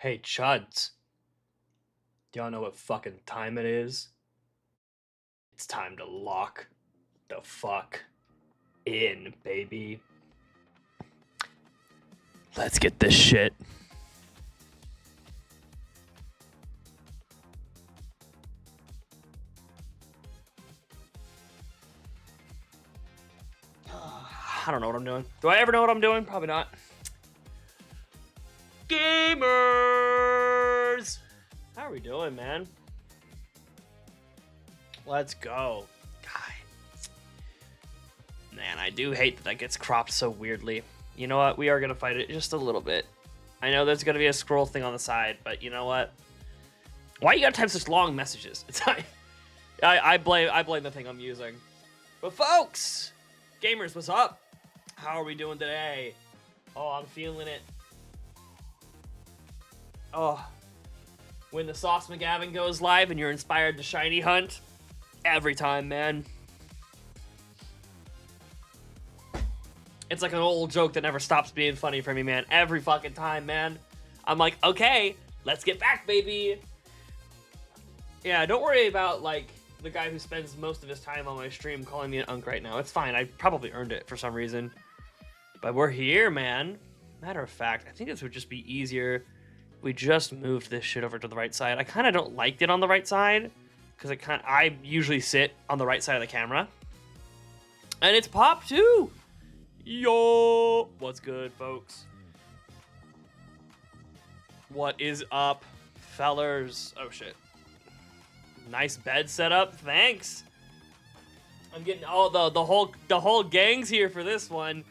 Hey, Chuds. Do y'all know what fucking time it is? It's time to lock the fuck in, baby. Let's get this shit. I don't know what I'm doing. Do I ever know what I'm doing? Probably not. Gamers! How are we doing, man? Let's go. God. Man, I do hate that gets cropped so weirdly. You know what? We are going to fight it just a little bit. I know there's going to be a scroll thing on the side, but you know what? Why you got to type such long messages? It's I blame the thing I'm using. But folks, gamers, what's up? How are we doing today? Oh, I'm feeling it. Oh, when the Sauce McGavin goes live and you're inspired to shiny hunt, every time, man. It's like an old joke that never stops being funny for me, man. Every fucking time, man. I'm like, okay, let's get back, baby. Yeah, don't worry about, like, the guy who spends most of his time on my stream calling me an unk right now. It's fine. I probably earned it for some reason. But we're here, man. Matter of fact, I think this would just be easier if we just moved this shit over to the right side. I kind of don't like it on the right side because I usually sit on the right side of the camera. And it's pop too. Yo, what's good, folks? What is up, fellers? Oh shit. Nice bed setup. Thanks. I'm getting the whole gang's here for this one.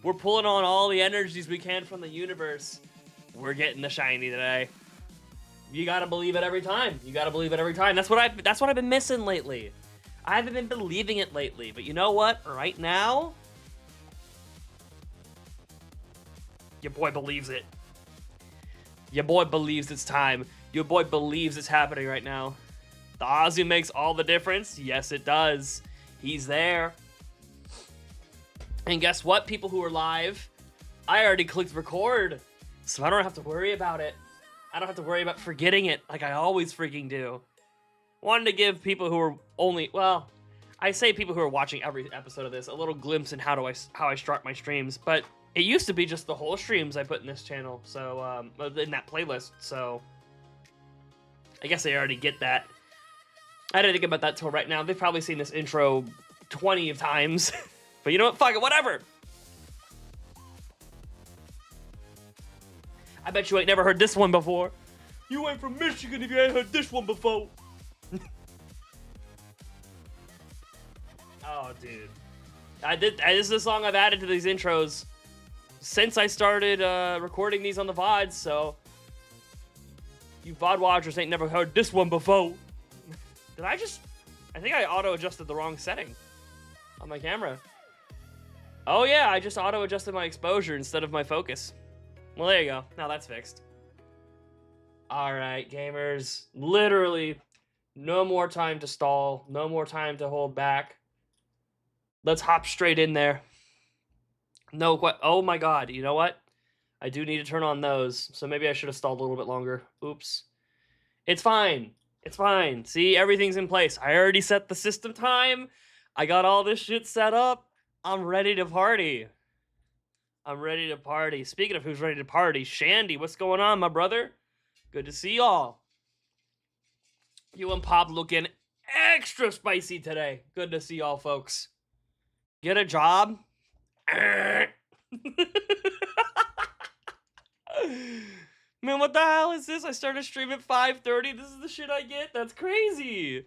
We're pulling on all the energies we can from the universe. We're getting the shiny today. You gotta believe it every time. You gotta believe it every time. That's what I've been missing lately. I haven't been believing it lately. But you know what? Right now, your boy believes it. Your boy believes it's time. Your boy believes it's happening right now. The AZU makes all the difference. Yes, it does. He's there. And guess what, people who are live? I already clicked record, so I don't have to worry about it. I don't have to worry about forgetting it like I always freaking do. Wanted to give people who are I say people who are watching every episode of this a little glimpse in how I start my streams, but it used to be just the whole streams I put in this channel, so in that playlist. So I guess they already get that. I didn't think about that till right now. They've probably seen this intro 20 times. But you know what? Fuck it, whatever. I bet you ain't never heard this one before. You ain't from Michigan if you ain't heard this one before. Oh, dude. This is a song I've added to these intros since I started recording these on the VODs, so you VOD watchers ain't never heard this one before. I think I auto-adjusted the wrong setting on my camera. Oh yeah, I just auto-adjusted my exposure instead of my focus. Well, there you go. Now that's fixed. Alright, gamers. Literally, no more time to stall. No more time to hold back. Let's hop straight in there. Oh my god, you know what? I do need to turn on those, so maybe I should have stalled a little bit longer. Oops. It's fine. It's fine. See, everything's in place. I already set the system time. I got all this shit set up. I'm ready to party. I'm ready to party. Speaking of who's ready to party, Shandy, what's going on, my brother? Good to see y'all. You and Pop looking extra spicy today. Good to see y'all, folks. Get a job? Man, what the hell is this? I started stream at 5:30. This is the shit I get? That's crazy.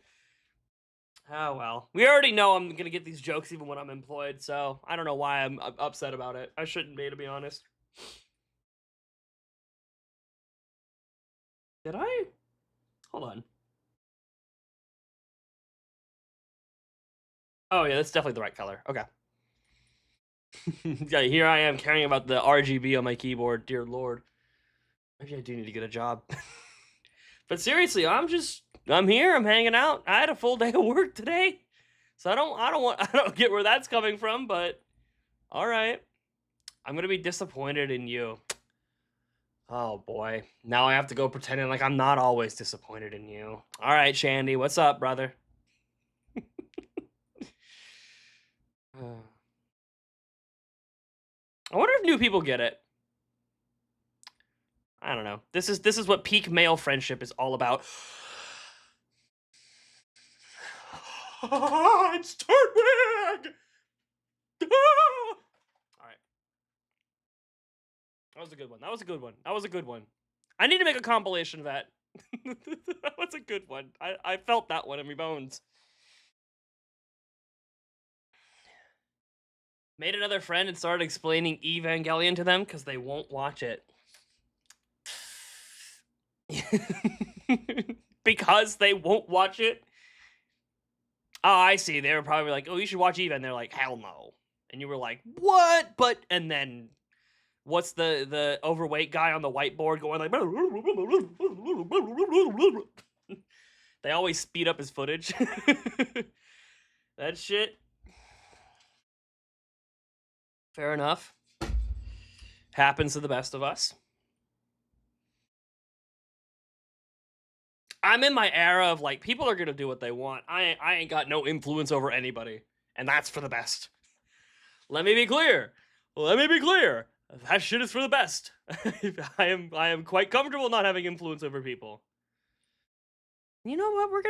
Oh, well. We already know I'm going to get these jokes even when I'm employed, so I don't know why I'm upset about it. I shouldn't be, to be honest. Did I? Hold on. Oh, yeah, that's definitely the right color. Okay. Yeah, here I am caring about the RGB on my keyboard. Dear Lord. Maybe I do need to get a job. But seriously, I'm here. I'm hanging out. I had a full day of work today. So I don't get where that's coming from, but all right. I'm going to be disappointed in you. Oh boy. Now I have to go pretending like I'm not always disappointed in you. All right, Shandy, what's up, brother? I wonder if new people get it. I don't know. This is what peak male friendship is all about. It's Turnwig! All right. That was a good one. That was a good one. That was a good one. I need to make a compilation of that. That was a good one. I felt that one in my bones. Made another friend and started explaining Evangelion to them because they won't watch it. Because they won't watch it? Oh, I see. They were probably like, oh, you should watch Eva. And they're like, hell no. And you were like, what? But, and then, what's the overweight guy on the whiteboard going like, they always speed up his footage. That shit. Fair enough. Happens to the best of us. I'm in my era of like, people are gonna do what they want. I ain't got no influence over anybody. And that's for the best. Let me be clear. Let me be clear. That shit is for the best. I am quite comfortable not having influence over people. You know what? We're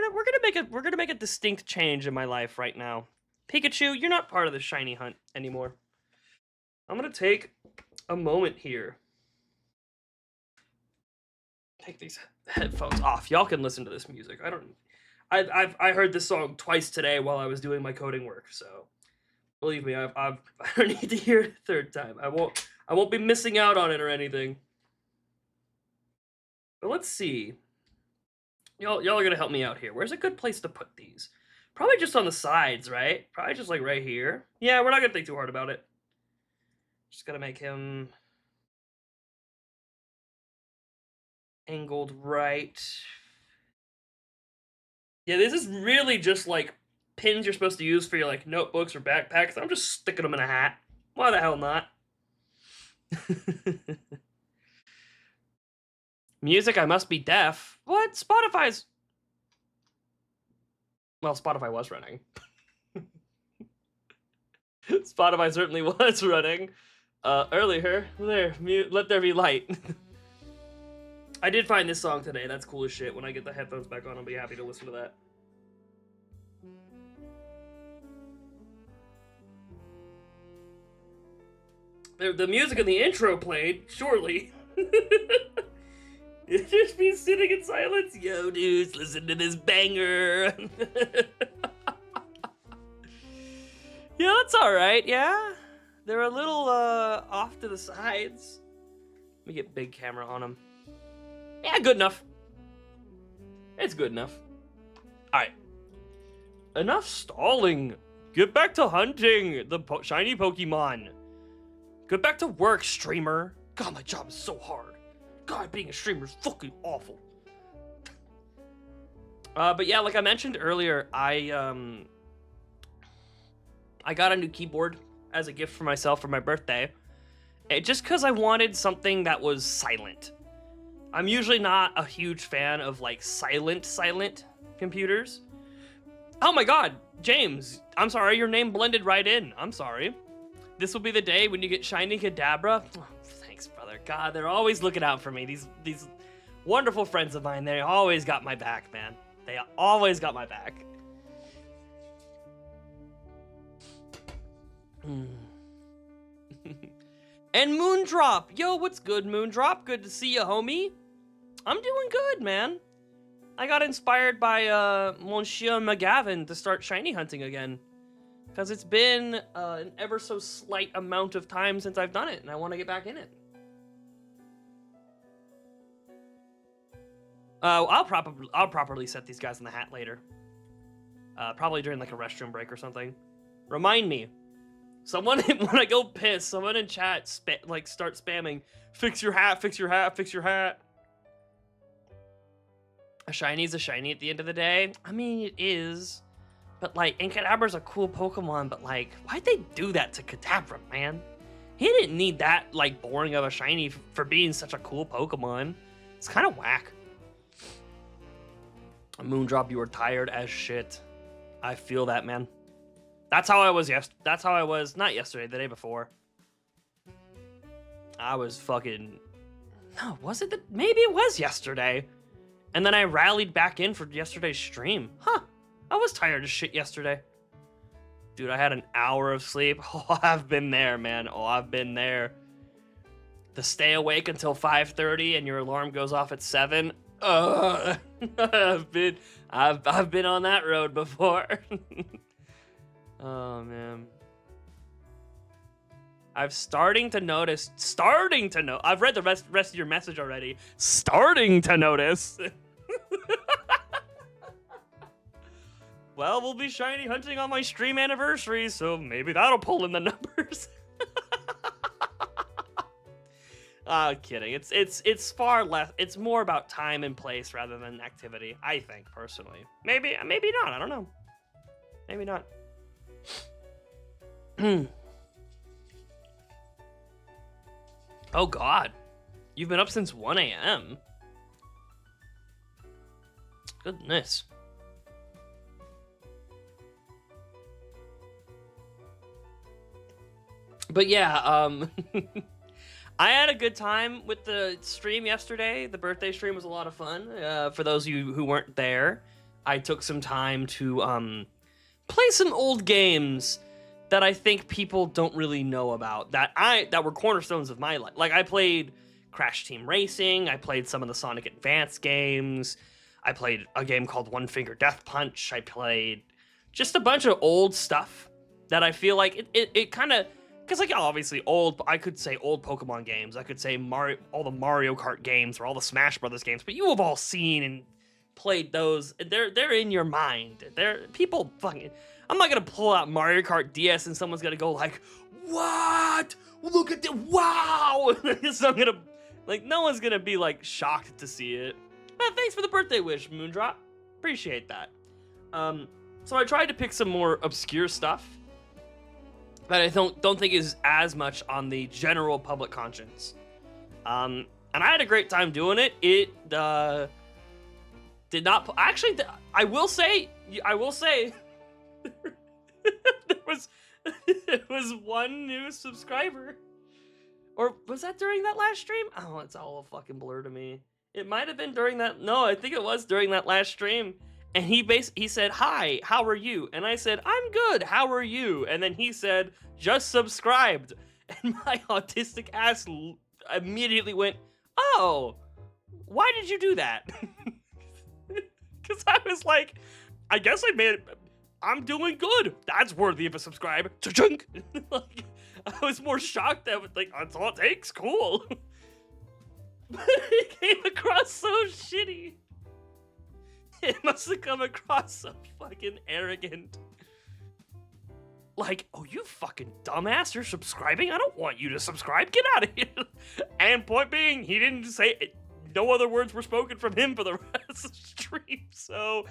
gonna make a distinct change in my life right now. Pikachu, you're not part of the shiny hunt anymore. I'm gonna take a moment here. Take these headphones off. Y'all can listen to this music. I heard this song twice today while I was doing my coding work, so believe me, I don't need to hear it a third time. I won't be missing out on it or anything. But let's see. Y'all are gonna help me out here. Where's a good place to put these? Probably just on the sides, right? Probably just like right here. Yeah, we're not gonna think too hard about it. Just gotta make him angled right. Yeah, this is really just like pins you're supposed to use for your like notebooks or backpacks. I'm just sticking them in a hat. Why the hell not? Music, I must be deaf. What? Spotify's... Well, Spotify was running. Spotify certainly was running. Earlier. There, mute, let there be light. I did find this song today. That's cool as shit. When I get the headphones back on, I'll be happy to listen to that. The music in the intro played, surely. You just be sitting in silence. Yo, dudes, listen to this banger. Yeah, that's alright, yeah. They're a little, off to the sides. Let me get big camera on them. Yeah, good enough. It's good enough. Alright. Enough stalling. Get back to hunting the shiny Pokemon. Get back to work, streamer. God, my job is so hard. God, being a streamer is fucking awful. But yeah, like I mentioned earlier, I got a new keyboard as a gift for myself for my birthday. Just because I wanted something that was silent. I'm usually not a huge fan of like silent computers. Oh my god, James, I'm sorry, your name blended right in. I'm sorry. This will be the day when you get shiny Kadabra. Oh, thanks, brother. God, they're always looking out for me. These wonderful friends of mine, they always got my back, man. They always got my back. And Moondrop. Yo, what's good, Moondrop? Good to see you, homie. I'm doing good, man. I got inspired by Monsieur McGavin to start shiny hunting again. Because it's been an ever so slight amount of time since I've done it, and I want to get back in it. I'll properly set these guys in the hat later. Probably during like a restroom break or something. Remind me. Someone, when I go piss, someone in chat start spamming, fix your hat, fix your hat, fix your hat. A shiny's a shiny at the end of the day. I mean, it is. But like, and Kadabra's a cool Pokemon, but like, why'd they do that to Kadabra, man? He didn't need that, like, boring of a shiny for being such a cool Pokemon. It's kind of whack. Moondrop, you were tired as shit. I feel that, man. That's how I was That's how I was, not yesterday, the day before. I was fucking... No, was it? Maybe it was yesterday. And then I rallied back in for yesterday's stream. Huh. I was tired as shit yesterday. Dude, I had an hour of sleep. Oh, I've been there, man. Oh, I've been there. To stay awake until 5:30 and your alarm goes off at 7. I've been on that road before. Oh, man. I've I've read the rest of your message already. Starting to notice. Well, we'll be shiny hunting on my stream anniversary, so maybe that'll pull in the numbers. Kidding. It's far less. It's more about time and place rather than activity, I think, personally. Maybe not. I don't know. Maybe not. Oh, God. You've been up since 1 a.m. Goodness. But yeah, I had a good time with the stream yesterday. The birthday stream was a lot of fun. For those of you who weren't there, I took some time to play some old games that I think people don't really know about, that were cornerstones of my life. Like, I played Crash Team Racing, I played some of the Sonic Advance games, I played a game called One Finger Death Punch, I played just a bunch of old stuff that I feel like it kind of... Because, like, obviously, I could say old Pokemon games. I could say all the Mario Kart games or all the Smash Brothers games. But you have all seen and played those. They're in your mind. People fucking... I'm not going to pull out Mario Kart DS and someone's going to go like, what? Look at that. Wow. So I'm going to... Like, no one's going to be, like, shocked to see it. Thanks for the birthday wish, Moondrop. Appreciate that. So I tried to pick some more obscure stuff that I don't think is as much on the general public conscience. And I had a great time doing it. It did not... Actually, I will say... there was one new subscriber. Or was that during that last stream? Oh, it's all a fucking blur to me. It might have been during that... No, I think it was during that last stream. And he said, hi, how are you? And I said, I'm good, how are you? And then he said, just subscribed. And my autistic ass immediately went, oh, why did you do that? Because I was like, I guess I'm doing good. That's worthy of a subscribe. Cha-chunk. Like, I was more shocked that, like, that's all it takes, cool. But it came across so shitty. It must have come across so fucking arrogant. Like, oh, you fucking dumbass, you're subscribing? I don't want you to subscribe. Get out of here. And point being, he didn't say it. No other words were spoken from him for the rest of the stream, so...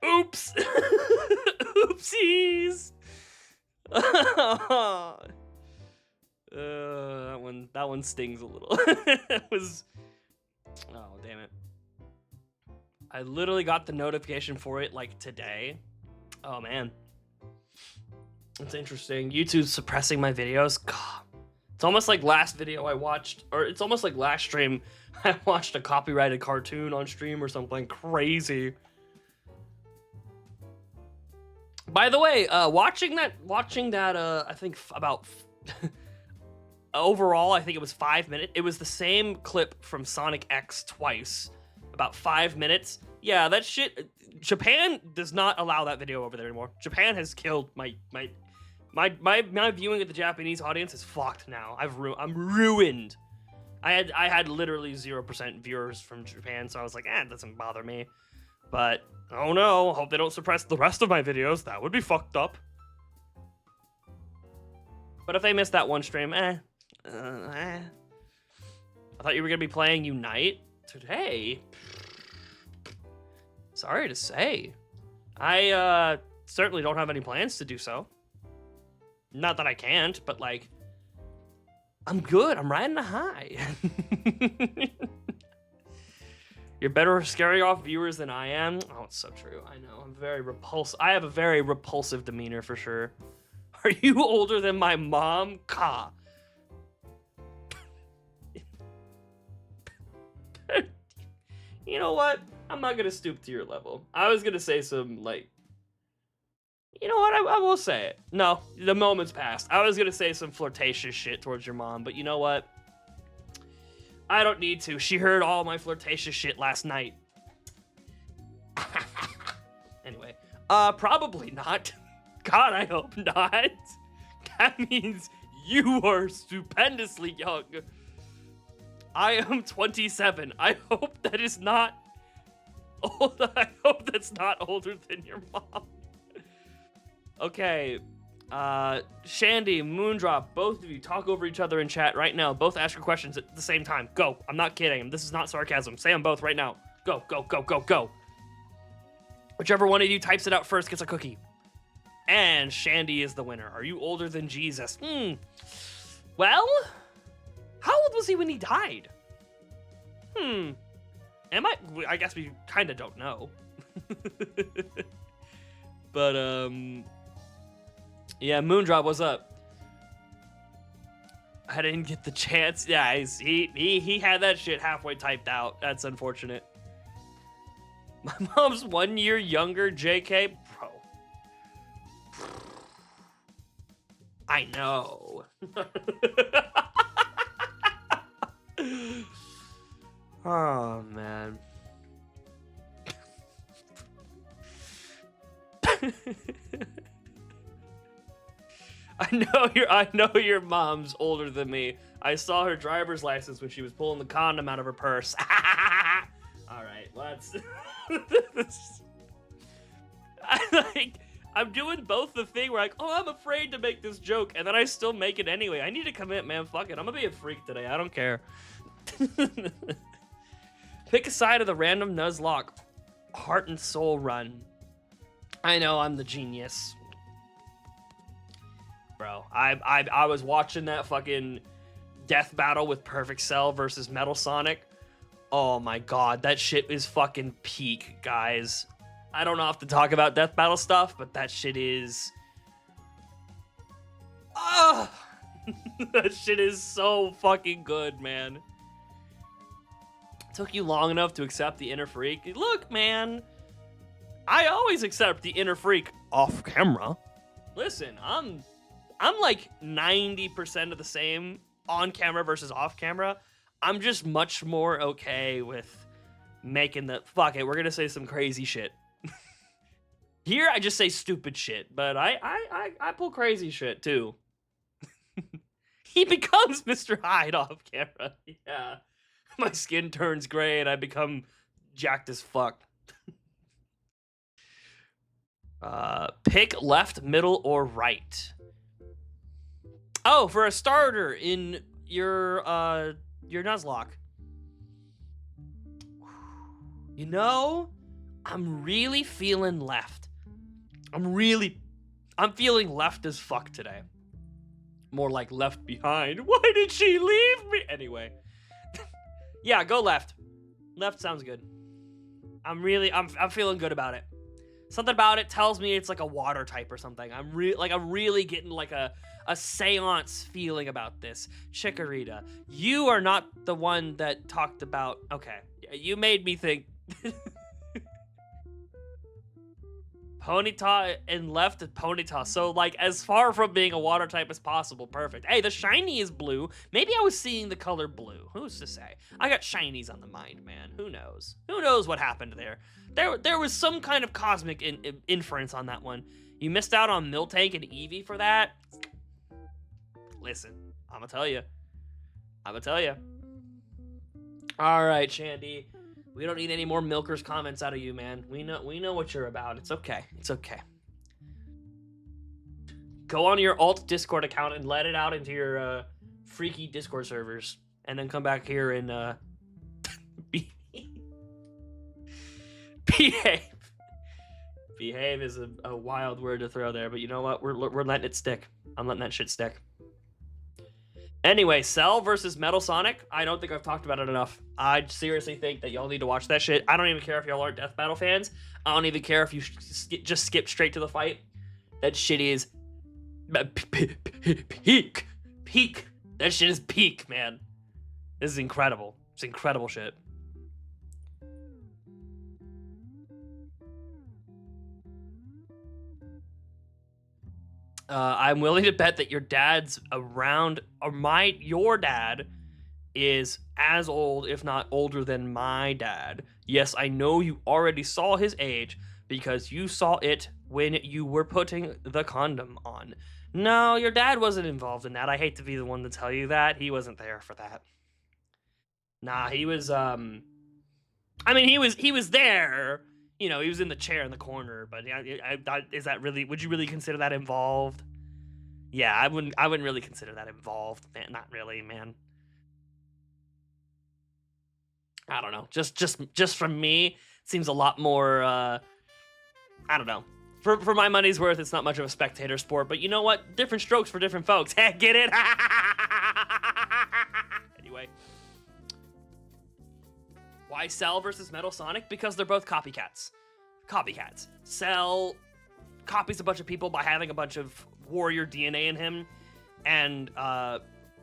Oops. Oopsies. That one stings a little. It was... Oh, damn it. I literally got the notification for it, like, today. Oh, man. It's interesting. YouTube's suppressing my videos. God. It's almost like last video I watched, or it's almost like last stream I watched a copyrighted cartoon on stream or something crazy. By the way, watching that, I think about... overall, I think it was 5 minutes. It was the same clip from Sonic X twice. About 5 minutes. Yeah, that shit... Japan does not allow that video over there anymore. Japan has killed my viewing of the Japanese audience is fucked now. I'm ruined. I had literally 0% viewers from Japan, so I was like, it doesn't bother me. But, oh no, hope they don't suppress the rest of my videos. That would be fucked up. But if they missed that one stream, I thought you were gonna be playing Unite today. Sorry to say. I certainly don't have any plans to do so. Not that I can't, but like, I'm good. I'm riding a high. You're better at scaring off viewers than I am. Oh, it's so true. I know. I'm very repulsive. I have a very repulsive demeanor for sure. Are you older than my mom? Ka. You know what? I'm not gonna stoop to your level. I was gonna say some, like, you know what? I will say it. No, the moment's passed. I was gonna say some flirtatious shit towards your mom, but you know what? I don't need to. She heard all my flirtatious shit last night. Anyway, probably not. God, I hope not. That means you are stupendously young. I am 27. I hope that is not old. I hope that's not older than your mom. Okay. Shandy, Moondrop, both of you talk over each other in chat right now. Both ask your questions at the same time. Go. I'm not kidding. This is not sarcasm. Say them both right now. Go, go, go, go, go. Whichever one of you types it out first gets a cookie. And Shandy is the winner. Are you older than Jesus? Well, how old was he when he died? I guess we kind of don't know. But, yeah, Moondrop, what's up? I didn't get the chance. Yeah, he had that shit halfway typed out. That's unfortunate. My mom's 1 year younger, JK. Bro. I know. Oh, man. I know your mom's older than me. I saw her driver's license when she was pulling the condom out of her purse. All right, let's. I'm doing both the thing where I'm afraid to make this joke, and then I still make it anyway. I need to commit, man. Fuck it. I'm gonna be a freak today. I don't care. Pick a side of the random Nuzlocke. Heart and soul run. I know I'm the genius. Bro, I was watching that fucking death battle with Perfect Cell versus Metal Sonic. Oh my god, that shit is fucking peak, guys. I don't have to talk about death battle stuff, but that shit is... Ah! That shit is so fucking good, man. Took you long enough to accept the inner freak. Look, man, I always accept the inner freak off camera. Listen, I'm like 90% of the same on camera versus off camera. I'm just much more okay with making the... Fuck it, we're gonna say some crazy shit. Here, I just say stupid shit, but I pull crazy shit, too. He becomes Mr. Hyde off camera. Yeah. My skin turns gray and I become jacked as fuck. Pick left, middle, or right. Oh, for a starter in your Nuzlocke. You know, I'm really feeling left. I'm feeling left as fuck today. More like left behind. Why did she leave me? Anyway. Yeah, go left. Left sounds good. I'm feeling good about it. Something about it tells me it's like a water type or something. I'm really getting like a seance feeling about this. Chikorita, you are not the one that talked about... Okay, you made me think... Ponyta and left at Ponyta. So, like, as far from being a water type as possible. Perfect. Hey, the shiny is blue. Maybe I was seeing the color blue. Who's to say? I got shinies on the mind, man. Who knows? Who knows what happened there? There was some kind of cosmic inference on that one. You missed out on Miltank and Eevee for that? Listen, I'm gonna tell you. All right, Shandy. We don't need any more milkers comments out of you, man. We know what you're about. It's okay. It's okay. Go on your alt Discord account and let it out into your freaky Discord servers, and then come back here and behave. Behave is a wild word to throw there, but you know what? We're letting it stick. I'm letting that shit stick. Anyway, Cell versus Metal Sonic. I don't think I've talked about it enough. I seriously think that y'all need to watch that shit. I don't even care if y'all aren't death battle fans. I don't even care if you just skip straight to the fight. That shit is peak. That shit is peak, man. This is incredible. It's incredible shit. I'm willing to bet that your dad's around, or your dad is as old, if not older than my dad. Yes, I know you already saw his age because you saw it when you were putting the condom on. No, your dad wasn't involved in that. I hate to be the one to tell you that. He wasn't there for that. Nah, he was, I mean, he was there. You know, he was in the chair in the corner, but is that really, would you really consider that involved? Yeah, I wouldn't really consider that involved. Man, not really, man. I don't know. Just from me, it seems a lot more, I don't know. For my money's worth, it's not much of a spectator sport, but you know what? Different strokes for different folks. Get it? Anyway. Why Cell versus Metal Sonic? Because they're both copycats. Cell copies a bunch of people by having a bunch of warrior DNA in him, and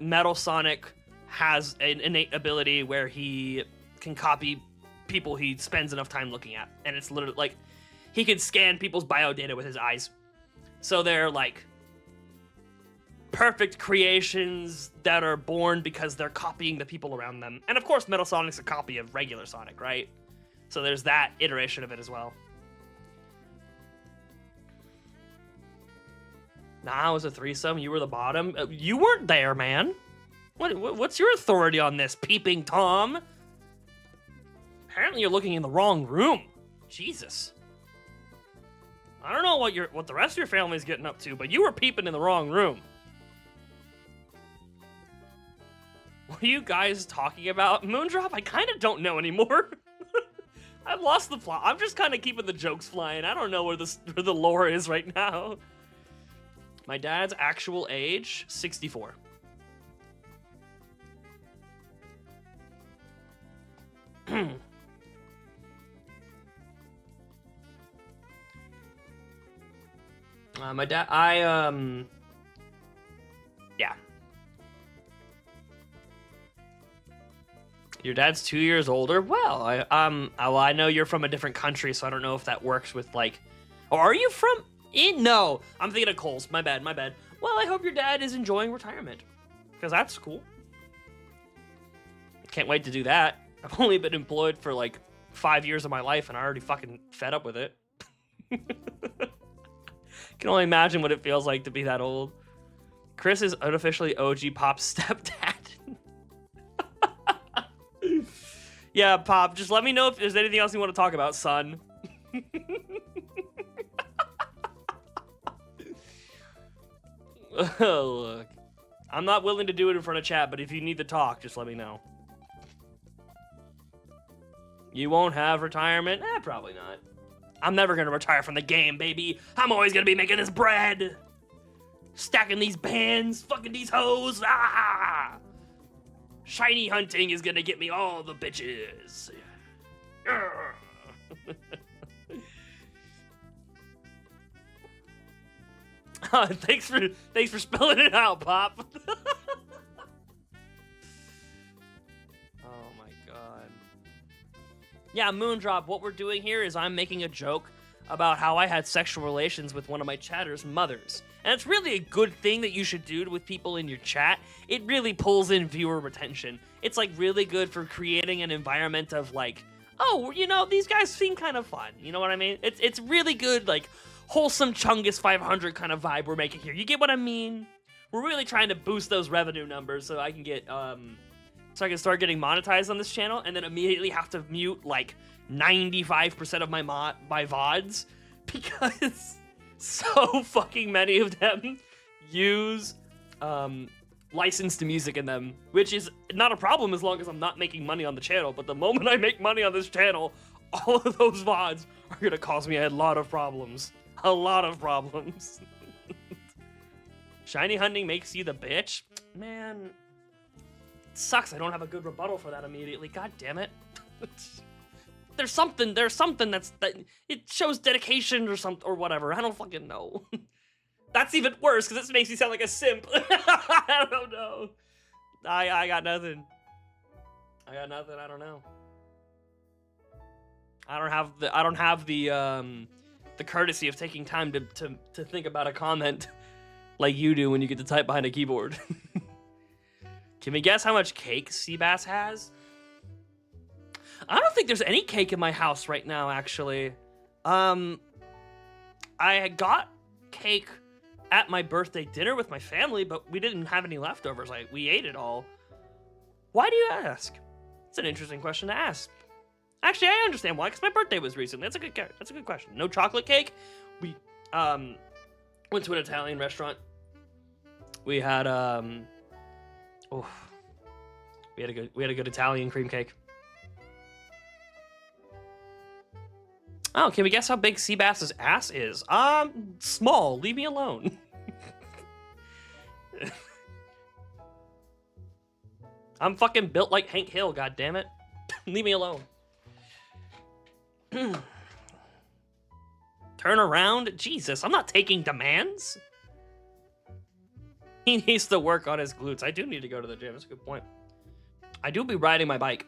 Metal Sonic has an innate ability where he can copy people he spends enough time looking at, and it's literally like he can scan people's biodata with his eyes. So they're like perfect creations that are born because they're copying the people around them. And of course, Metal Sonic's a copy of regular Sonic, right? So there's that iteration of it as well. Nah, it was a threesome. You were the bottom. You weren't there, man. What's your authority on this, peeping Tom? Apparently you're looking in the wrong room. Jesus. I don't know what the rest of your family's getting up to, but you were peeping in the wrong room. What are you guys talking about? Moondrop? I kind of don't know anymore. I've lost the plot. I'm just kind of keeping the jokes flying. I don't know where the lore is right now. My dad's actual age, 64. My dad, yeah. Your dad's 2 years older? Well, I know you're from a different country, so I don't know if that works with, like, or are you from, no, I'm thinking of Coles, my bad. Well, I hope your dad is enjoying retirement, because that's cool. Can't wait to do that. I've only been employed for, like, 5 years of my life, and I already fucking fed up with it. Can only imagine what it feels like to be that old. Chris is unofficially OG Pop's stepdad. Yeah, Pop, just let me know if there's anything else you want to talk about, son. Look, I'm not willing to do it in front of chat, but if you need to talk, just let me know. You won't have retirement? Probably not. I'm never gonna retire from the game, baby. I'm always gonna be making this bread. Stacking these bands, fucking these hoes. Ah! Shiny hunting is gonna get me all the bitches. Thanks for spelling it out, Pop. Yeah, Moondrop, what we're doing here is I'm making a joke about how I had sexual relations with one of my chatter's mothers. And it's really a good thing that you should do with people in your chat. It really pulls in viewer retention. It's, like, really good for creating an environment of, like, oh, you know, these guys seem kind of fun. You know what I mean? It's really good, like, wholesome Chungus 500 kind of vibe we're making here. You get what I mean? We're really trying to boost those revenue numbers so I can get, so I can start getting monetized on this channel and then immediately have to mute like 95% of my VODs because so fucking many of them use licensed music in them, which is not a problem as long as I'm not making money on the channel. But the moment I make money on this channel, all of those VODs are gonna cause me a lot of problems. A lot of problems. Shiny hunting makes you the bitch? Man, sucks I don't have a good rebuttal for that immediately. God damn it. There's something that it shows dedication or something or whatever. I don't fucking know. That's even worse because this makes me sound like a simp. I don't know. I got nothing. I got nothing. I don't know. I don't have the courtesy of taking time to think about a comment like you do when you get to type behind a keyboard. Can we guess how much cake Cbass has? I don't think there's any cake in my house right now, actually. I got cake at my birthday dinner with my family, but we didn't have any leftovers. We ate it all. Why do you ask? It's an interesting question to ask. Actually, I understand why, because my birthday was recently. That's a good question. No chocolate cake. We went to an Italian restaurant. We had we had a good Italian cream cake. Oh, can we guess how big Cbass's ass is? Small. Leave me alone. I'm fucking built like Hank Hill, goddammit. Leave me alone. Turn around? Jesus, I'm not taking demands. He needs to work on his glutes. I do need to go to the gym. That's a good point. I do be riding my bike.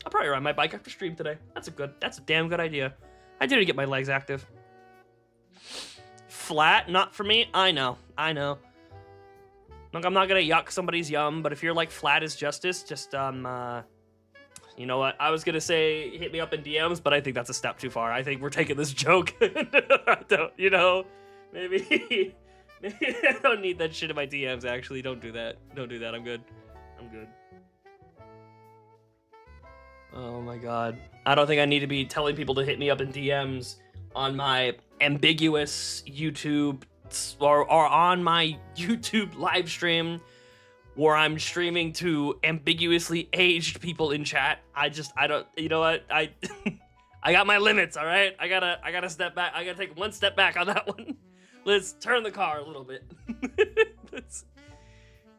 I'll probably ride my bike after stream today. That's a damn good idea. I do need to get my legs active. Flat, not for me. I know. Look, I'm not gonna yuck somebody's yum, but if you're like flat as justice, just you know what? I was gonna say hit me up in DMs, but I think that's a step too far. I think we're taking this joke. You know, maybe I don't need that shit in my DMs. Actually, don't do that. Don't do that. I'm good. Oh my god. I don't think I need to be telling people to hit me up in DMs on my ambiguous YouTube or on my YouTube live stream where I'm streaming to ambiguously aged people in chat. I don't, you know what? I got my limits, all right? I gotta step back. I gotta take one step back on that one. Let's turn the car a little bit.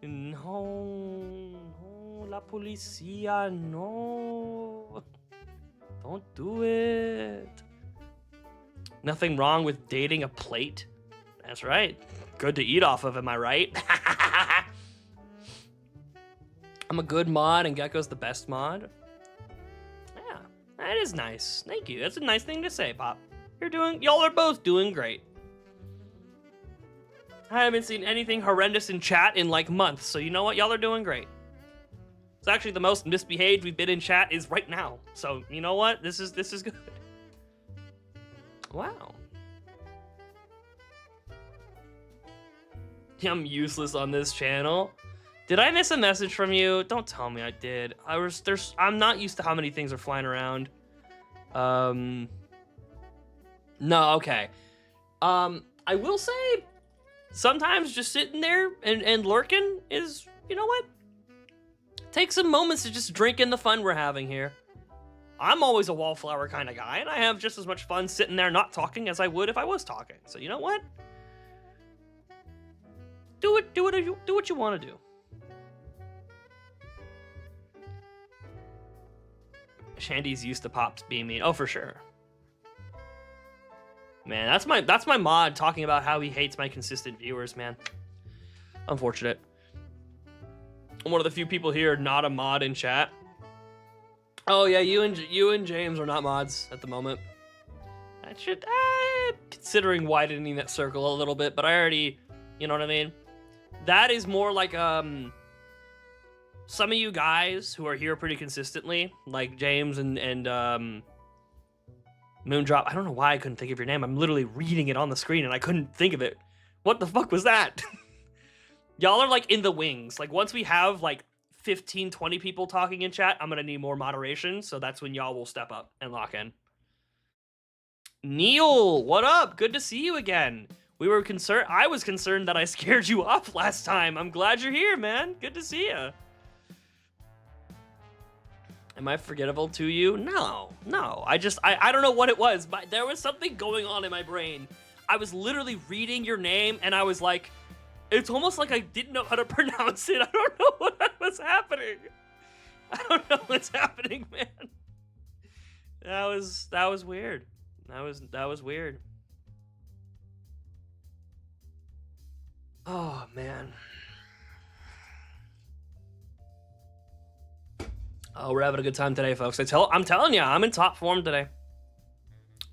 No, la policía, no. Don't do it. Nothing wrong with dating a plate. That's right. Good to eat off of, am I right? I'm a good mod and Gecko's the best mod. Yeah, that is nice. Thank you. That's a nice thing to say, Pop. Y'all are both doing great. I haven't seen anything horrendous in chat in like months, so you know what? Y'all are doing great. It's actually the most misbehaved we've been in chat is right now. So you know what? This is good. Wow. I'm useless on this channel. Did I miss a message from you? Don't tell me I did. I'm not used to how many things are flying around. No, okay. I will say sometimes just sitting there and lurking is, you know what? Take some moments to just drink in the fun we're having here. I'm always a wallflower kind of guy, and I have just as much fun sitting there not talking as I would if I was talking. So you know what? Do what you want to do. Shandy's used to Pops being mean. Oh, for sure. Man, that's my mod talking about how he hates my consistent viewers, man. Unfortunate. I'm one of the few people here not a mod in chat. Oh yeah, you and James are not mods at the moment. I should considering widening that circle a little bit, but I already, you know what I mean? That is more like some of you guys who are here pretty consistently, like James and Moondrop. I don't know why I couldn't think of your name. I'm literally reading it on the screen and I couldn't think of it. What the fuck was that? Y'all are like in the wings. Like once we have like 15, 20 people talking in chat, I'm gonna need more moderation. So that's when y'all will step up and lock in. Neil, what up? Good to see you again. I was concerned that I scared you off last time. I'm glad you're here, man. Good to see you. Am I forgettable to you? No. I don't know what it was, but there was something going on in my brain. I was literally reading your name and I was like, it's almost like I didn't know how to pronounce it. I don't know what What's happening? I don't know what's happening, man. That was weird. That was weird. Oh man. Oh, we're having a good time today, folks. I'm telling you, I'm in top form today.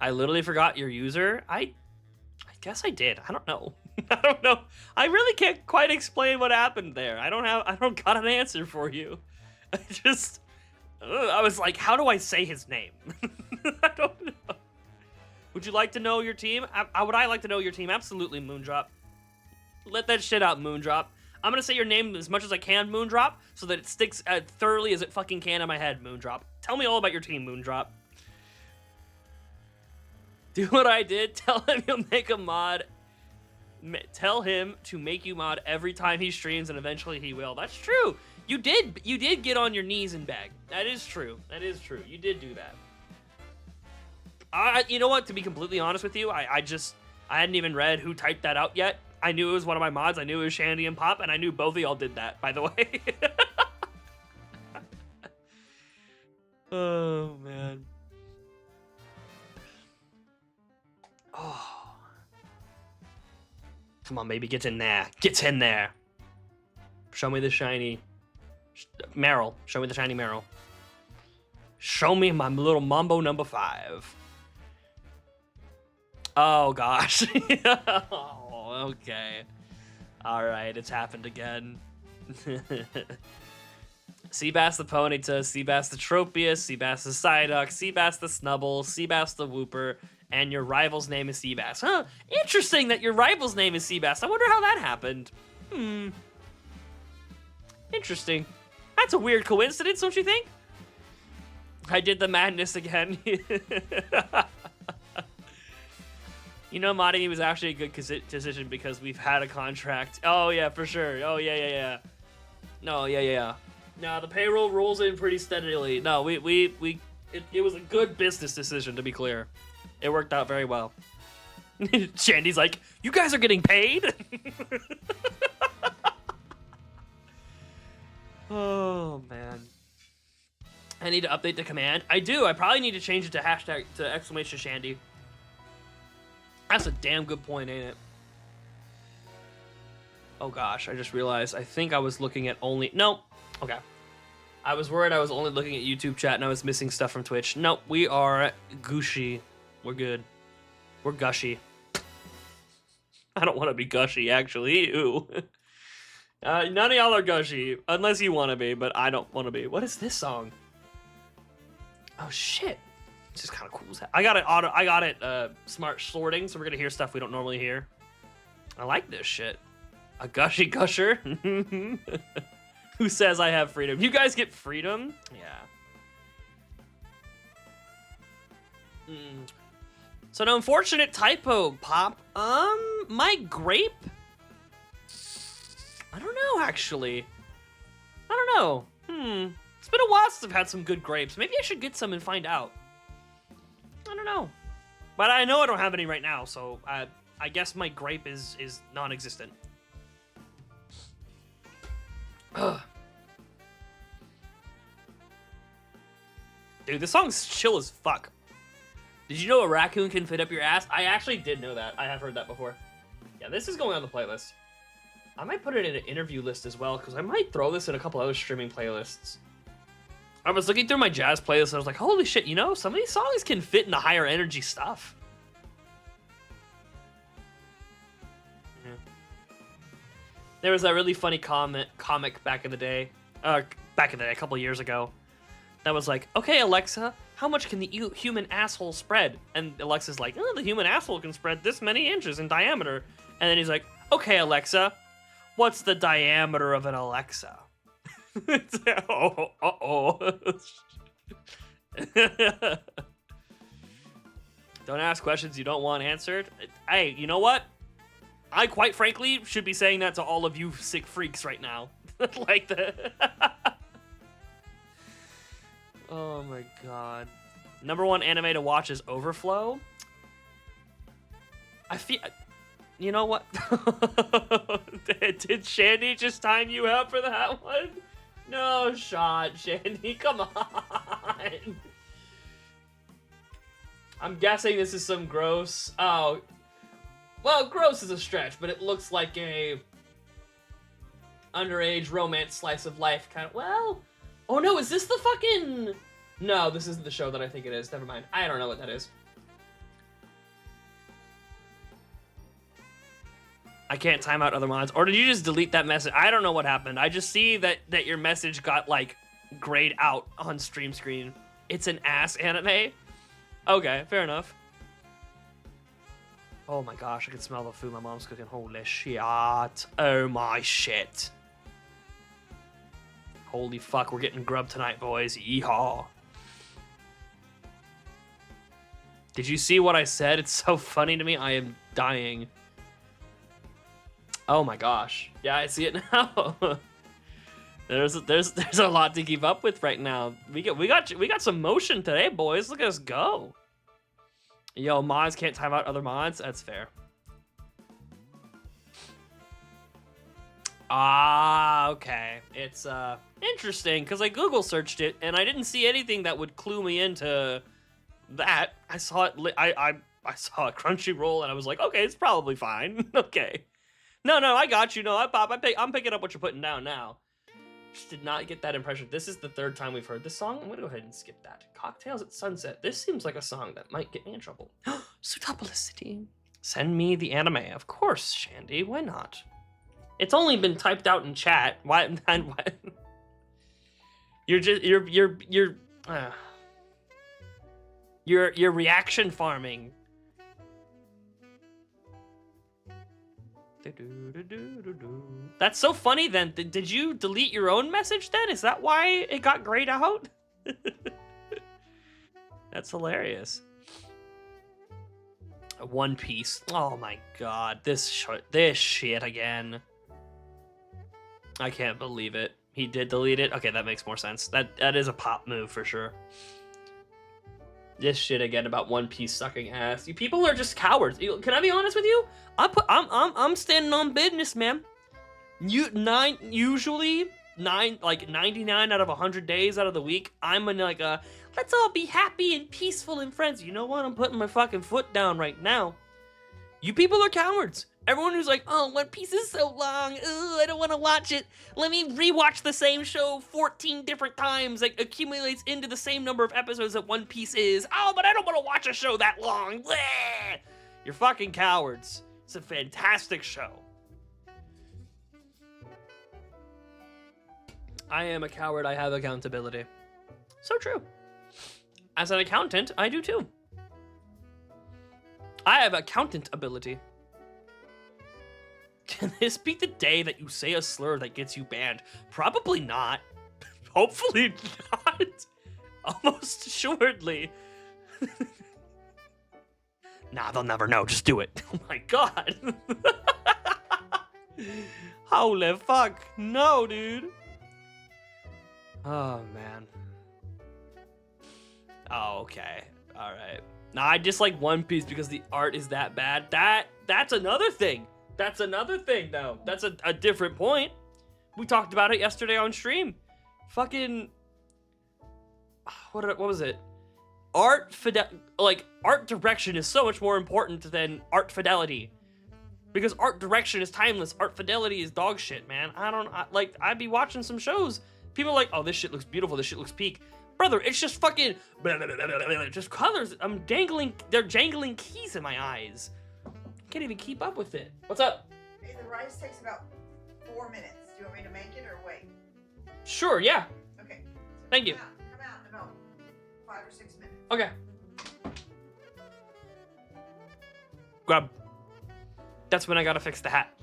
I literally forgot your user. I guess I did. I don't know. I don't know. I really can't quite explain what happened there. I don't got an answer for you. I was like, how do I say his name? I don't know. Would you like to know your team? Would I like to know your team? Absolutely, Moondrop. Let that shit out, Moondrop. I'm gonna say your name as much as I can, Moondrop, so that it sticks as thoroughly as it fucking can in my head, Moondrop. Tell me all about your team, Moondrop. Do what I did. Tell him you'll make a mod. Tell him to make you mod every time he streams, and eventually he will. That's true. You did get on your knees and beg. That is true. That is true. You did do that. You know what? To be completely honest with you, I hadn't even read who typed that out yet. I knew it was one of my mods. I knew it was Shandy and Pop, and I knew both of y'all did that, by the way. Oh, man. Oh. Come on, baby. Get in there. Get in there. Show me the shiny... Marill. Show me the shiny Marill. Show me my little Mambo number 5. Oh, gosh. Oh, okay. All right, it's happened again. Cbass the Ponyta, Cbass the Tropius, Cbass the Psyduck, Cbass the Snubble, Cbass the Wooper, and your rival's name is Cbass. Huh, interesting that your rival's name is Cbass. I wonder how that happened. Interesting. That's a weird coincidence, don't you think? I did the madness again. You know, modding was actually a good decision because we've had a contract. Oh, yeah, for sure. Oh, yeah. No, yeah. No, the payroll rolls in pretty steadily. No, it was a good business decision, to be clear. It worked out very well. Shandy's like, you guys are getting paid? Oh, man. I need to update the command. I do. I probably need to change it to hashtag to exclamation Shandy. That's a damn good point, ain't it? Oh gosh, I just realized. I think I was looking at only... Nope. Okay. I was worried I was only looking at YouTube chat and I was missing stuff from Twitch. Nope, we are gushy. We're good. We're gushy. I don't want to be gushy, actually. Ew. None of y'all are gushy, unless you want to be, but I don't want to be. What is this song? Oh shit. This is kind of cool. I got it smart sorting, so we're gonna hear stuff we don't normally hear. I like this shit. A gushy gusher. Who says I have freedom? You guys get freedom? Yeah. So an unfortunate typo, Pop. My grape? I don't know, actually. I don't know. It's been a while since I've had some good grapes. Maybe I should get some and find out. I don't know. But I know I don't have any right now, so I guess my grape is non-existent. Ugh. Dude, this song's chill as fuck. Did you know a raccoon can fit up your ass? I actually did know that. I have heard that before. Yeah, this is going on the playlist. I might put it in an interview list as well, because I might throw this in a couple other streaming playlists. I was looking through my jazz playlist and I was like, holy shit, you know, some of these songs can fit in the higher energy stuff. Yeah. There was a really funny comic back in the day, a couple of years ago, that was like, okay, Alexa, how much can the human asshole spread? And Alexa's like, oh, the human asshole can spread this many inches in diameter. And then he's like, okay, Alexa, what's the diameter of an Alexa? Uh-oh. Don't ask questions you don't want answered. Hey, you know what? I quite frankly should be saying that to all of you sick freaks right now. Like the... Oh my god. #1 anime to watch is Overflow. I feel... You know what? Did Shandy just time you out for that one? No shot, Shandy. Come on. I'm guessing this is some gross. Oh, well, gross is a stretch, but it looks like a underage romance slice of life kind of. Well, oh no, is this the fucking? No, this isn't the show that I think it is. Never mind. I don't know what that is. I can't time out other mods. Or did you just delete that message? I don't know what happened. I just see that your message got, like, grayed out on stream screen. It's an ass anime? Okay, fair enough. Oh my gosh, I can smell the food my mom's cooking. Holy shit. Oh my shit. Holy fuck, we're getting grub tonight, boys. Yeehaw. Did you see what I said? It's so funny to me. I am dying. Oh my gosh. Yeah, I see it now. there's a lot to keep up with right now. We got some motion today, boys. Look at us go. Yo, mods can't time out other mods. That's fair. Ah, okay. It's interesting because I Google searched it and I didn't see anything that would clue me into that. I saw it. I saw a Crunchyroll and I was like, okay, it's probably fine. Okay. No, I got you. No, I'm picking up what you're putting down now. Just did not get that impression. This is the third time we've heard this song. I'm gonna go ahead and skip that. Cocktails at Sunset. This seems like a song that might get me in trouble. Suitopolicity. Send me the anime. Of course, Shandy. Why not? It's only been typed out in chat. Why? You're reaction farming. That's so funny then. Did you delete your own message then? Is that why it got grayed out? That's hilarious. One Piece. Oh my god. This shit again. I can't believe it. He did delete it? Okay, that makes more sense. That is a pop move for sure. This shit again about One Piece sucking ass. You people are just cowards. Can I be honest with you? I'm standing on business, man. Usually 99 out of 100 days out of the week, I'm in like a let's all be happy and peaceful and friends. You know what? I'm putting my fucking foot down right now. You people are cowards. Everyone who's like, oh, One Piece is so long. Ugh, I don't want to watch it. Let me rewatch the same show 14 different times. Like, accumulates into the same number of episodes that One Piece is. Oh, but I don't want to watch a show that long. Bleh. You're fucking cowards. It's a fantastic show. I am a coward. I have accountability. So true. As an accountant, I do too. I have accountant ability. Can this be the day that you say a slur that gets you banned? Probably not. Hopefully not. Almost assuredly. Nah, they'll never know. Just do it. Oh my god. Holy fuck. No, dude. Oh, man. Oh, okay. All right. Nah, I dislike One Piece because the art is that bad. That's another thing. That's another thing, though. That's a different point. We talked about it yesterday on stream. Fucking... What was it? Art direction is so much more important than art fidelity. Because art direction is timeless. Art fidelity is dog shit, man. I'd be watching some shows. People are like, oh, this shit looks beautiful. This shit looks peak. Brother, it's just fucking... just colors. They're jangling keys in my eyes. Can't even keep up with it. What's up? Hey, the rice takes about 4 minutes. Do you want me to make it or wait? Sure, yeah. Okay. So Thank you. Come out in about 5 or 6 minutes. Okay. Grub. That's when I gotta fix the hat.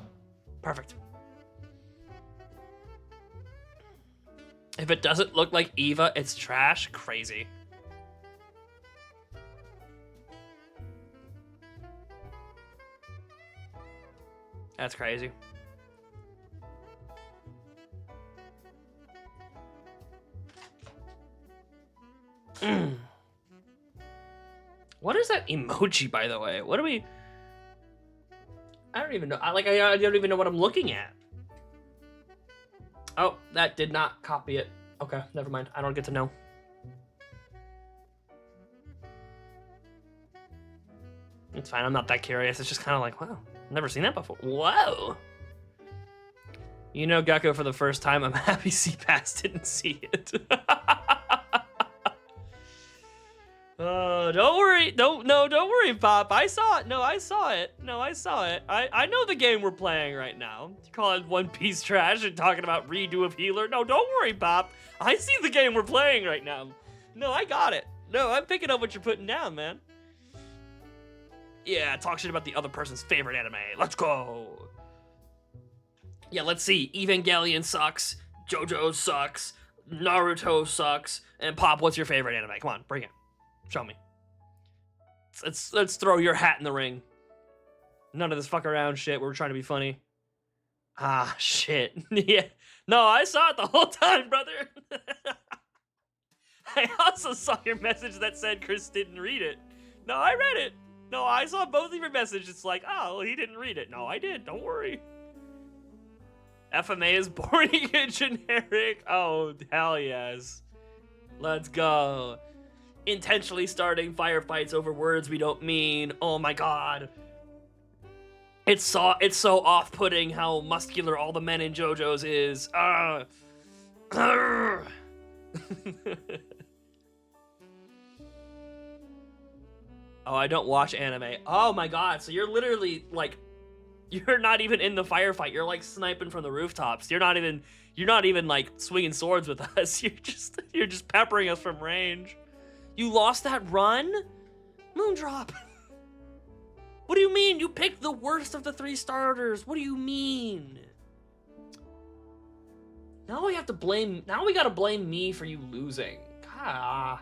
Perfect. If it doesn't look like Eva, it's trash. Crazy. That's crazy. What is that emoji, by the way? What do we... I don't even know. I don't even know what I'm looking at. Oh, that did not copy it. Okay, never mind. I don't get to know. It's fine. I'm not that curious. It's just kind of like, wow, never seen that before. Whoa. You know, Gecko, for the first time, I'm happy Cbass didn't see it. Don't worry. Don't worry, Pop. I saw it. No, I saw it. I know the game we're playing right now. You call it One Piece trash and talking about redo of healer. No, don't worry, Pop. I see the game we're playing right now. No, I got it. No, I'm picking up what you're putting down, man. Yeah, talk shit about the other person's favorite anime. Let's go. Yeah, let's see. Evangelion sucks. JoJo sucks. Naruto sucks. And Pop, what's your favorite anime? Come on, bring it. Show me. Let's throw your hat in the ring. None of this fuck around shit. We're trying to be funny. Ah, shit. Yeah. No, I saw it the whole time, brother. I also saw your message that said Chris didn't read it. No, I read it. No, I saw both of your messages. It's like, oh, well, he didn't read it. No, I did. Don't worry. FMA is boring and generic. Oh, hell yes. Let's go. Intentionally starting firefights over words we don't mean. Oh my god. It's so off-putting how muscular all the men in JoJo's is. Oh, I don't watch anime. Oh my god, so you're literally, like, you're not even in the firefight. You're, like, sniping from the rooftops. You're not even, like, swinging swords with us. You're just peppering us from range. You lost that run? Moondrop. What do you mean? You picked the worst of the 3 starters. What do you mean? Now we gotta blame me for you losing. God.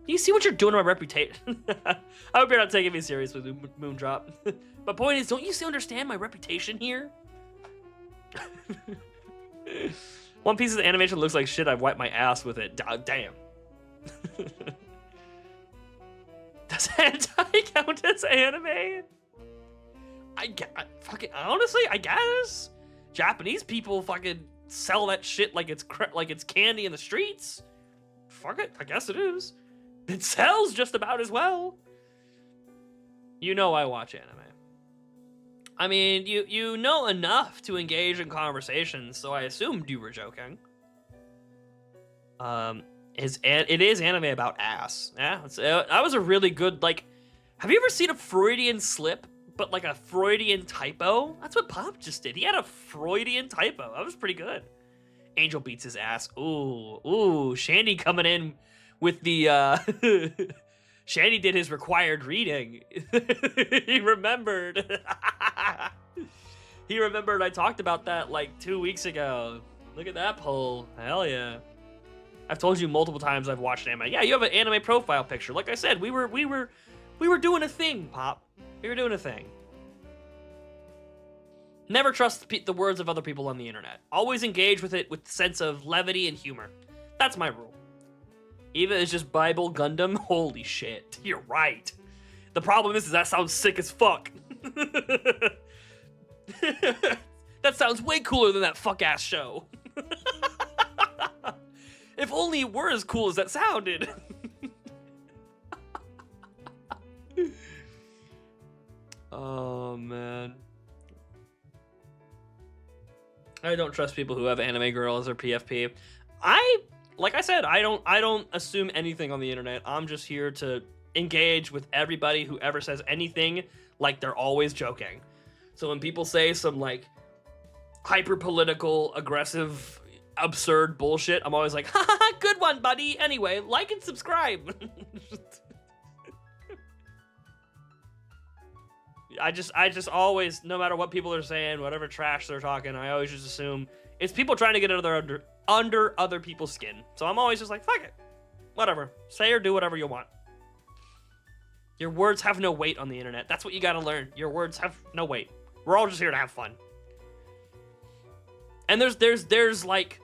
You see what you're doing to my reputation? I hope you're not taking me serious with Moondrop. My point is, don't you understand my reputation here? One Piece's animation looks like shit. I've wiped my ass with it. Damn. Does hentai count as anime? Honestly, I guess. Japanese people fucking sell that shit like it's candy in the streets. Fuck it, I guess it is. It sells just about as well. You know I watch anime. I mean, you know enough to engage in conversations, so I assumed you were joking. It is anime about ass. Yeah, that was a really good, like, have you ever seen a Freudian slip, but like a Freudian typo? That's what Pop just did. He had a Freudian typo. That was pretty good. Angel beats his ass. Ooh, Shandy coming in with the, Shandy did his required reading. He remembered. He remembered I talked about that like 2 weeks ago. Look at that poll. Hell yeah. I've told you multiple times I've watched anime. Yeah, you have an anime profile picture. Like I said, we were doing a thing, Pop. We were doing a thing. Never trust the words of other people on the internet. Always engage with it with a sense of levity and humor. That's my rule. Eva is just Bible Gundam. Holy shit, you're right. The problem is that sounds sick as fuck. That sounds way cooler than that fuck-ass show. If only it were as cool as that sounded. Oh, man. I don't trust people who have anime girls or PFP. Like I said, I don't assume anything on the internet. I'm just here to engage with everybody who ever says anything like they're always joking. So when people say some like hyper-political, aggressive, absurd bullshit, I'm always like, ha, good one, buddy. Anyway, like and subscribe. I just always, no matter what people are saying, whatever trash they're talking, I always just assume it's people trying to get under other people's skin. So I'm always just like, fuck it. Whatever. Say or do whatever you want. Your words have no weight on the internet. That's what you gotta learn. Your words have no weight. We're all just here to have fun. And there's like,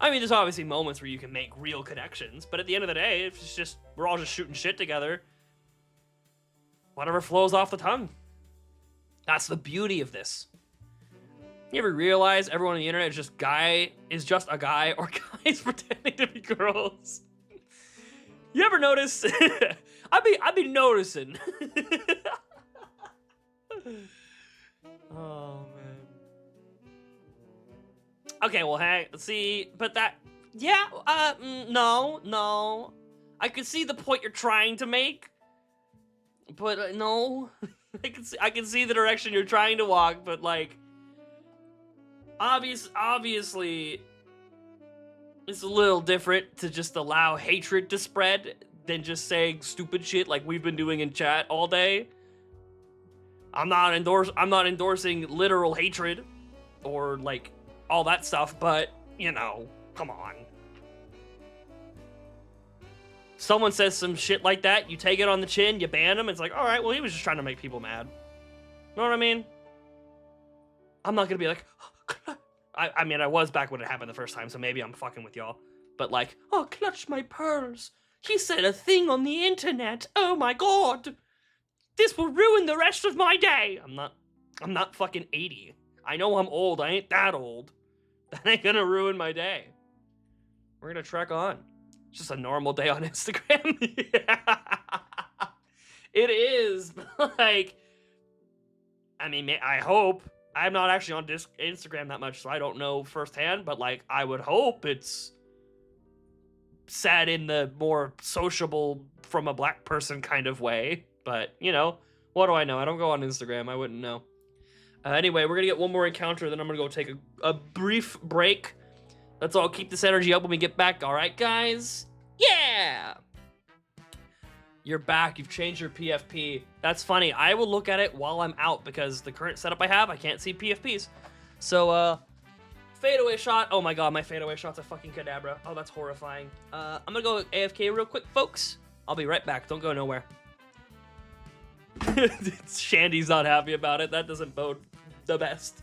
I mean, there's obviously moments where you can make real connections, but at the end of the day, it's just, we're all just shooting shit together. Whatever flows off the tongue. That's the beauty of this. You ever realize everyone on the internet is just a guy, or guys pretending to be girls? You ever notice? I've been noticing. Oh man. Okay, well, hey, see, but that, yeah, no. I can see the point you're trying to make, but no. I can see the direction you're trying to walk, but like, obviously, it's a little different to just allow hatred to spread than just saying stupid shit like we've been doing in chat all day. I'm not endorsing literal hatred or like all that stuff, but you know, come on. Someone says some shit like that, you take it on the chin, you ban him, it's like, all right, well, he was just trying to make people mad. Know what I mean? I'm not gonna be like, I mean, I was back when it happened the first time, so maybe I'm fucking with y'all. But like, oh, clutch my pearls. He said a thing on the internet. Oh my god. This will ruin the rest of my day. I'm not fucking 80. I know I'm old. I ain't that old. That ain't gonna ruin my day. We're gonna trek on. It's just a normal day on Instagram. Yeah. It is. Like, I mean, I hope. I'm not actually on Instagram that much, so I don't know firsthand, but like, I would hope it's sad in the more sociable, from a black person kind of way. But, you know, what do I know? I don't go on Instagram. I wouldn't know. Anyway, we're going to get one more encounter, then I'm going to go take a brief break. Let's all keep this energy up when we get back. All right, guys? Yeah! You're back. You've changed your PFP. That's funny. I will look at it while I'm out because the current setup I have, I can't see PFPs. So, fadeaway shot. Oh my god, my fadeaway shot's a fucking cadabra. Oh, that's horrifying. I'm gonna go AFK real quick, folks. I'll be right back. Don't go nowhere. Shandy's not happy about it. That doesn't bode the best.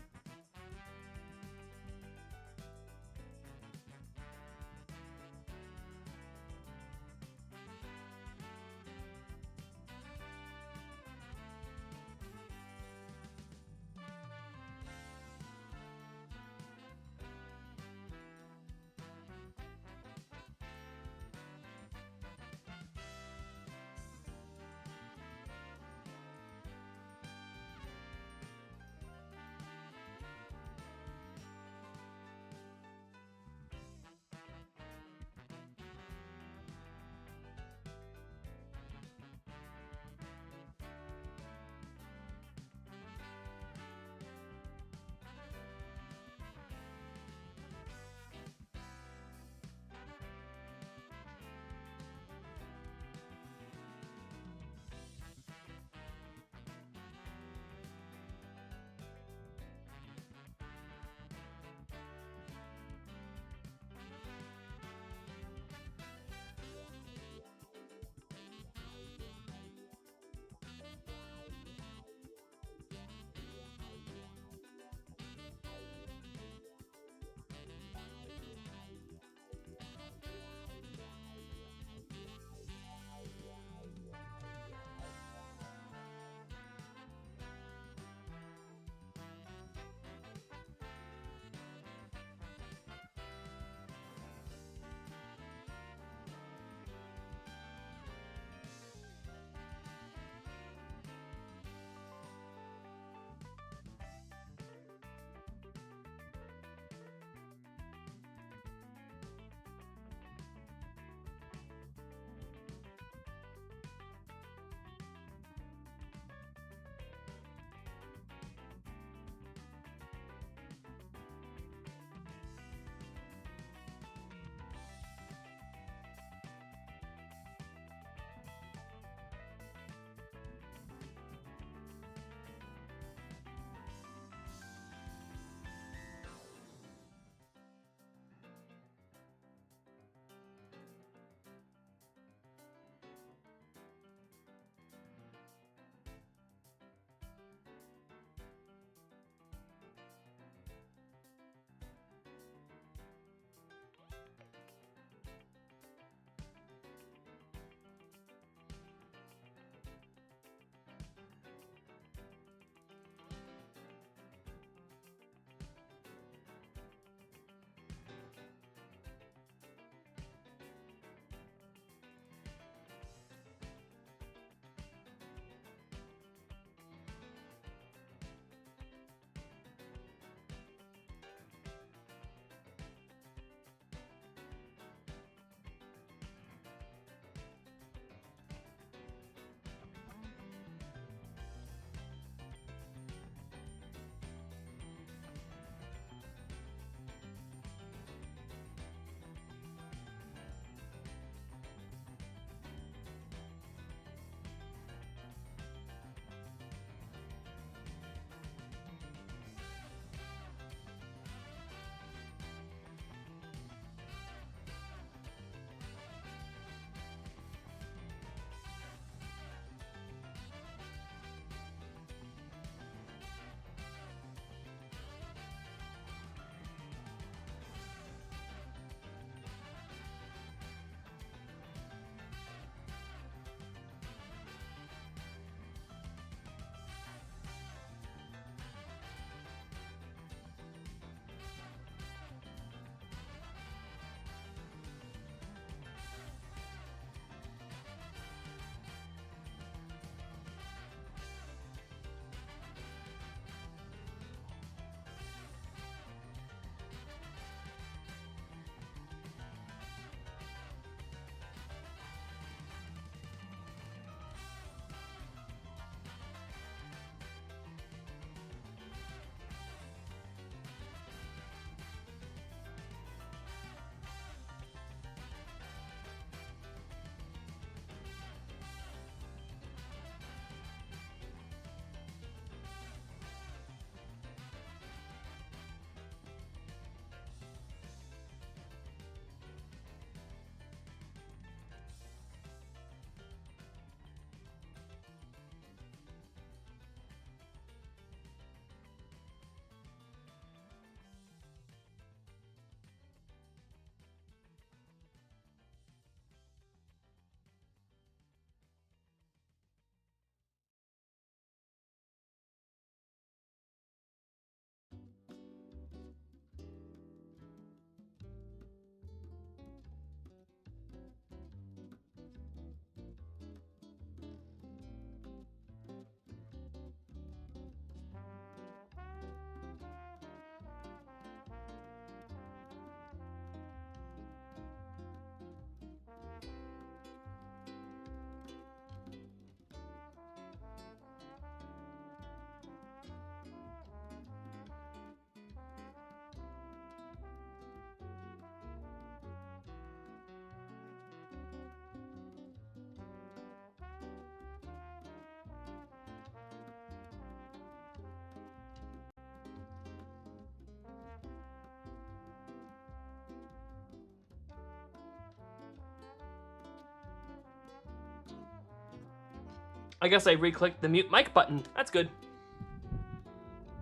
I guess I re-clicked the mute mic button. That's good.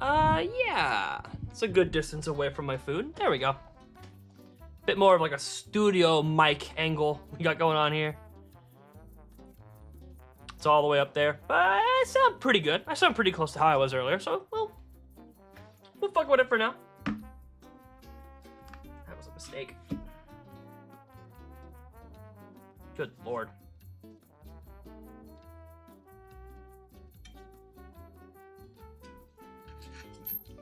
Yeah. It's a good distance away from my food. There we go. Bit more of like a studio mic angle we got going on here. It's all the way up there. But I sound pretty good. I sound pretty close to how I was earlier, so we'll fuck with it for now. That was a mistake. Good lord.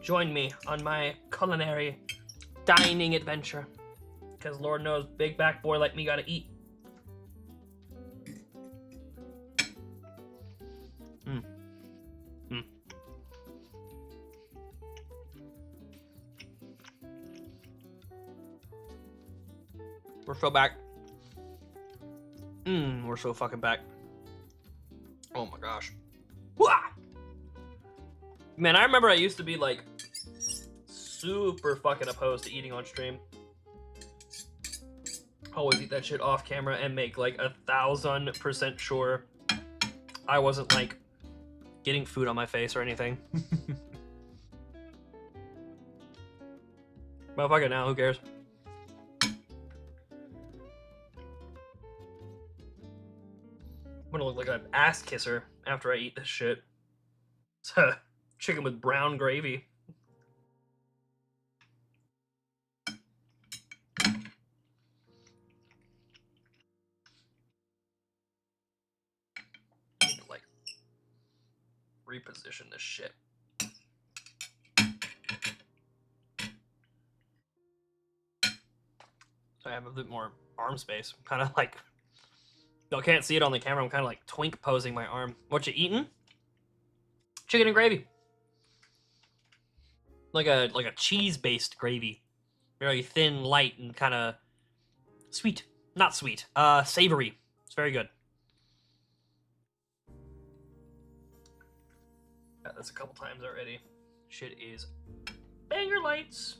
Join me on my culinary dining adventure. Because Lord knows, big back boy like me gotta eat. We're so back. We're so fucking back. Oh my gosh. Wah! Man, I remember I used to be like super fucking opposed to eating on stream. Always eat that shit off camera and make like 1000% sure I wasn't like getting food on my face or anything. Well, fuck it now, who cares? I'm gonna look like an ass kisser after I eat this shit. It's chicken with brown gravy. I need to like reposition this shit. So I have a bit more arm space. Kind of like, y'all can't see it on the camera. I'm kind of like twink posing my arm. What you eating? Chicken and gravy. Like a cheese-based gravy. Very thin, light, and kind of sweet. Not sweet. Savory. It's very good. Got this a couple times already. Shit is banger lights.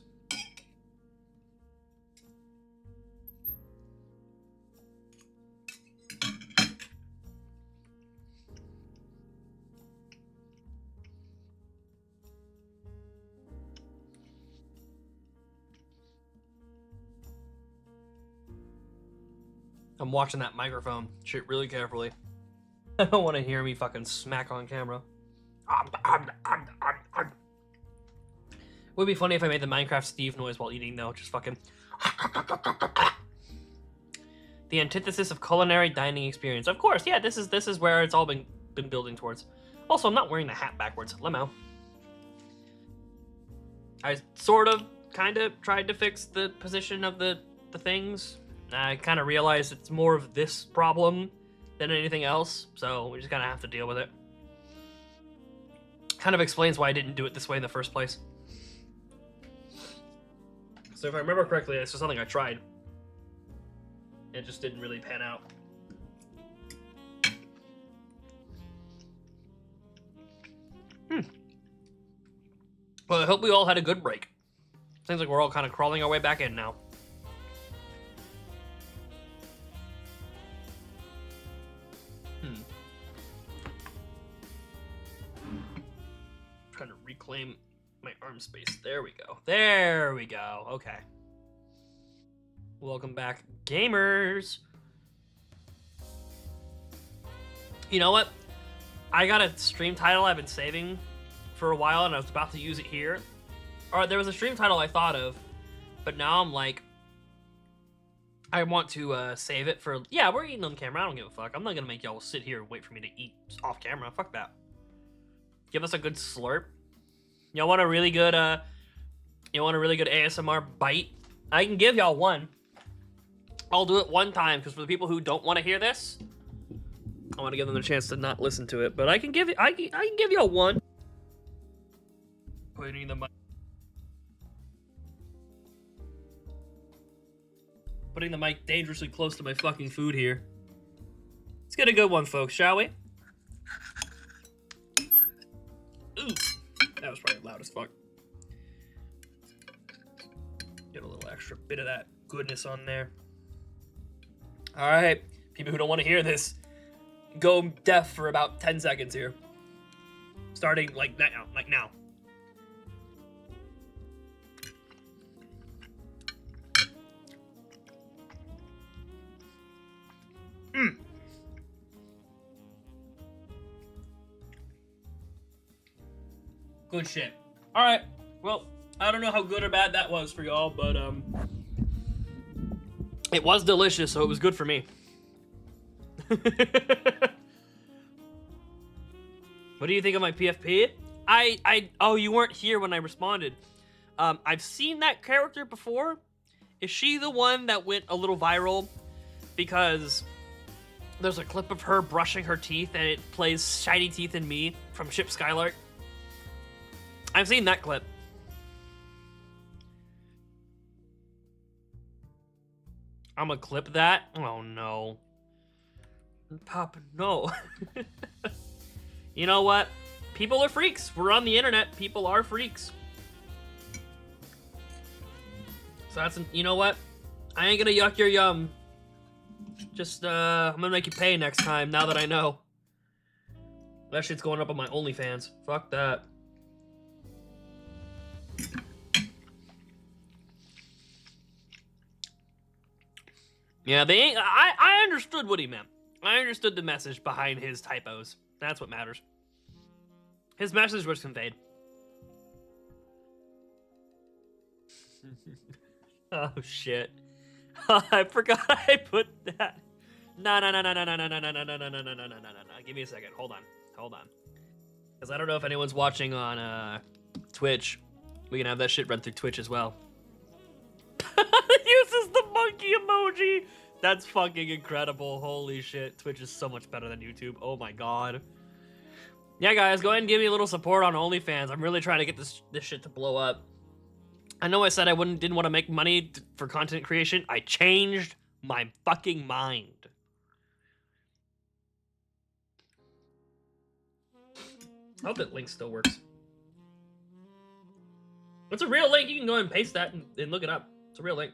I'm watching that microphone shit really carefully. I don't want to hear me fucking smack on camera. It would be funny if I made the Minecraft Steve noise while eating, though. Just fucking... The antithesis of culinary dining experience. Of course, yeah, this is where it's all been building towards. Also, I'm not wearing the hat backwards. Lemo. I sort of, kind of tried to fix the position of the things. I kind of realized it's more of this problem than anything else, so we just kind of have to deal with it. Kind of explains why I didn't do it this way in the first place. So if I remember correctly, it's just something I tried. It just didn't really pan out. Well, I hope we all had a good break. Seems like we're all kind of crawling our way back in now. Trying to reclaim my arm space. There we go. There we go. Okay. Welcome back, gamers. You know what? I got a stream title I've been saving for a while, and I was about to use it here. Or there was a stream title I thought of, but now I'm like, I want to save it for... Yeah, we're eating on camera. I don't give a fuck. I'm not gonna make y'all sit here and wait for me to eat off camera. Fuck that. Give us a good slurp. Y'all want a really good ASMR bite? I can give y'all one. I'll do it one time, because for the people who don't want to hear this, I want to give them a chance to not listen to it. But I can give y'all one. Putting the mic dangerously close to my fucking food here. Let's get a good one, folks, shall we? Ooh, that was probably loud as fuck. Get a little extra bit of that goodness on there. All right, people who don't want to hear this, go deaf for about 10 seconds here. Starting like now, Good shit. All right. Well, I don't know how good or bad that was for y'all, but it was delicious, so it was good for me. What do you think of my PFP? Oh, you weren't here when I responded. I've seen that character before. Is she the one that went a little viral because there's a clip of her brushing her teeth and it plays Shiny Teeth and Me from Ship Skylark? I've seen that clip. I'm gonna clip that? Oh no. Papa, no. You know what? People are freaks. We're on the internet. People are freaks. So that's, you know what? I ain't gonna yuck your yum. Just, I'm gonna make you pay next time, now that I know. That shit's going up on my OnlyFans. Fuck that. Yeah, they ain't, I understood what he meant. I understood the message behind his typos. That's what matters. His message was conveyed. Oh, shit. I forgot I put that. No. Give me a second. Hold on. Because I don't know if anyone's watching on Twitch. We can have that shit run through Twitch as well. Uses the monkey emoji. That's fucking incredible. Holy shit. Twitch is so much better than YouTube. Oh my god. Yeah, guys, go ahead and give me a little support on OnlyFans. I'm really trying to get this shit to blow up. I know I said I didn't want to make money for content creation. I changed my fucking mind. I hope that link still works. It's a real link. You can go ahead and paste that and look it up. It's a real link.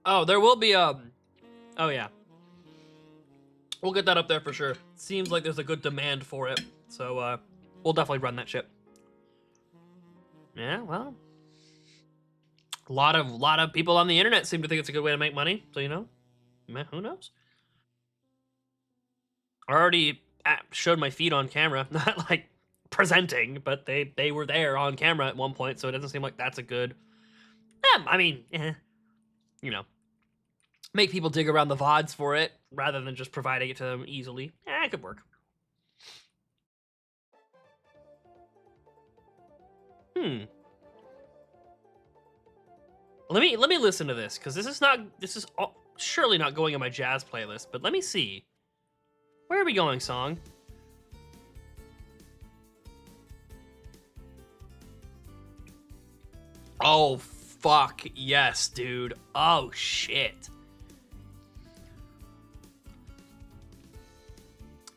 Oh, there will be oh yeah. We'll get that up there for sure. Seems like there's a good demand for it. So we'll definitely run that shit. Yeah, well. A lot of people on the internet seem to think it's a good way to make money, so you know. Who knows? I already showed my feet on camera, not like presenting, but they were there on camera at one point, so it doesn't seem like that's a good. I mean, you know, make people dig around the VODs for it rather than just providing it to them easily. It could work. Let me listen to this, because this is surely not going in my jazz playlist, but let me see. Where are we going, song? Oh, fuck yes, dude. Oh, shit.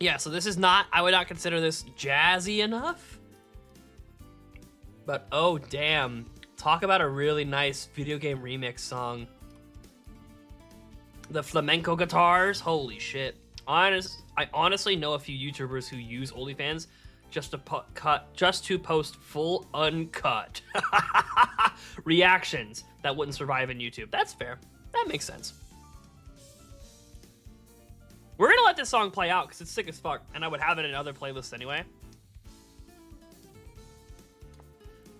Yeah, so this is not, I would not consider this jazzy enough. But, oh, damn. Talk about a really nice video game remix song. The flamenco guitars, holy shit. I honestly know a few YouTubers who use OnlyFans just to post full uncut reactions that wouldn't survive in YouTube. That's fair. That makes sense. We're gonna let this song play out because it's sick as fuck, and I would have it in other playlists anyway.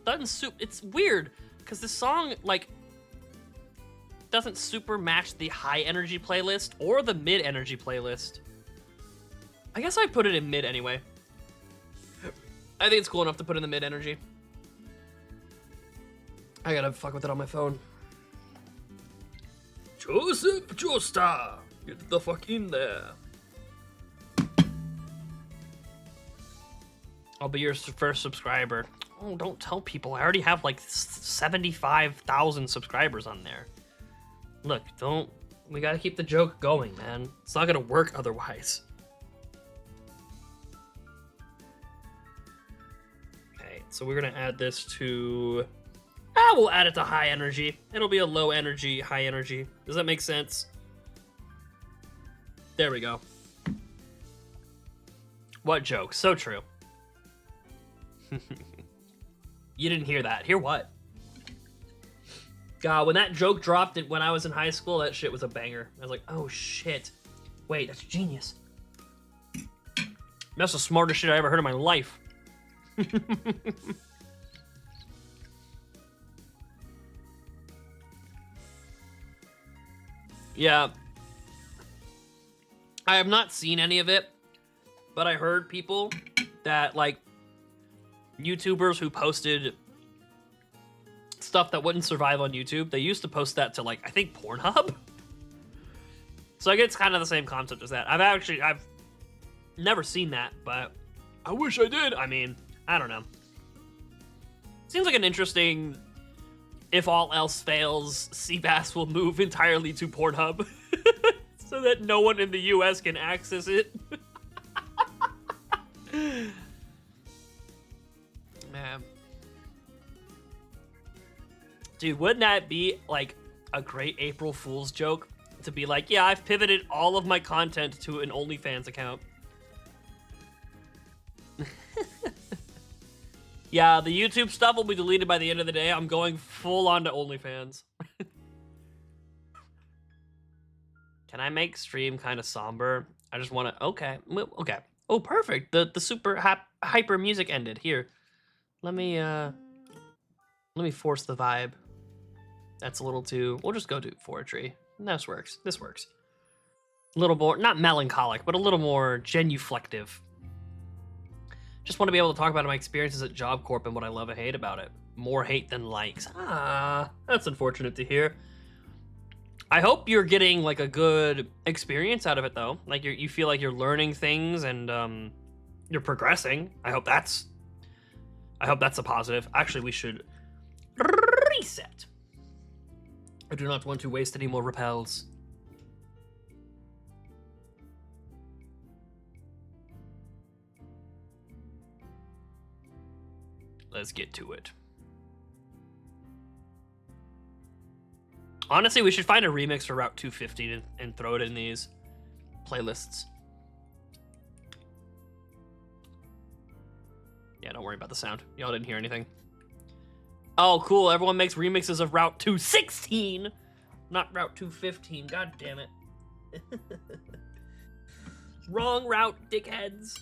It's weird because this song like doesn't super match the high energy playlist or the mid energy playlist. I guess I'd put it in mid anyway. I think it's cool enough to put in the mid energy. I gotta fuck with it on my phone. Joseph Joestar, get the fuck in there. I'll be your first subscriber. Oh, don't tell people. I already have like 75,000 subscribers on there. Look, we gotta keep the joke going, man. It's not gonna work otherwise. Okay, So we're gonna add this to... we'll add it to high energy. It'll be a low energy, high energy. Does that make sense? There we go. What joke? So true. You didn't hear that. Hear what? God, when that joke dropped when I was in high school, that shit was a banger. I was like, oh shit. Wait, that's genius. That's the smartest shit I ever heard in my life. Yeah. I have not seen any of it, but I heard people that, like, YouTubers who posted stuff that wouldn't survive on YouTube, they used to post that to, like, I think Pornhub? So I guess it's kind of the same concept as that. I've never seen that, but I wish I did. I mean, I don't know. Seems like an interesting, if all else fails, Cbass will move entirely to Pornhub so that no one in the US can access it. Man. Dude, wouldn't that be like a great April Fool's joke? To be like, yeah, I've pivoted all of my content to an OnlyFans account. Yeah, the YouTube stuff will be deleted by the end of the day. I'm going full on to OnlyFans. Can I make stream kind of somber? I just want to... Okay. Okay. Oh, perfect. The super hyper music ended. Here. Let me force the vibe. That's a little too... We'll just go do poetry. This works. This works. A little more... Not melancholic, but a little more genuflective. Just want to be able to talk about my experiences at Job Corp and what I love and hate about it. More hate than likes. Ah, that's unfortunate to hear. I hope you're getting like a good experience out of it though. Like you feel like you're learning things and you're progressing. I hope that's a positive. Actually, we should reset. I do not want to waste any more repels. Let's get to it. Honestly, we should find a remix for Route 250 and throw it in these playlists. Yeah, don't worry about the sound. Y'all didn't hear anything. Oh, cool. Everyone makes remixes of Route 216, not Route 215. God damn it. Wrong route, dickheads.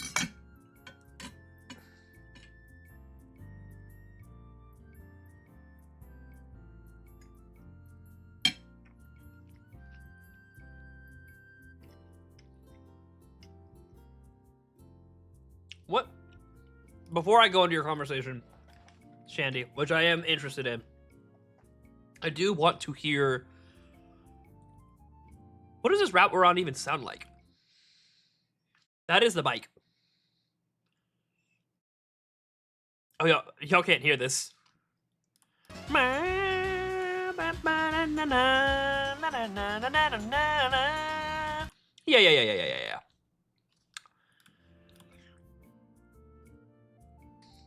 What? Before I go into your conversation, Shandy, which I am interested in, I do want to hear, what does this route we're on even sound like? That is the bike. Oh, y'all can't hear this. Yeah.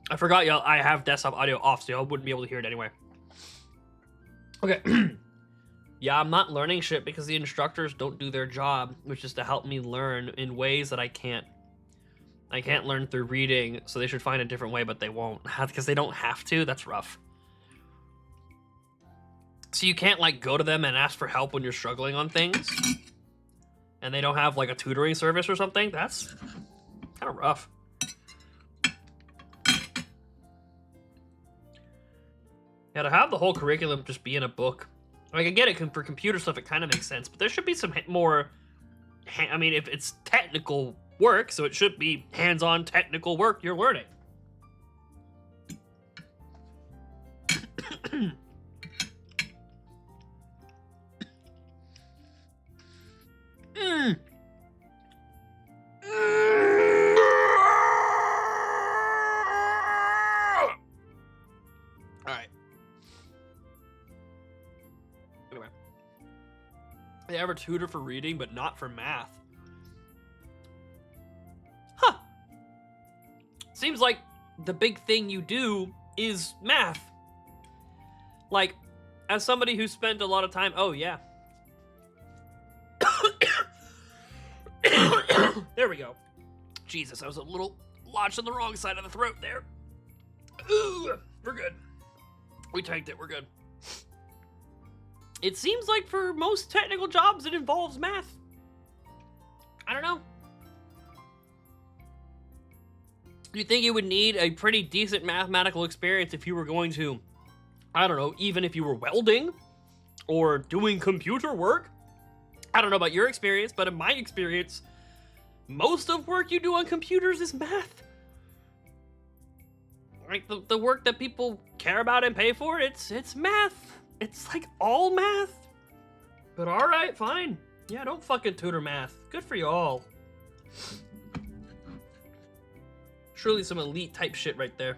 I forgot, y'all, I have desktop audio off, so y'all wouldn't be able to hear it anyway. Okay. Yeah, I'm not learning shit because the instructors don't do their job, which is to help me learn in ways that I can't. I can't learn through reading, so they should find a different way, but they won't. Because they don't have to. That's rough. So you can't, like, go to them and ask for help when you're struggling on things. And they don't have, like, a tutoring service or something. That's kind of rough. Yeah, to have the whole curriculum just be in a book. Like, I get it, for computer stuff, it kind of makes sense, but there should be some more... I mean, if it's technical work, so it should be hands-on technical work you're learning. They have a tutor for reading, but not for math. Huh. Seems like the big thing you do is math. Like, as somebody who spent a lot of time, oh yeah. There we go. Jesus, I was a little lodged on the wrong side of the throat there. Ooh, we're good. We tanked it, we're good. It seems like for most technical jobs, it involves math. I don't know. You think you would need a pretty decent mathematical experience if you were going to, I don't know, even if you were welding or doing computer work? I don't know about your experience, but in my experience, most of work you do on computers is math. Like the work that people care about and pay for, it's math. It's like all math. But all right, fine. Yeah, don't fucking tutor math. Good for you all. Surely some elite type shit right there.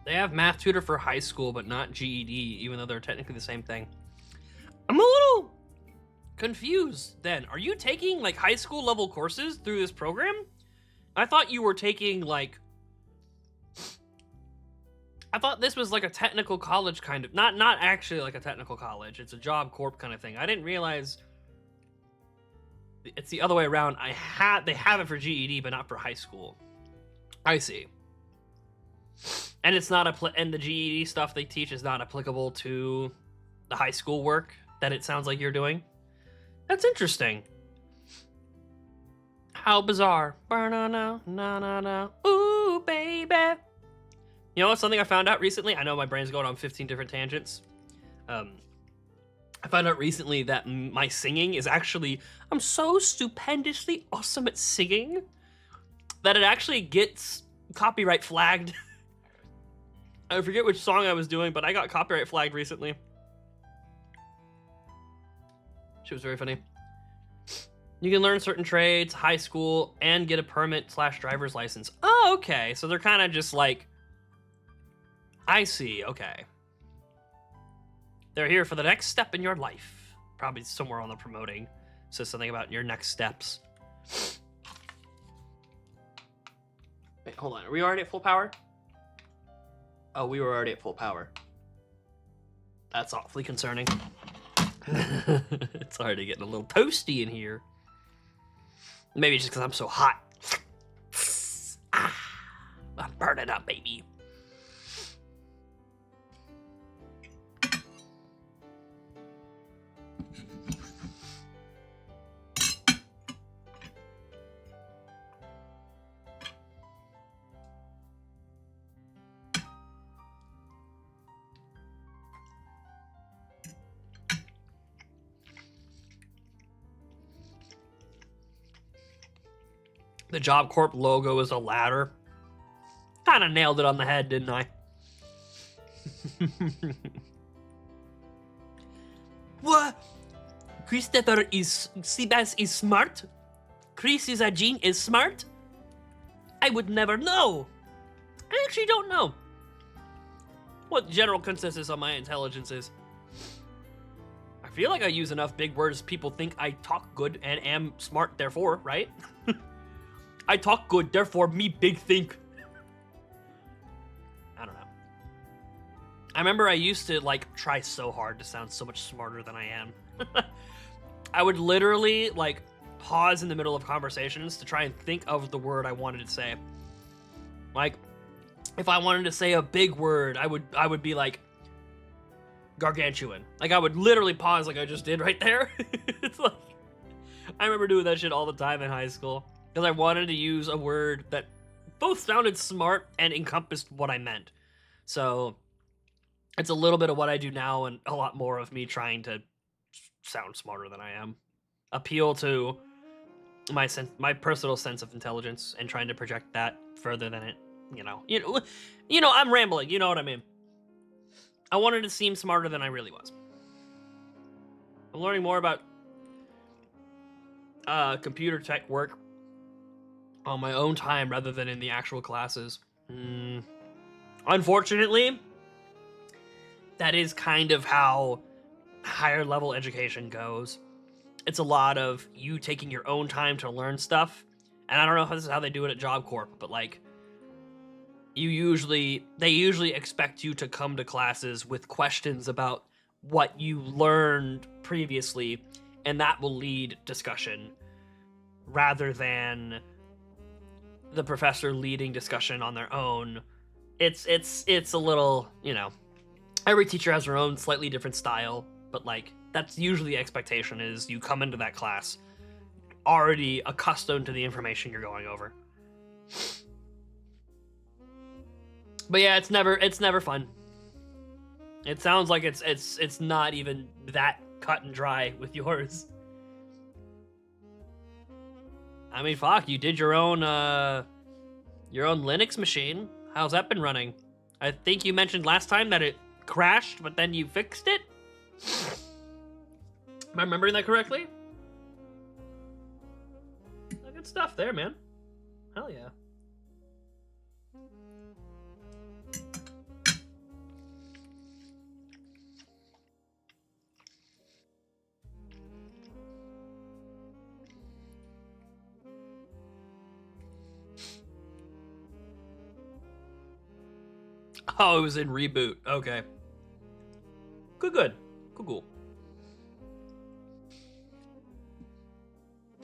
They have math tutor for high school, but not GED, even though they're technically the same thing. I'm a little confused then. Are you taking like high school level courses through this program? I thought you were taking like... I thought this was like a technical college kind of... Not actually like a technical college. It's a job corp kind of thing. I didn't realize... It's the other way around. They have it for GED, but not for high school. I see. And it's not and the GED stuff they teach is not applicable to the high school work that it sounds like you're doing. That's interesting. How bizarre. No. Ooh, baby. You know what's something I found out recently? I know my brain's going on 15 different tangents. I found out recently that my singing is actually... I'm so stupendously awesome at singing that it actually gets copyright flagged. I forget which song I was doing, but I got copyright flagged recently. She was very funny. You can learn certain trades, high school, and get a permit/driver's license. Oh, okay. So they're kind of just like... I see, okay. They're here for the next step in your life. Probably somewhere on the promoting. Says something about your next steps. Wait, hold on. Are we already at full power? Oh, we were already at full power. That's awfully concerning. It's already getting a little toasty in here. Maybe just because I'm so hot. I'm burning up, baby. The Job Corp logo is a ladder. Kind of nailed it on the head, didn't I? What? Christopher is... Cbass is smart? Chris is a gene is smart? I would never know. I actually don't know what general consensus on my intelligence is. I feel like I use enough big words people think I talk good and am smart, therefore, right? I talk good, therefore me big think. I don't know. I remember I used to like try so hard to sound so much smarter than I am. I would literally like pause in the middle of conversations to try and think of the word I wanted to say. Like, if I wanted to say a big word, I would be like gargantuan. Like I would literally pause like I just did right there. It's like, I remember doing that shit all the time in high school. Because I wanted to use a word that both sounded smart and encompassed what I meant. So it's a little bit of what I do now and a lot more of me trying to sound smarter than I am. Appeal to my personal sense of intelligence and trying to project that further than it, you know, I'm rambling, you know what I mean? I wanted to seem smarter than I really was. I'm learning more about computer tech work on my own time rather than in the actual classes. Unfortunately, that is kind of how higher level education goes. It's a lot of you taking your own time to learn stuff. And I don't know if this is how they do it at Job Corp, but like they usually expect you to come to classes with questions about what you learned previously, and that will lead discussion rather than the professor leading discussion on their own. It's a little, every teacher has their own slightly different style, but like that's usually the expectation is you come into that class already accustomed to the information you're going over. But yeah, it's never fun. It sounds like it's not even that cut and dry with yours. I mean, fuck, you did your own Linux machine. How's that been running? I think you mentioned last time that it crashed, but then you fixed it? Am I remembering that correctly? Good stuff there, man. Hell yeah. Oh, it was in Reboot. Okay. Good. Cool.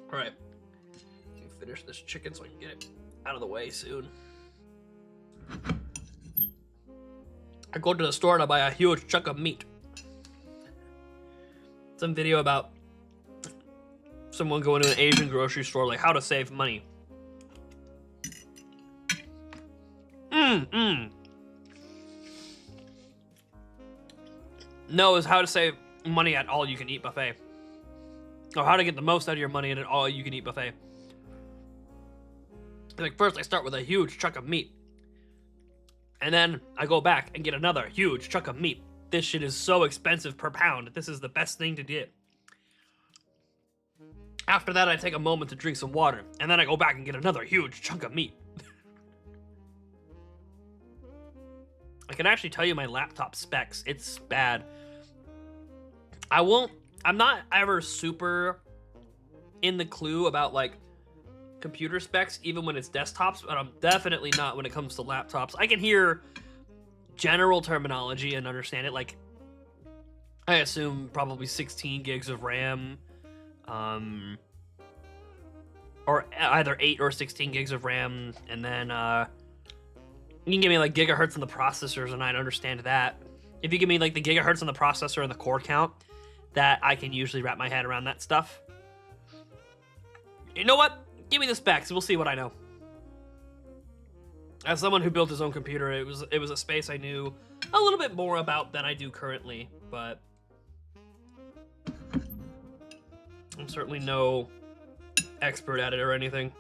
All right. Let me finish this chicken so I can get it out of the way soon. I go to the store and I buy a huge chunk of meat. Some video about someone going to an Asian grocery store, like how to save money. No, is how to save money at all-you-can-eat buffet. Or how to get the most out of your money at an all-you-can-eat buffet. Like, first I start with a huge chunk of meat. And then I go back and get another huge chunk of meat. This shit is so expensive per pound. This is the best thing to do. After that, I take a moment to drink some water. And then I go back and get another huge chunk of meat. I can actually tell you my laptop specs. It's bad. I'm not ever super in the clue about like computer specs, even when it's desktops, but I'm definitely not when it comes to laptops. I can hear general terminology and understand it. Like, I assume probably 16 gigs of RAM, or either 8 or 16 gigs of RAM, and then you can give me like gigahertz on the processors, and I'd understand that. If you give me like the gigahertz on the processor and the core count, that I can usually wrap my head around that stuff. You know what? Give me the specs. We'll see what I know. As someone who built his own computer, it was a space I knew a little bit more about than I do currently, but I'm certainly no expert at it or anything.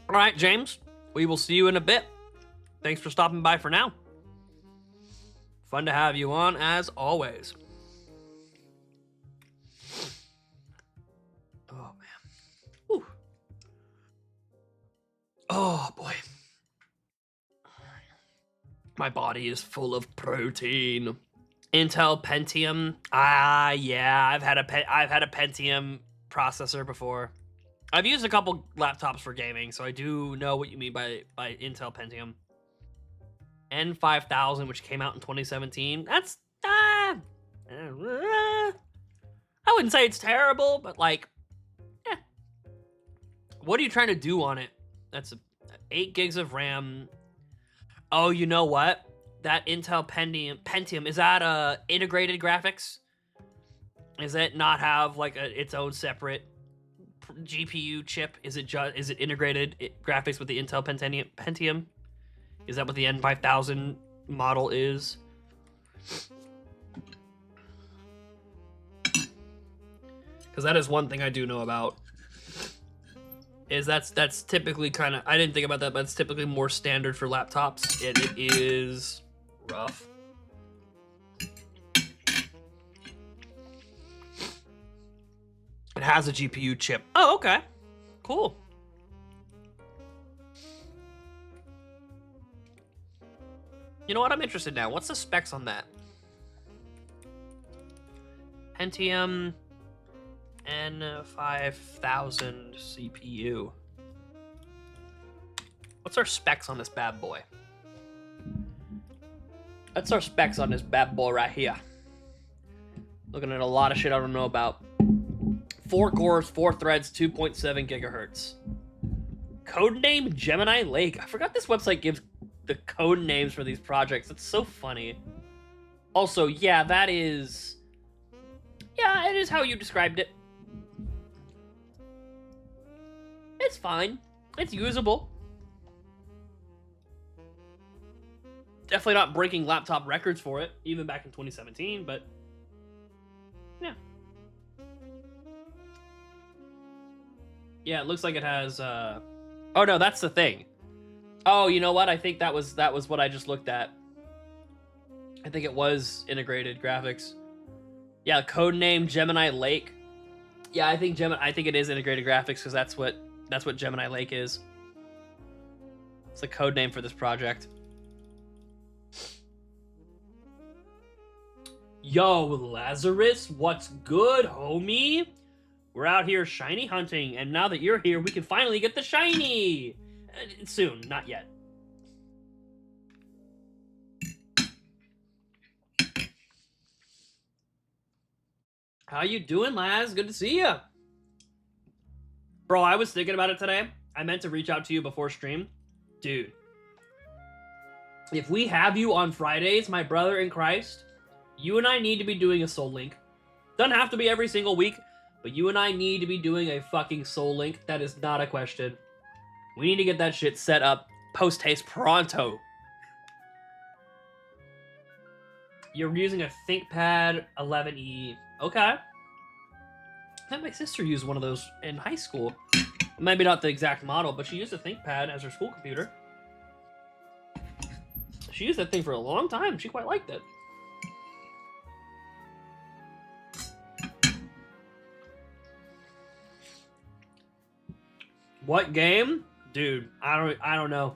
All right, James, we will see you in a bit. Thanks for stopping by for now. Fun to have you on, as always. Oh, man. Whew. Oh, boy. My body is full of protein. Intel Pentium. Yeah, I've had a Pentium processor before. I've used a couple laptops for gaming, so I do know what you mean by Intel Pentium. N5000, which came out in 2017. That's I wouldn't say it's terrible, but like, what are you trying to do on it? That's 8 gigs of RAM. Oh, you know what? That Intel Pentium, is that integrated graphics? Does it not have like its own separate GPU chip? Is it integrated graphics with the Intel Pentium? Is that what the N5000 model is? Because that is one thing I do know about. is that's typically kind of, I didn't think about that, but it's typically more standard for laptops. It is rough. It has a GPU chip. Oh, okay. Cool. You know what? I'm interested now. What's the specs on that? Pentium N5000 CPU. What's our specs on this bad boy? That's our specs on this bad boy right here. Looking at a lot of shit I don't know about. 4 cores, 4 threads, 2.7 gigahertz. Codename Gemini Lake. I forgot this website gives the code names for these projects. It's so funny. Also, yeah, that is... Yeah, it is how you described it. It's fine. It's usable. Definitely not breaking laptop records for it, even back in 2017, but... Yeah. Yeah, it looks like it has, Oh no, that's the thing. Oh, you know what? I think that was what I just looked at. I think it was integrated graphics. Yeah, codename Gemini Lake. Yeah, I think it is integrated graphics because that's what Gemini Lake is. It's the code name for this project. Yo, Lazarus, what's good, homie? We're out here shiny hunting, and now that you're here, we can finally get the shiny! Soon, not yet. How you doing, Laz? Good to see you. Bro, I was thinking about it today. I meant to reach out to you before stream. Dude. If we have you on Fridays, my brother in Christ, you and I need to be doing a Soul Link. Doesn't have to be every single week, but you and I need to be doing a fucking Soul Link. That is not a question. We need to get that shit set up post-haste pronto. You're using a ThinkPad 11E. Okay. I think my sister used one of those in high school. Maybe not the exact model, but she used a ThinkPad as her school computer. She used that thing for a long time. She quite liked it. What game? Dude, I don't know.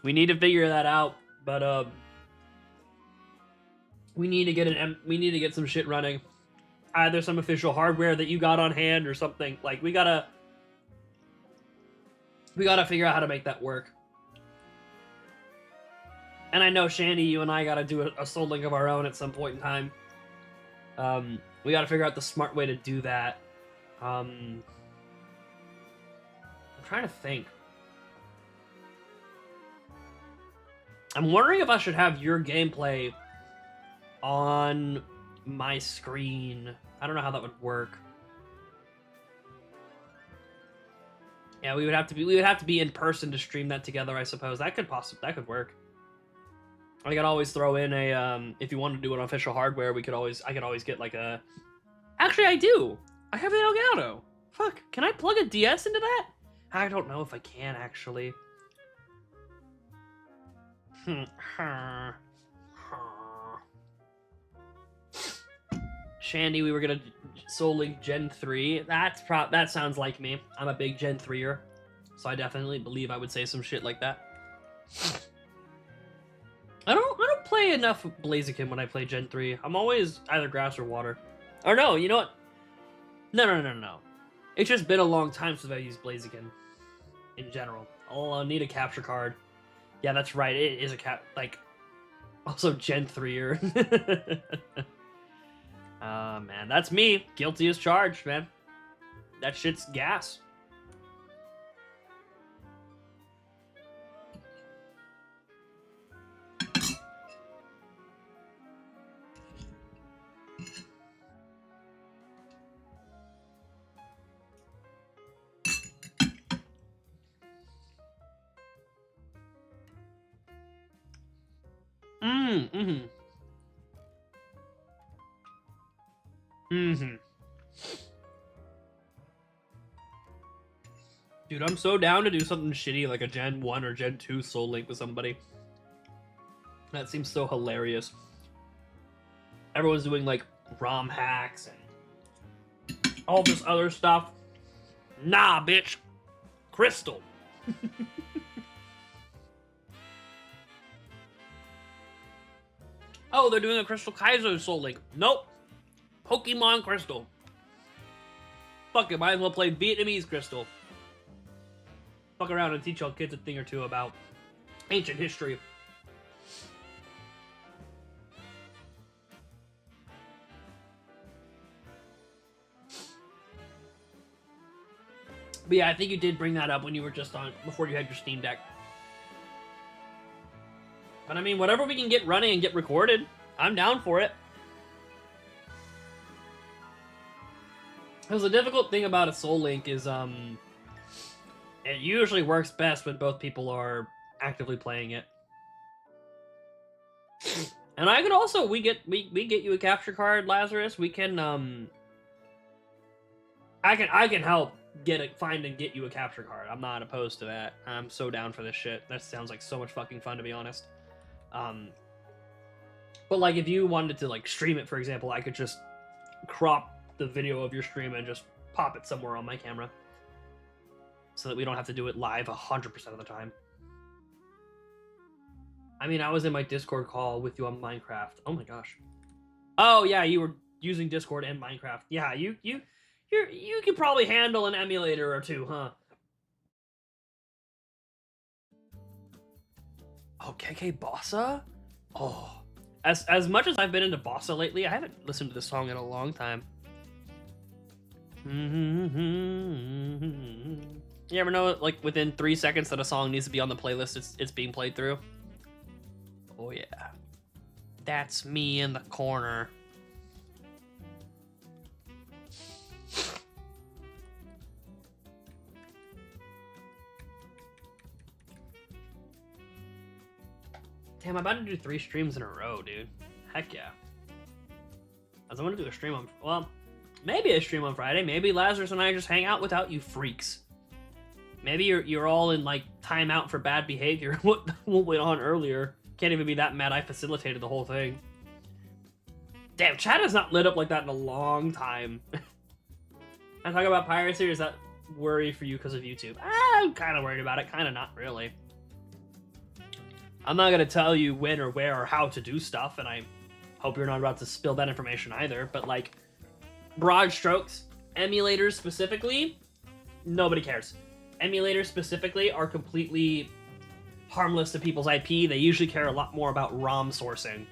We need to figure that out, but we need to get some shit running. Either some official hardware that you got on hand or something. Like we gotta figure out how to make that work. And I know Shandy, you and I gotta do a Soul Link of our own at some point in time. We gotta figure out the smart way to do that. I'm trying to think. I'm wondering if I should have your gameplay on my screen. I don't know how that would work. Yeah, we would have to be in person to stream that together, I suppose. That could work. I could always throw in a if you want to do an official hardware, I could always get like a... Actually, I do. I have an Elgato. Fuck, can I plug a DS into that? I don't know if I can, actually. Shandy, we were gonna Soul Link Gen 3. That sounds like me. I'm a big Gen 3er, so I definitely believe I would say some shit like that. I don't play enough Blaziken when I play Gen 3. I'm always either grass or water. Or no, you know what? No. It's just been a long time since I used Blaziken. In general. I'll need a capture card. Yeah, that's right. It is a also Gen 3er. Man, that's me. Guilty as charged, man. That shit's gas. Mm-hmm. Dude, I'm so down to do something shitty like a Gen 1 or Gen 2 Soul Link with somebody. That seems so hilarious. Everyone's doing like ROM hacks and all this other stuff. Nah, bitch. Crystal. Oh, they're doing a Crystal Kaiser Soul Link. Nope. Pokemon Crystal. Fuck it, might as well play Vietnamese Crystal. Fuck around and teach y'all kids a thing or two about ancient history. But yeah, I think you did bring that up when you were just on, before you had your Steam Deck. But I mean, whatever we can get running and get recorded, I'm down for it. Because the difficult thing about a Soul Link is, it usually works best when both people are actively playing it. And I could also, we get you a capture card, Lazarus. We can, I can help find and get you a capture card. I'm not opposed to that. I'm so down for this shit. That sounds like so much fucking fun, to be honest. But like, if you wanted to like stream it, for example, I could just crop the video of your stream and just pop it somewhere on my camera, so that we don't have to do it live 100% of the time. I mean, I was in my Discord call with you on Minecraft. Oh my gosh. Oh yeah, you were using Discord and Minecraft. Yeah, you could probably handle an emulator or two, huh? Oh, KK Bossa? Oh. As much as I've been into Bossa lately, I haven't listened to this song in a long time. You ever know, like, within 3 seconds that a song needs to be on the playlist, it's being played through? Oh yeah. That's me in the corner. Damn, I'm about to do 3 streams in a row, dude. Heck yeah. As I'm gonna do a stream on, well, maybe a stream on Friday. Maybe Lazarus and I just hang out without you freaks. Maybe you're all in like timeout for bad behavior. What went on earlier? Can't even be that mad. I facilitated the whole thing. Damn, chat has not lit up like that in a long time. I talk about piracy, or is that worry for you because of YouTube? I'm kind of worried about it. Kind of not really. I'm not gonna tell you when or where or how to do stuff, and I hope you're not about to spill that information either. But like, broad strokes, emulators specifically, nobody cares. Emulators specifically are completely harmless to people's IP. They usually care a lot more about ROM sourcing.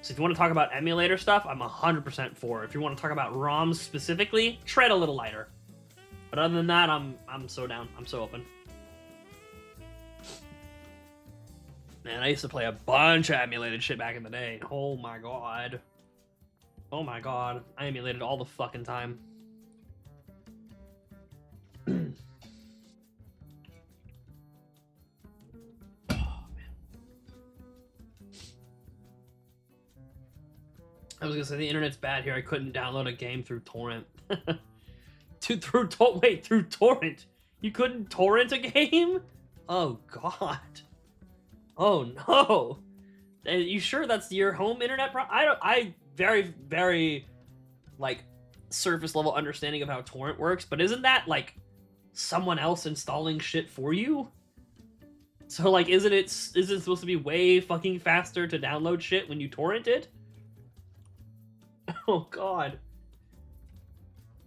So if you want to talk about emulator stuff, I'm 100% for. If you want to talk about ROMs specifically, tread a little lighter. But other than that, I'm so down. I'm so open. Man, I used to play a bunch of emulated shit back in the day. Oh my god. Oh my god. I emulated all the fucking time. I was gonna say, the internet's bad here. I couldn't download a game through torrent. Through torrent? You couldn't torrent a game? Oh god. Oh no. Are you sure that's your home internet I very, very, like, surface level understanding of how torrent works, but isn't that, like, someone else installing shit for you? So, like, isn't it supposed to be way fucking faster to download shit when you torrent it? Oh god.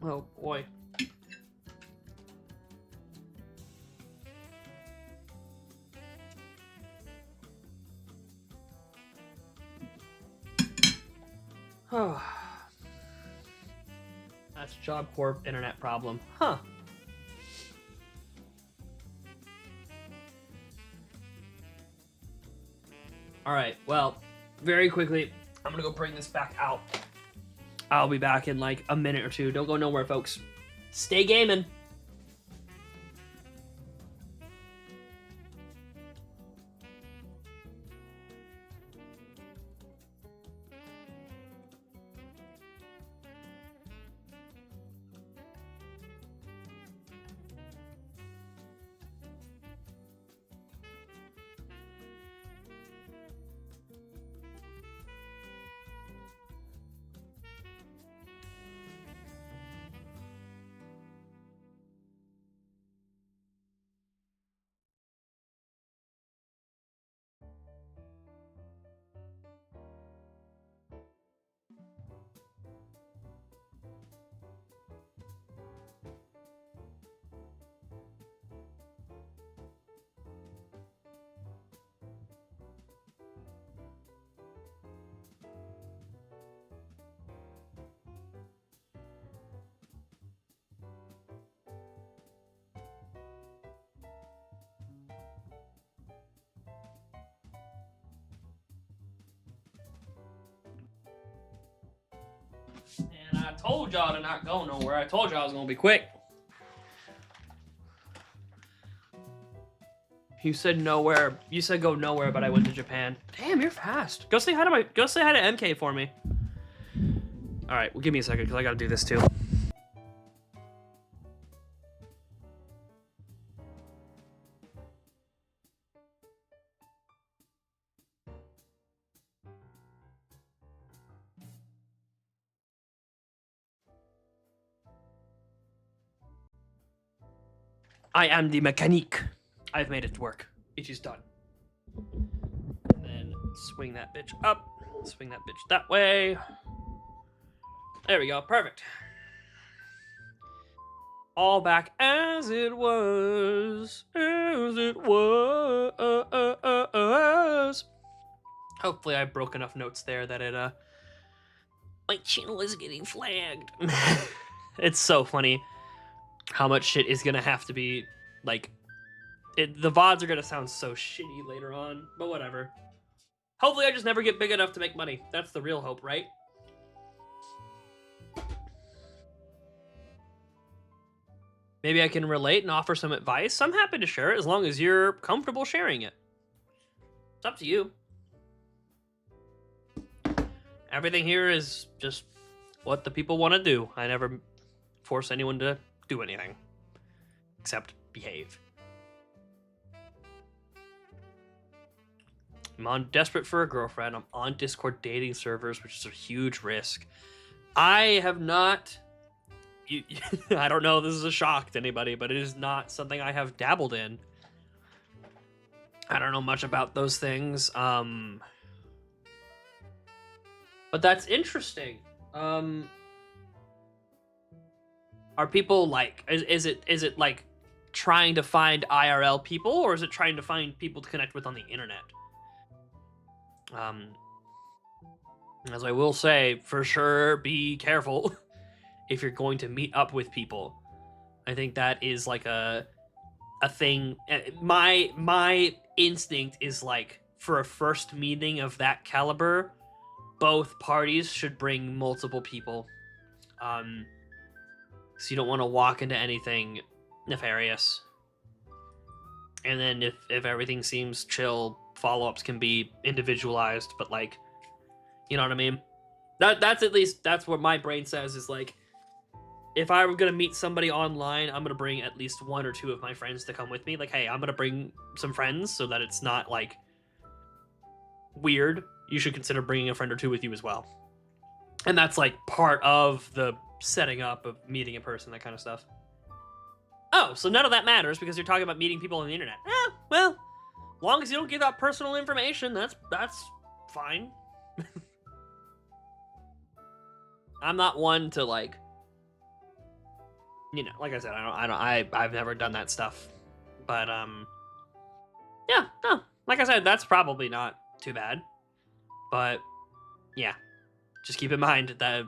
Oh boy. Oh. That's Job Corp internet problem. Huh. Alright, well, very quickly, I'm gonna go bring this back out. I'll be back in like a minute or two. Don't go nowhere, folks. Stay gaming. And I told y'all to not go nowhere. I told y'all I was gonna be quick. You said nowhere. You said go nowhere, but I went to Japan. Damn, you're fast. Go say hi to MK for me. All right, well, give me a second because I gotta do this too. I am the mechanique. I've made it work. It is done. And then swing that bitch up. Swing that bitch that way. There we go. Perfect. All back as it was. As it was. Hopefully I broke enough notes there that it, my channel is getting flagged. It's so funny how much shit is gonna have to be, like, the VODs are gonna sound so shitty later on, but whatever. Hopefully I just never get big enough to make money. That's the real hope, right? Maybe I can relate and offer some advice. I'm happy to share it as long as you're comfortable sharing it. It's up to you. Everything here is just what the people want to do. I never force anyone to do anything except behave. I'm desperate for a girlfriend. I'm on Discord dating servers, which is a huge risk. I have not... I don't know if this is a shock to anybody, but it is not something I have dabbled in. I don't know much about those things. But that's interesting. Are people like... Is it like trying to find IRL people, or is it trying to find people to connect with on the internet? As I will say, for sure, be careful if you're going to meet up with people. I think that is like a thing. My instinct is like, for a first meeting of that caliber, both parties should bring multiple people. So you don't want to walk into anything nefarious. And then if everything seems chill, follow-ups can be individualized, but like, you know what I mean? That's at least, that's what my brain says, is like, if I were gonna meet somebody online, I'm gonna bring at least one or two of my friends to come with me. Like, hey, I'm gonna bring some friends so that it's not like weird. You should consider bringing a friend or two with you as well. And that's like part of the setting up of meeting in person, that kind of stuff. Oh, so none of that matters because you're talking about meeting people on the internet. Well, as long as you don't give out personal information, that's fine. I'm not one to like, you know, like I said, I've never done that stuff. But yeah, no, like I said, that's probably not too bad. But yeah, just keep in mind that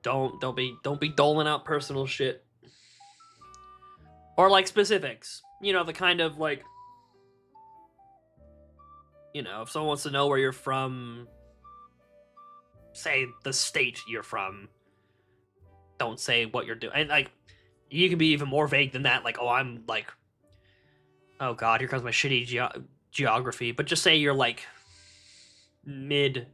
don't be doling out personal shit. Or like specifics. You know, the kind of like, you know, if someone wants to know where you're from, say the state you're from, don't say what you're doing. And like, you can be even more vague than that. Like, oh, I'm like, oh god, here comes my shitty geography. But just say you're like Middle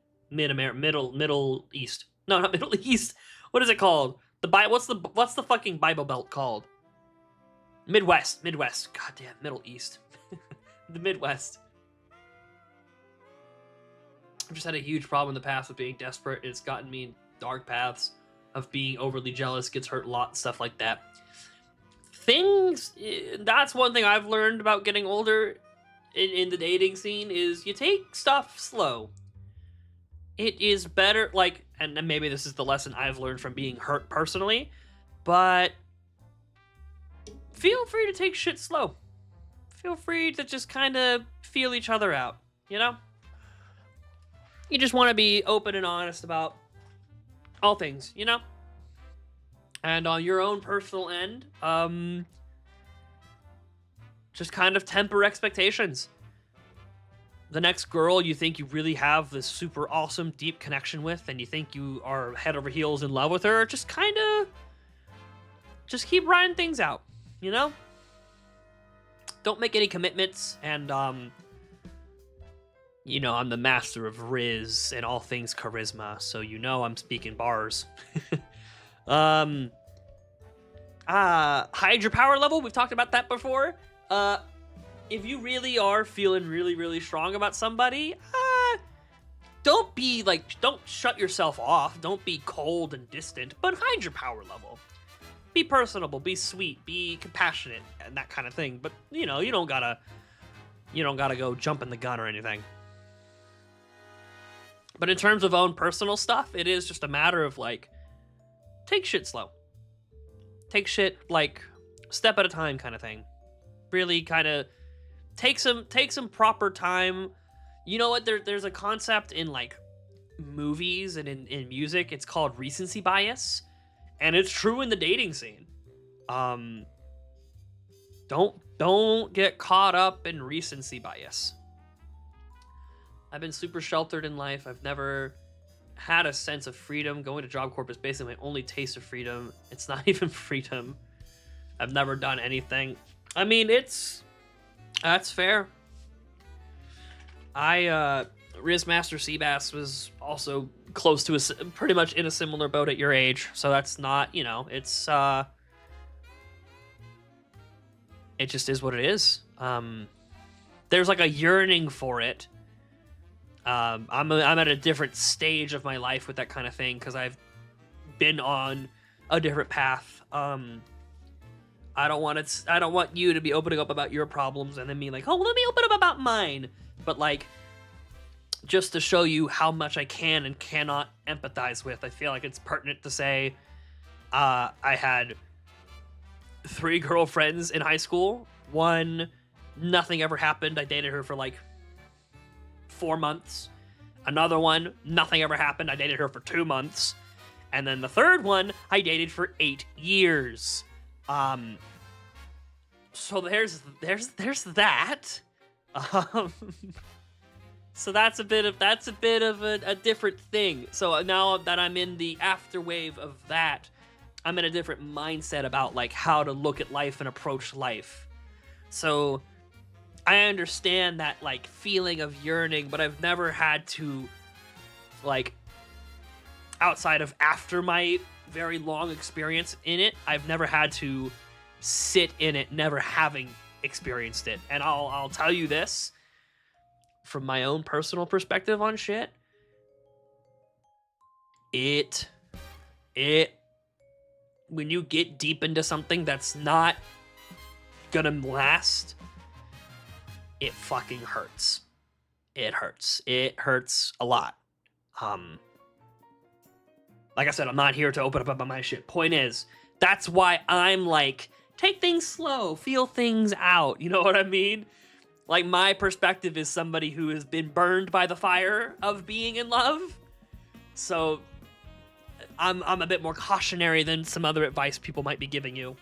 East. No, not Middle East. What is it called? What's the fucking Bible Belt called? Midwest. God damn, Middle East. The Midwest. I've just had a huge problem in the past with being desperate. It's gotten me in dark paths of being overly jealous, gets hurt a lot, stuff like that. That's one thing I've learned about getting older in the dating scene, is you take stuff slow. It is better, like, and maybe this is the lesson I've learned from being hurt personally, but feel free to take shit slow. Feel free to just kind of feel each other out, you know? You just want to be open and honest about all things, you know? And on your own personal end, just kind of temper expectations. the next girl you think you really have this super awesome deep connection with, and you think you are head over heels in love with her, just keep riding things out, you know? Don't make any commitments, and you know, I'm the master of Riz and all things charisma, so you know I'm speaking bars. Hide your power level, we've talked about that before. If you really are feeling really, really strong about somebody, don't shut yourself off. Don't be cold and distant, but hide your power level. Be personable, be sweet, be compassionate, and that kind of thing. But, you know, you don't gotta go jumping the gun or anything. But in terms of own personal stuff, it is just a matter of, like, take shit slow. Take shit, like, step at a time kind of thing. Really kind of take some proper time. You know what? There's a concept in, like, movies and in music. It's called recency bias. And it's true in the dating scene. Don't get caught up in recency bias. I've been super sheltered in life. I've never had a sense of freedom. Going to Job Corp is basically my only taste of freedom. It's not even freedom. I've never done anything. I mean, that's fair. Rizmaster Cbass was also close to pretty much in a similar boat at your age, so that's not, you know, it's it just is what it is. There's like a yearning for it. I'm at a different stage of my life with that kind of thing because I've been on a different path. I don't want you to be opening up about your problems and then be like, oh, well, let me open up about mine. But like, just to show you how much I can and cannot empathize with, I feel like it's pertinent to say I had 3 girlfriends in high school. One, nothing ever happened. I dated her for like 4 months. Another one, nothing ever happened. I dated her for 2 months. And then the third one, I dated for 8 years. So there's that. So that's a bit of a different thing. So now that I'm in the afterwave of that, I'm in a different mindset about like how to look at life and approach life. So I understand that like feeling of yearning, but I've never had to, like, outside of after my very long experience in it, I've never had to sit in it, never having experienced it. And I'll tell you this from my own personal perspective on shit. When you get deep into something that's not gonna last, it fucking hurts. It hurts. It hurts a lot. Like I said, I'm not here to open up about my shit. Point is, that's why I'm like, take things slow, feel things out. You know what I mean? Like, my perspective is somebody who has been burned by the fire of being in love. So I'm a bit more cautionary than some other advice people might be giving you.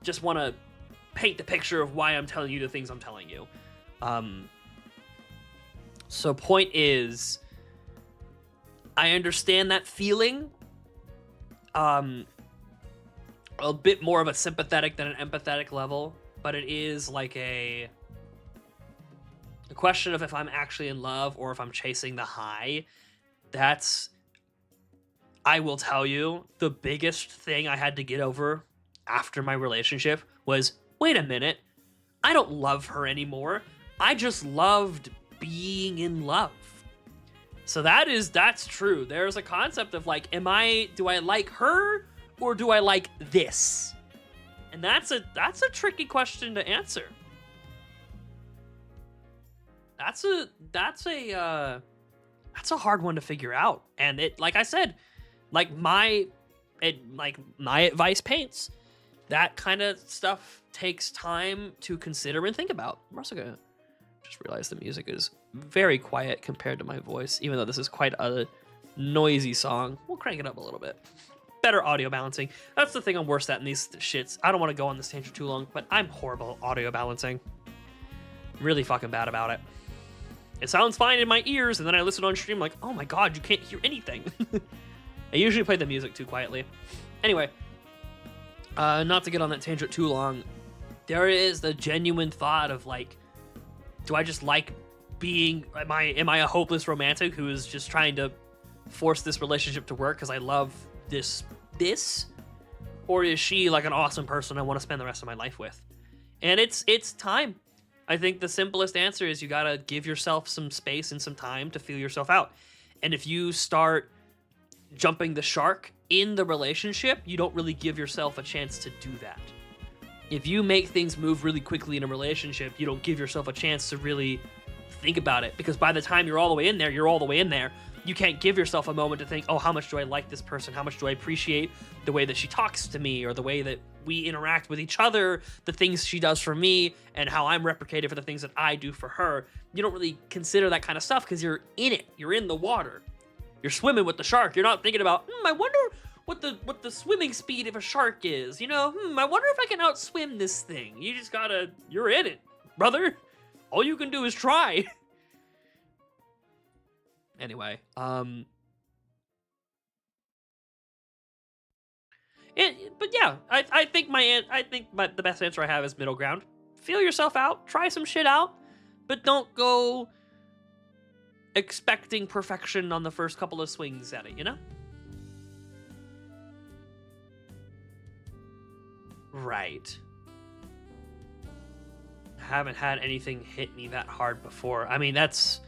Just want to paint the picture of why I'm telling you the things I'm telling you. So point is, I understand that feeling. A bit more of a sympathetic than an empathetic level, but it is like a question of if I'm actually in love or if I'm chasing the high. That's, I will tell you, the biggest thing I had to get over after my relationship was, wait a minute, I don't love her anymore. I just loved being in love. So that's true. There's a concept of like, do I like her or do I like this? And that's a tricky question to answer. That's a hard one to figure out. And it, like I said, like my advice paints, that kind of stuff takes time to consider and think about. I'm also gonna just realize the music is very quiet compared to my voice, even though this is quite a noisy song. We'll crank it up a little bit. Better audio balancing. That's the thing I'm worst at in these shits. I don't want to go on this tangent too long, but I'm horrible at audio balancing. Really fucking bad about it. It sounds fine in my ears, and then I listen on stream like, oh my god, you can't hear anything. I usually play the music too quietly. Anyway, not to get on that tangent too long, there is the genuine thought of like, do I just like being, am I a hopeless romantic who is just trying to force this relationship to work because I love this? Or is she like an awesome person I want to spend the rest of my life with? And it's time. I think the simplest answer is you gotta give yourself some space and some time to feel yourself out. And if you start jumping the shark in the relationship, you don't really give yourself a chance to do that. If you make things move really quickly in a relationship, you don't give yourself a chance to really think about it, because by the time you're all the way in there, you're all the way in there. You can't give yourself a moment to think, oh, how much do I like this person? How much do I appreciate the way that she talks to me, or the way that we interact with each other, the things she does for me, and how I'm replicated for the things that I do for her. You don't really consider that kind of stuff because you're in it. You're in the water. You're swimming with the shark. You're not thinking about, I wonder what the swimming speed of a shark is. You know, I wonder if I can outswim this thing. You just you're in it, brother. All you can do is try. Anyway, but yeah, I think the best answer I have is middle ground. Feel yourself out, try some shit out, but don't go expecting perfection on the first couple of swings at it, you know? Right. Haven't had anything hit me that hard before. I mean, that's...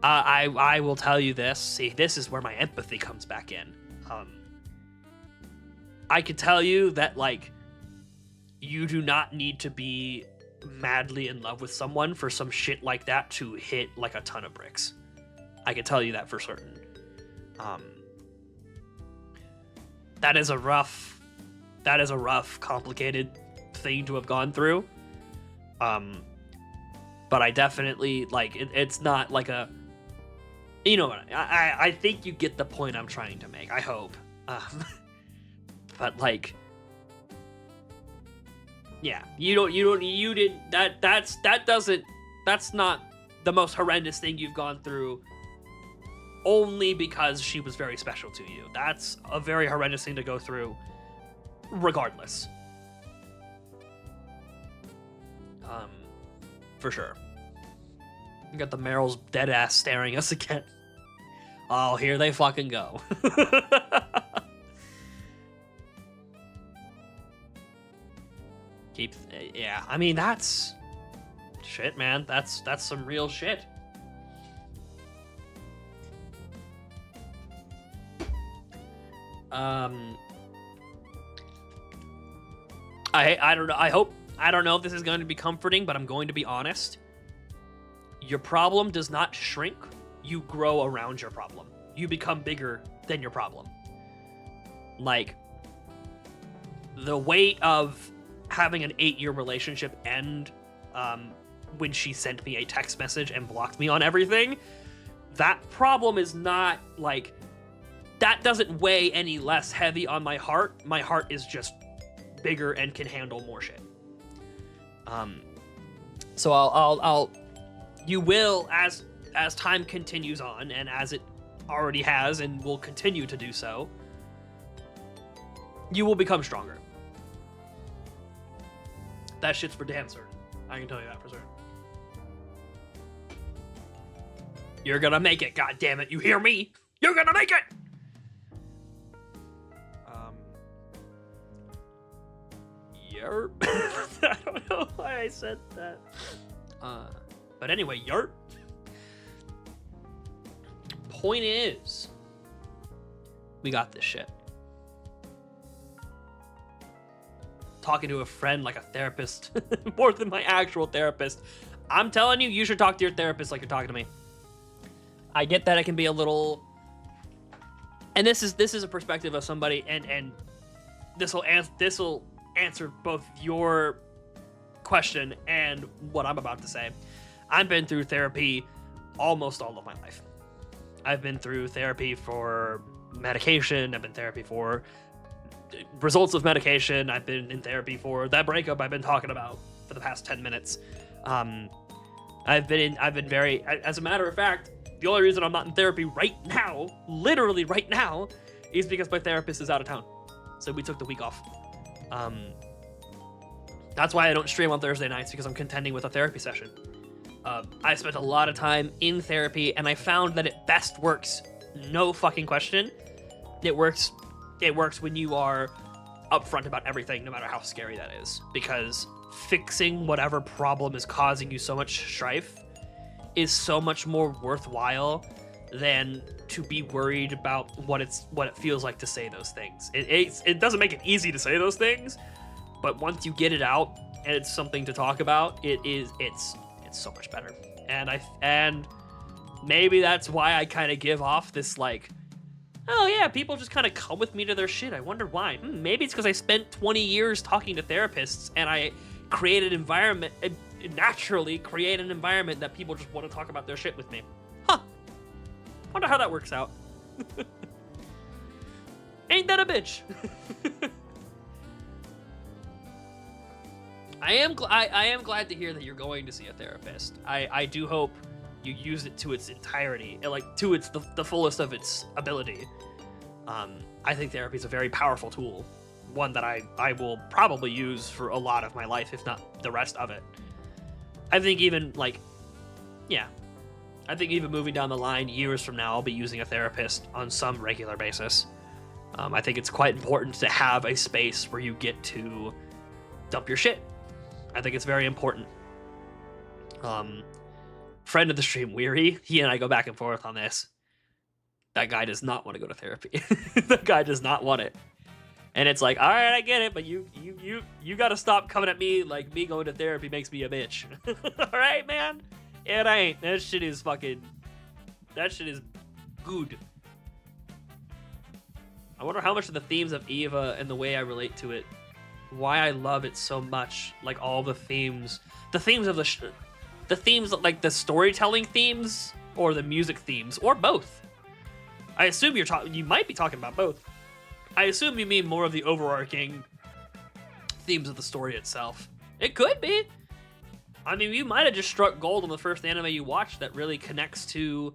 I will tell you this. See, this is where my empathy comes back in. I could tell you that, like, you do not need to be madly in love with someone for some shit like that to hit, like, a ton of bricks. I can tell you that for certain. That is a rough, complicated thing to have gone through. But I definitely, like, it's not like a... You know what? I think you get the point I'm trying to make. I hope. But like, yeah, that's not the most horrendous thing you've gone through only because she was very special to you. That's a very horrendous thing to go through regardless. For sure. You got the Marill's dead ass staring us again. Oh, here they fucking go. Yeah, I mean, that's shit, man. That's some real shit. I don't know. I don't know if this is going to be comforting, but I'm going to be honest. Your problem does not shrink. You grow around your problem. You become bigger than your problem. Like, the weight of having an 8-year relationship end when she sent me a text message and blocked me on everything, that problem is not, like, that doesn't weigh any less heavy on my heart. My heart is just bigger and can handle more shit. So I'll you will, as time continues on, and as it already has and will continue to do so, you will become stronger. That shit's for damn certain. I can tell you that for certain. You're gonna make it, god damn it, you hear me? You're gonna make it! Yerp. I don't know why I said that. But anyway, yerp. Point is, we got this shit. Talking to a friend like a therapist, more than my actual therapist. I'm telling you, you should talk to your therapist like you're talking to me. I get that it can be a little, and this is a perspective of somebody, and this will answer both your question and what I'm about to say. I've been through therapy almost all of my life. I've been through therapy for medication. I've been therapy for results of medication. I've been in therapy for that breakup I've been talking about for the past 10 minutes. I've been very, as a matter of fact, the only reason I'm not in therapy right now, literally right now, is because my therapist is out of town. So we took the week off. That's why I don't stream on Thursday nights, because I'm contending with a therapy session. I spent a lot of time in therapy, and I found that it best works. No fucking question. It works when you are upfront about everything, no matter how scary that is. Because fixing whatever problem is causing you so much strife is so much more worthwhile than to be worried about what it feels like to say those things. It doesn't make it easy to say those things, but once you get it out and it's something to talk about, it's so much better. And maybe that's why I kind of give off this like, oh yeah, people just kind of come with me to their shit. I wonder why. Maybe it's because I spent 20 years talking to therapists and I naturally create an environment that people just want to talk about their shit with me. Huh. Wonder how that works out. Ain't that a bitch? I am glad to hear that you're going to see a therapist. I do hope you use it to its entirety, like to its the fullest of its ability. I think therapy is a very powerful tool, one that I will probably use for a lot of my life, if not the rest of it. I think even moving down the line years from now, I'll be using a therapist on some regular basis. I think it's quite important to have a space where you get to dump your shit. I think it's very important. Friend of the stream, Weary, he and I go back and forth on this. That guy does not want to go to therapy. That guy does not want it. And it's like, all right, I get it, but you got to stop coming at me like me going to therapy makes me a bitch. All right, man? It ain't. That shit is good. I wonder how much of the themes of Eva and the way I relate to it, why I love it so much, like all the themes of the themes, like the storytelling themes or the music themes, or both. I assume you might be talking about both. I assume you mean more of the overarching themes of the story itself. It could be. I mean, you might have just struck gold on the first anime you watched that really connects to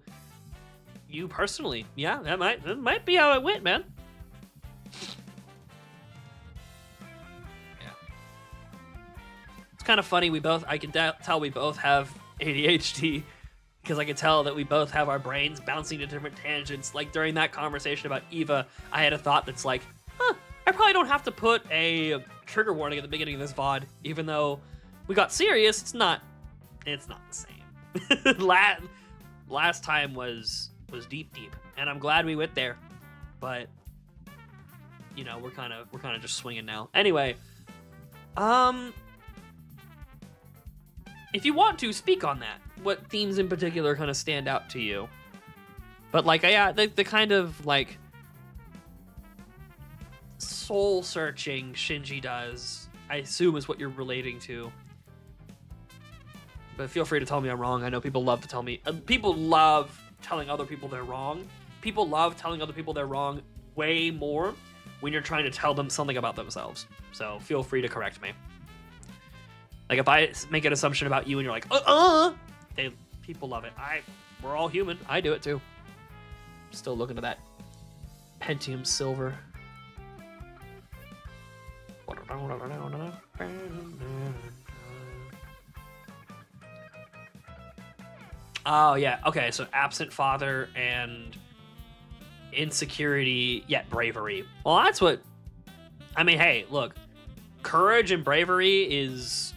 you personally. Yeah, that might be how it went, man. Yeah. It's kind of funny. I can tell we both have ADHD, because I can tell that we both have our brains bouncing to different tangents. Like during that conversation about Eva, I had a thought that's like, I probably don't have to put a trigger warning at the beginning of this VOD, even though we got serious. It's not the same. Last time was deep, and I'm glad we went there, but you know, we're kind of just swinging now. Anyway, if you want to speak on that, what themes in particular kind of stand out to you? But like, yeah, the kind of like soul searching Shinji does, I assume is what you're relating to. But feel free to tell me I'm wrong. I know people love to tell me. People love telling other people they're wrong. People love telling other people they're wrong way more when you're trying to tell them something about themselves. So feel free to correct me. Like if I make an assumption about you and you're like, people love it. We're all human. I do it too. Still looking to that Pentium Silver. Oh yeah, okay, so absent father and insecurity yet bravery. Well, that's what I mean. Hey, look, courage and bravery is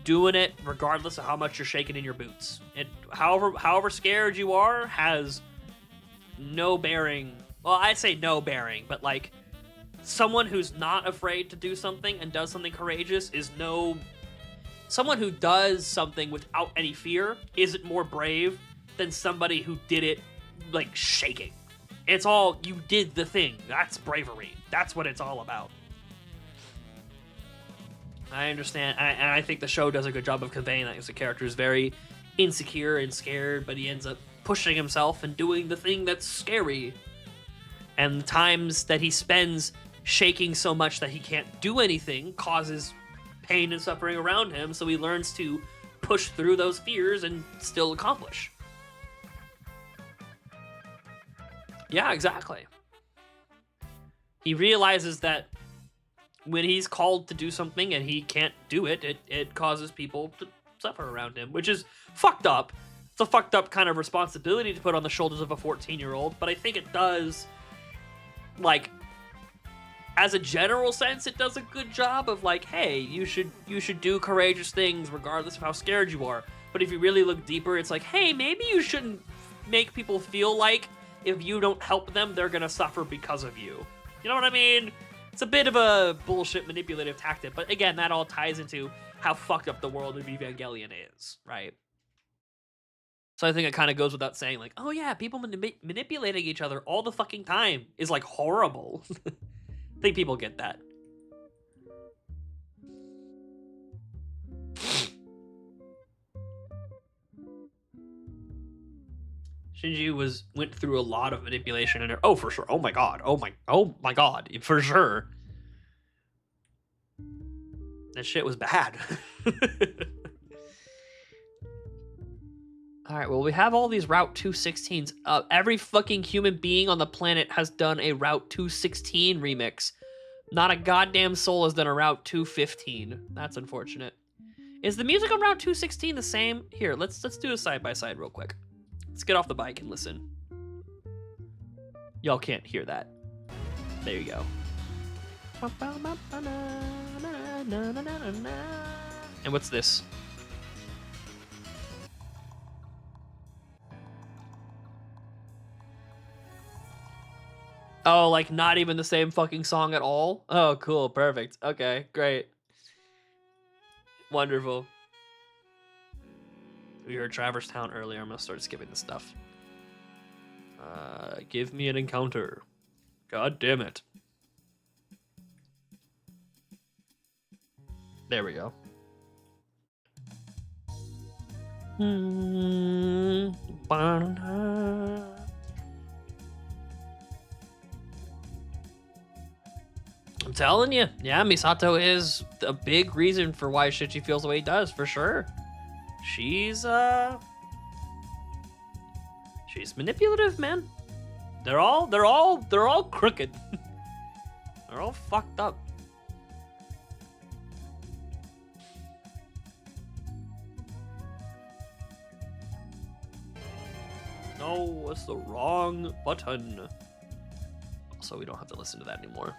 doing it regardless of how much you're shaking in your boots. It however scared you are has no bearing. Well, I'd say no bearing, but like someone who's not afraid to do something and does something courageous is someone who does something without any fear isn't more brave than somebody who did it like shaking. It's all, you did the thing. That's bravery. That's what it's all about. I understand, and I think the show does a good job of conveying that, because the character is very insecure and scared, but he ends up pushing himself and doing the thing that's scary. And the times that he spends shaking so much that he can't do anything causes pain and suffering around him, so he learns to push through those fears and still accomplish. Yeah, exactly. He realizes that when he's called to do something and he can't do it, it causes people to suffer around him, which is fucked up. It's a fucked up kind of responsibility to put on the shoulders of a 14-year-old, but I think it does, like, as a general sense, it does a good job of, like, hey, you should do courageous things regardless of how scared you are. But if you really look deeper, it's like, hey, maybe you shouldn't make people feel like if you don't help them, they're gonna suffer because of you. You know what I mean? It's a bit of a bullshit manipulative tactic, but again, that all ties into how fucked up the world of Evangelion is, right? So I think it kind of goes without saying, like, oh yeah, people manipulating each other all the fucking time is, like, horrible. I think people get that. Shinji went through a lot of manipulation in her. Oh, for sure. Oh my god. Oh my god. For sure. That shit was bad. Alright, well, we have all these Route 216s. Every fucking human being on the planet has done a Route 216 remix. Not a goddamn soul has done a Route 215. That's unfortunate. Is the music on Route 216 the same? Here, let's do a side-by-side real quick. Let's get off the bike and listen. Y'all can't hear that. There you go. And what's this? Oh, like not even the same fucking song at all? Oh, cool. Perfect. Okay, great. Wonderful. We heard Traverse Town earlier. I'm gonna start skipping this stuff. Give me an encounter. God damn it. There we go. I'm telling you, yeah, Misato is a big reason for why Shichi feels the way he does, for sure. She's manipulative, man. They're all crooked. They're all fucked up. No, it's the wrong button. Also, we don't have to listen to that anymore.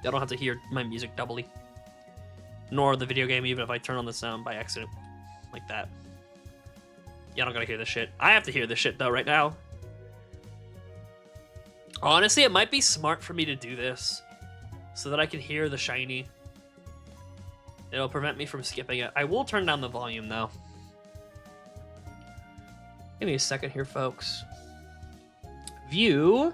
I don't have to hear my music doubly. Nor the video game, even if I turn on the sound by accident. Like that. Yeah, I don't gotta hear this shit. I have to hear this shit, though, right now. Honestly, it might be smart for me to do this. So that I can hear the shiny. It'll prevent me from skipping it. I will turn down the volume, though. Give me a second here, folks. View.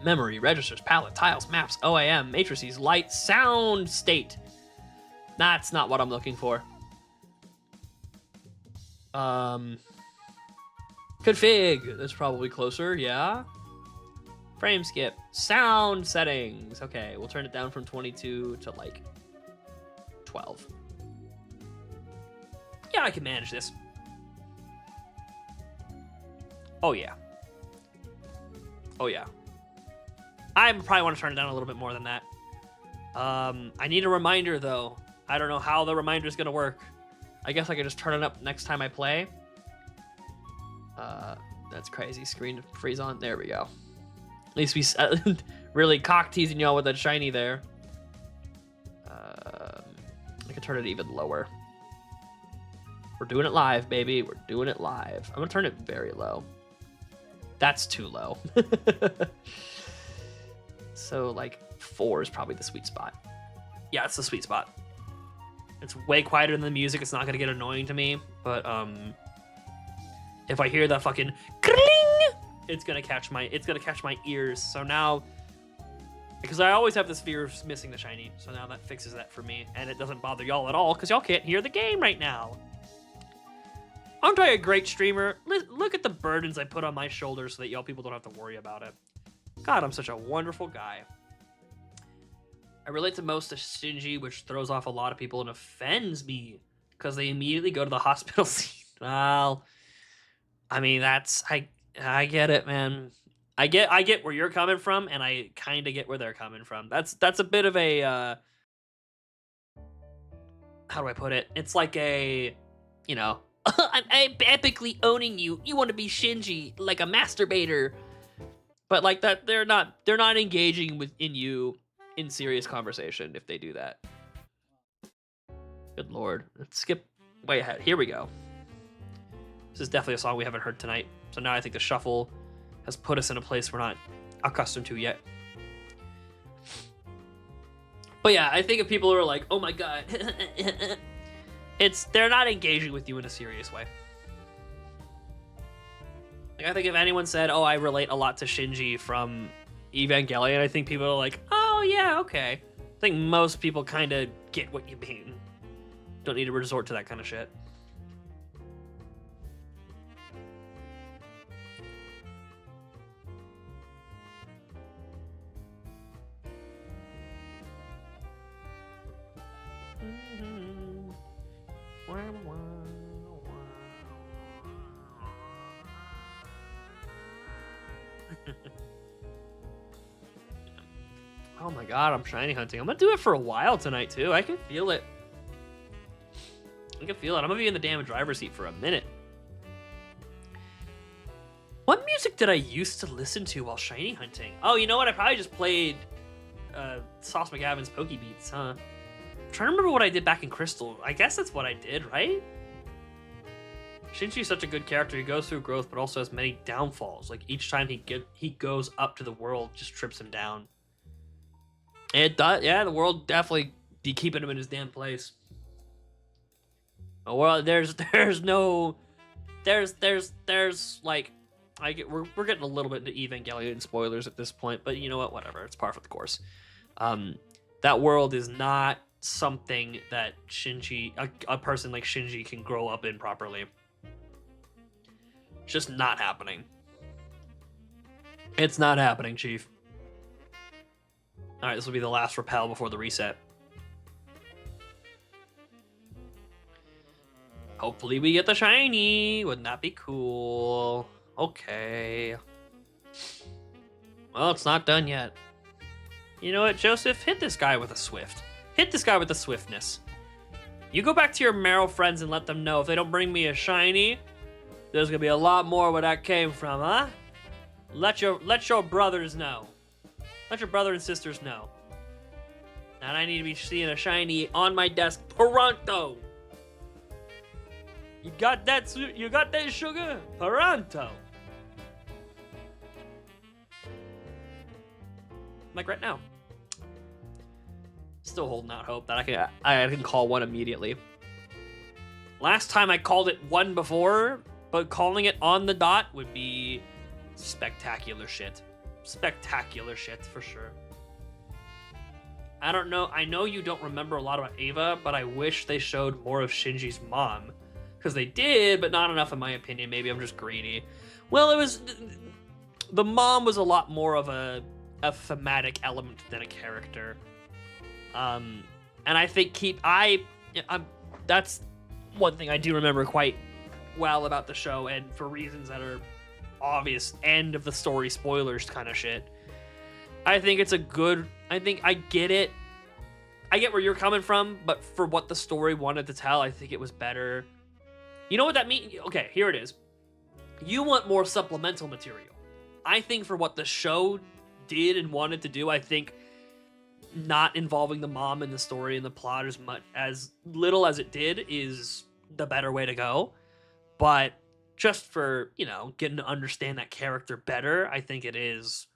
Memory, registers, palette, tiles, maps, OAM, matrices, light, sound, state. That's not what I'm looking for. Config. That's probably closer, yeah. Frame skip. Sound settings. Okay, we'll turn it down from 22 to, like, 12. Yeah, I can manage this. Oh, yeah. Oh, yeah. I probably want to turn it down a little bit more than that. I need a reminder, though. I don't know how the reminder is going to work. I guess I could just turn it up next time I play. That's crazy. Screen to freeze on. There we go. At least we really cock teasing y'all with that shiny there. I could turn it even lower. We're doing it live, baby. We're doing it live. I'm going to turn it very low. That's too low. So, like, 4 is probably the sweet spot. Yeah, it's the sweet spot. It's way quieter than the music. It's not going to get annoying to me. But, if I hear that fucking kling, it's going to catch my ears. So now, because I always have this fear of missing the shiny. So now that fixes that for me. And it doesn't bother y'all at all because y'all can't hear the game right now. Aren't I a great streamer? Look at the burdens I put on my shoulders so that y'all people don't have to worry about it. God, I'm such a wonderful guy. I relate the most to Shinji, which throws off a lot of people and offends me. because they immediately go to the hospital scene. Well, I mean, I get it, man. I get where you're coming from, and I kind of get where they're coming from. That's a bit of a how do I put it? It's like a, you know, I'm epically owning you. You want to be Shinji, like a masturbator, but like that they're not engaging in you in serious conversation if they do that. Good lord. Let's skip way ahead. Here we go. This is definitely a song we haven't heard tonight. So now I think the shuffle has put us in a place we're not accustomed to yet. But yeah, I think if people are like, oh my god, they're not engaging with you in a serious way. Like, I think if anyone said, oh, I relate a lot to Shinji from Evangelion, I think people are like, oh yeah, okay. I think most people kind of get what you mean. Don't need to resort to that kind of shit. Oh my god, I'm shiny hunting. I'm gonna do it for a while tonight too. I can feel it. I'm gonna be in the damn driver's seat for a minute. What music did I used to listen to while shiny hunting? Oh, you know what? I probably just played Sauce McGavin's Pokey Beats, huh? I'm trying to remember what I did back in Crystal. I guess that's what I did, right? Shinji's such a good character. He goes through growth, but also has many downfalls. Like each time he goes up to the world, just trips him down. It does, yeah. The world definitely be keeping him in his damn place. Oh well, there's like, we're getting a little bit into Evangelion spoilers at this point, but you know what? Whatever. It's par for the course. That world is not something that Shinji, a person like Shinji, can grow up in properly. It's just not happening. It's not happening, Chief. All right, this will be the last repel before the reset. Hopefully we get the shiny. Wouldn't that be cool? Okay. Well, it's not done yet. You know what, Joseph? Hit this guy with a swift. Hit this guy with the swiftness. You go back to your Marill friends and let them know if they don't bring me a shiny, there's gonna be a lot more where that came from, huh? Let your brothers know. Let your brother and sisters know. And I need to be seeing a shiny on my desk pronto. You got that? You got that, sugar? Pronto. Like right now. Still holding out hope that I can call one immediately. Last time I called it one before, but calling it on the dot would be spectacular shit. Spectacular shit for sure. I don't know. I know you don't remember a lot about Ava, but I wish they showed more of Shinji's mom. Because they did, but not enough in my opinion. Maybe I'm just greedy. Well, the mom was a lot more of a thematic element than a character. And I think that's one thing I do remember quite well about the show, and for reasons that are obvious, end of the story spoilers kind of shit. I think it's I think I get it. I get where you're coming from, but for what the story wanted to tell, I think it was better. You know what that means? Okay, here it is. You want more supplemental material. I think for what the show did and wanted to do, I think not involving the mom in the story and the plot as little as it did is the better way to go. But just for, getting to understand that character better, I think it is.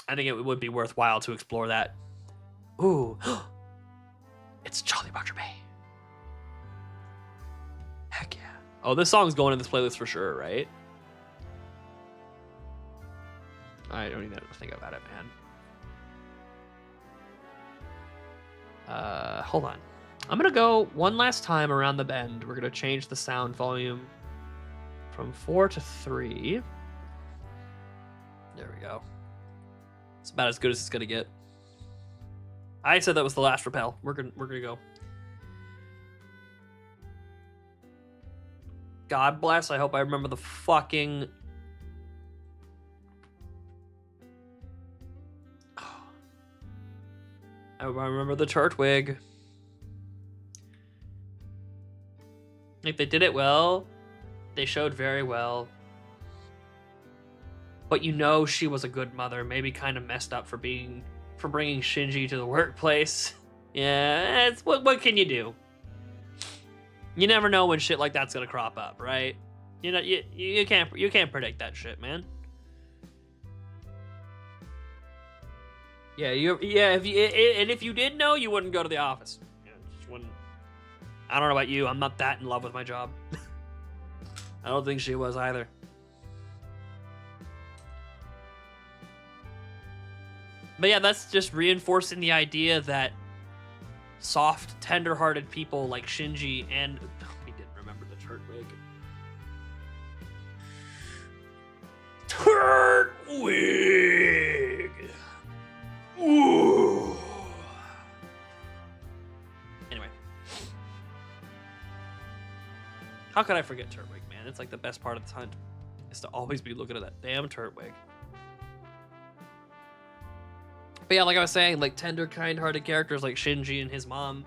I think it would be worthwhile to explore that. Ooh. It's Jolly Roger Bay. Heck yeah. Oh, this song's going in this playlist for sure, right? I don't even have to think about it, man. Hold on. I'm gonna go one last time around the bend. We're gonna change the sound volume from 4 to 3. There we go. It's about as good as it's gonna get. I said that was the last repel. We're gonna go. God bless. I hope I remember the fucking... I remember the Turtwig. Like, they did it well. They showed very well. But you know she was a good mother. Maybe kind of messed up for bringing Shinji to the workplace. Yeah, it's what can you do? You never know when shit like that's gonna crop up, right? You know, you can't predict that shit, man. Yeah, if you did know, you wouldn't go to the office. Yeah, just wouldn't. I don't know about you. I'm not that in love with my job. I don't think she was either. But yeah, that's just reinforcing the idea that soft, tender-hearted people like Shinji and... We didn't remember the Turtwig. Turtwig! Ooh. Anyway. How could I forget Turtwig, man? It's like the best part of the hunt is to always be looking at that damn Turtwig. But yeah, like I was saying, like tender, kind-hearted characters like Shinji and his mom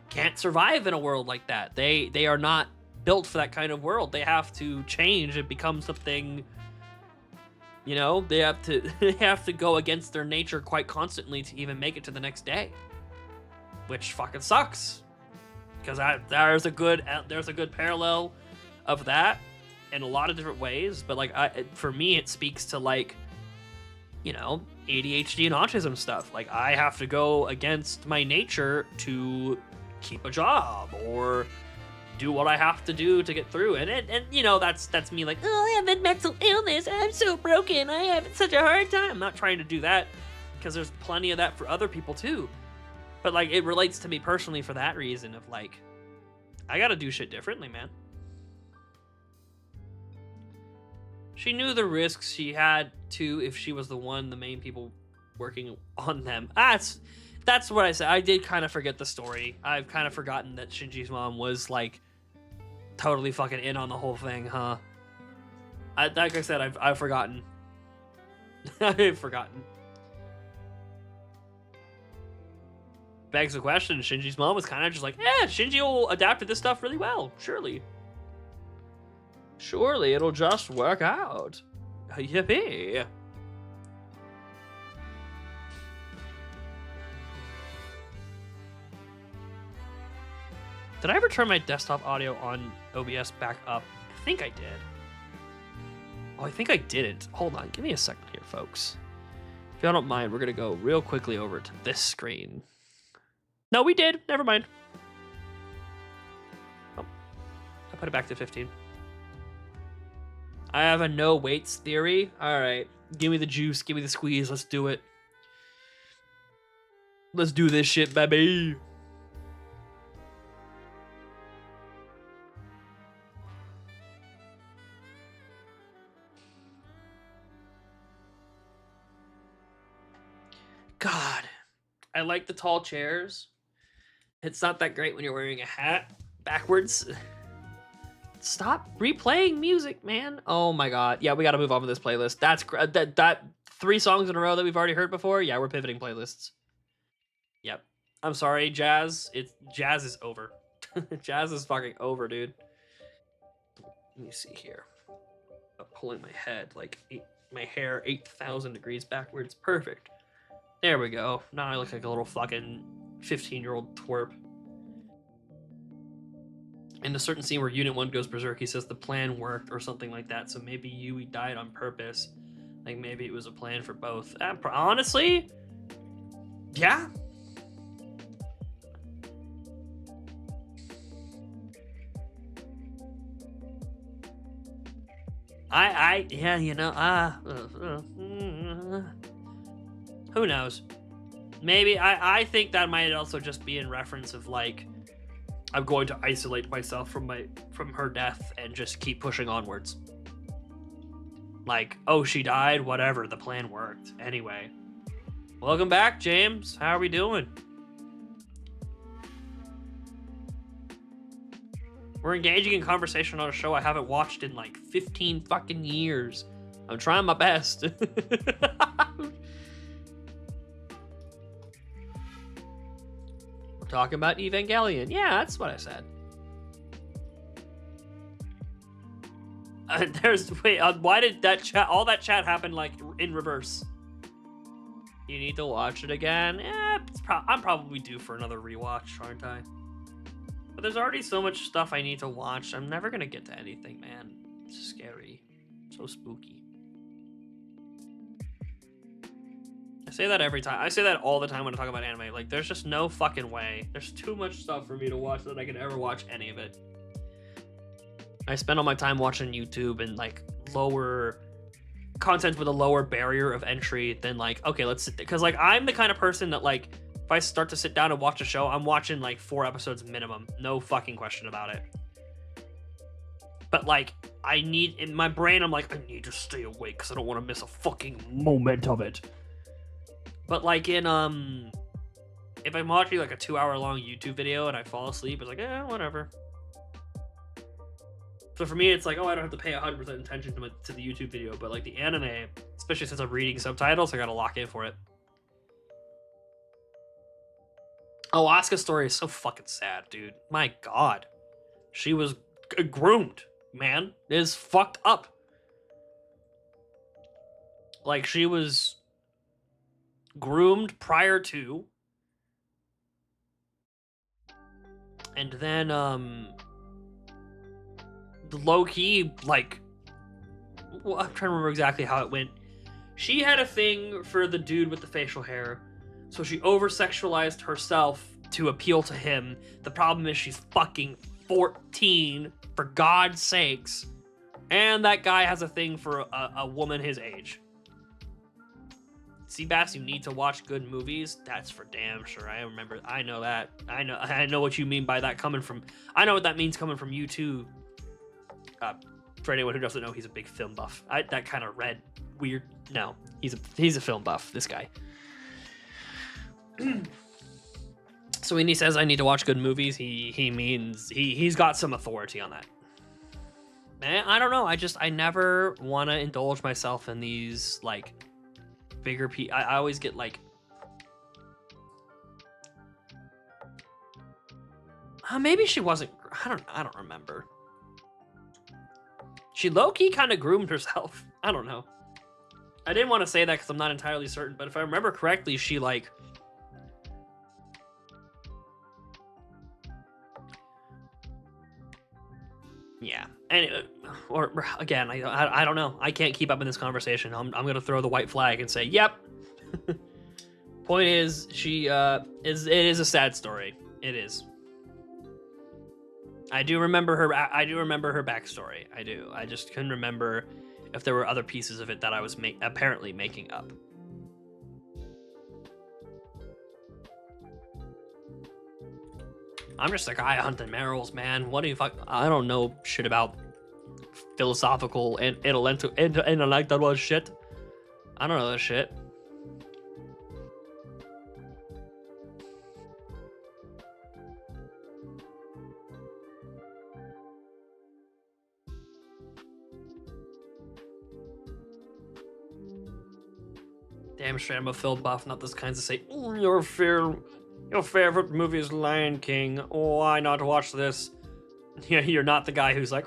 can't survive in a world like that. They are not built for that kind of world. They have to change and become something. You know, they have to go against their nature quite constantly to even make it to the next day, which fucking sucks. Because there's a good parallel of that in a lot of different ways. But like for me, it speaks to like, you know, ADHD and autism stuff. Like I have to go against my nature to keep a job or do what I have to do to get through. And you know, that's me like, oh, I have a mental illness. I'm so broken. I have such a hard time. I'm not trying to do that because there's plenty of that for other people too. But like it relates to me personally for that reason of like, I gotta do shit differently, man. She knew the risks she had to if she was the main people working on them. That's what I said. I did kind of forget the story. I've kind of forgotten that Shinji's mom was like totally fucking in on the whole thing, huh? Like I said, I've forgotten. I've forgotten. Begs the question, Shinji's mom was kind of just like, Shinji will adapt to this stuff really well, surely. Surely it'll just work out. Yippee. Did I ever turn my desktop audio on OBS back up? I think I did. Oh, I think I didn't. Hold on, give me a second here, folks. If y'all don't mind, we're gonna go real quickly over to this screen. No, we did. Never mind. Oh, I put it back to 15. I have a no weights theory. All right, give me the juice, give me the squeeze. Let's do it. Let's do this shit, baby. God, I like the tall chairs. It's not that great when you're wearing a hat backwards. Stop replaying music, man. Oh my God. Yeah, we got to move on with this playlist. That's that 3 songs in a row that we've already heard before. Yeah, we're pivoting playlists. Yep. I'm sorry, Jazz. Jazz is over. Jazz is fucking over, dude. Let me see here. I'm pulling my head like my hair 8,000 degrees backwards. Perfect. There we go. Now I look like a little fucking 15-year-old twerp. In a certain scene where Unit 1 goes berserk, he says the plan worked or something like that, so maybe Yui died on purpose. Like, maybe it was a plan for both. Honestly, yeah. Yeah, you know, who knows? Maybe, I think that might also just be in reference of, like, I'm going to isolate myself from her death and just keep pushing onwards. Like, oh, she died, whatever, the plan worked. Anyway. Welcome back, James. How are we doing? We're engaging in conversation on a show I haven't watched in like 15 fucking years. I'm trying my best. We're talking about Evangelion. Yeah, that's what I said. Why did that chat? All that chat happen like in reverse. You need to watch it again. I'm probably due for another rewatch, aren't I? But there's already so much stuff I need to watch. I'm never gonna get to anything, man. It's scary, so spooky. I say that every time. I say that all the time when I talk about anime. Like, there's just no fucking way. There's too much stuff for me to watch that I can ever watch any of it. I spend all my time watching YouTube and like lower content with a lower barrier of entry than like, okay, let's sit there. Because like I'm the kind of person that like if I start to sit down and watch a show, I'm watching like 4 episodes minimum. No fucking question about it. But like I need in my brain, I'm like, I need to stay awake because I don't want to miss a fucking moment of it. But like in if I'm watching like a 2-hour long YouTube video and I fall asleep, it's like, whatever. So for me, it's like, oh, I don't have to pay 100% attention to the YouTube video, but like the anime, especially since I'm reading subtitles, I gotta lock in for it. Oh, Asuka's story is so fucking sad, dude. My God. She was groomed, man. It is fucked up. Like, she was groomed prior to, and then, low-key, like, well, I'm trying to remember exactly how it went. She had a thing for the dude with the facial hair, so she over-sexualized herself to appeal to him. The problem is she's fucking 14, for God's sakes, and that guy has a thing for a woman his age. Cbass, you need to watch good movies. That's for damn sure. I remember. I know that. I know what you mean by that coming from. I know what that means coming from you too. For anyone who doesn't know, he's a big film buff. That kind of read weird. No, he's a film buff. This guy. So when he says I need to watch good movies, he means he's got some authority on that. Man, I don't know. I never want to indulge myself in these like bigger I always get like. Maybe she wasn't. I don't remember. She low-key kind of groomed herself. I don't know. I didn't want to say that because I'm not entirely certain, but if I remember correctly, she like... Yeah. Anyway, or again, I don't know. I can't keep up in this conversation. I'm going to throw the white flag and say, yep. Point is, it is a sad story. It is. I do remember her backstory. I do. I just couldn't remember if there were other pieces of it that I was apparently making up. I'm just a guy hunting Marills, man. What do you fuck? I don't know shit about philosophical and intellectual shit. I don't know that shit. Damn straight, I'm a film buff, not those kinds of say, your favorite movie is Lion King. Why not watch this? Yeah, you're not the guy who's like,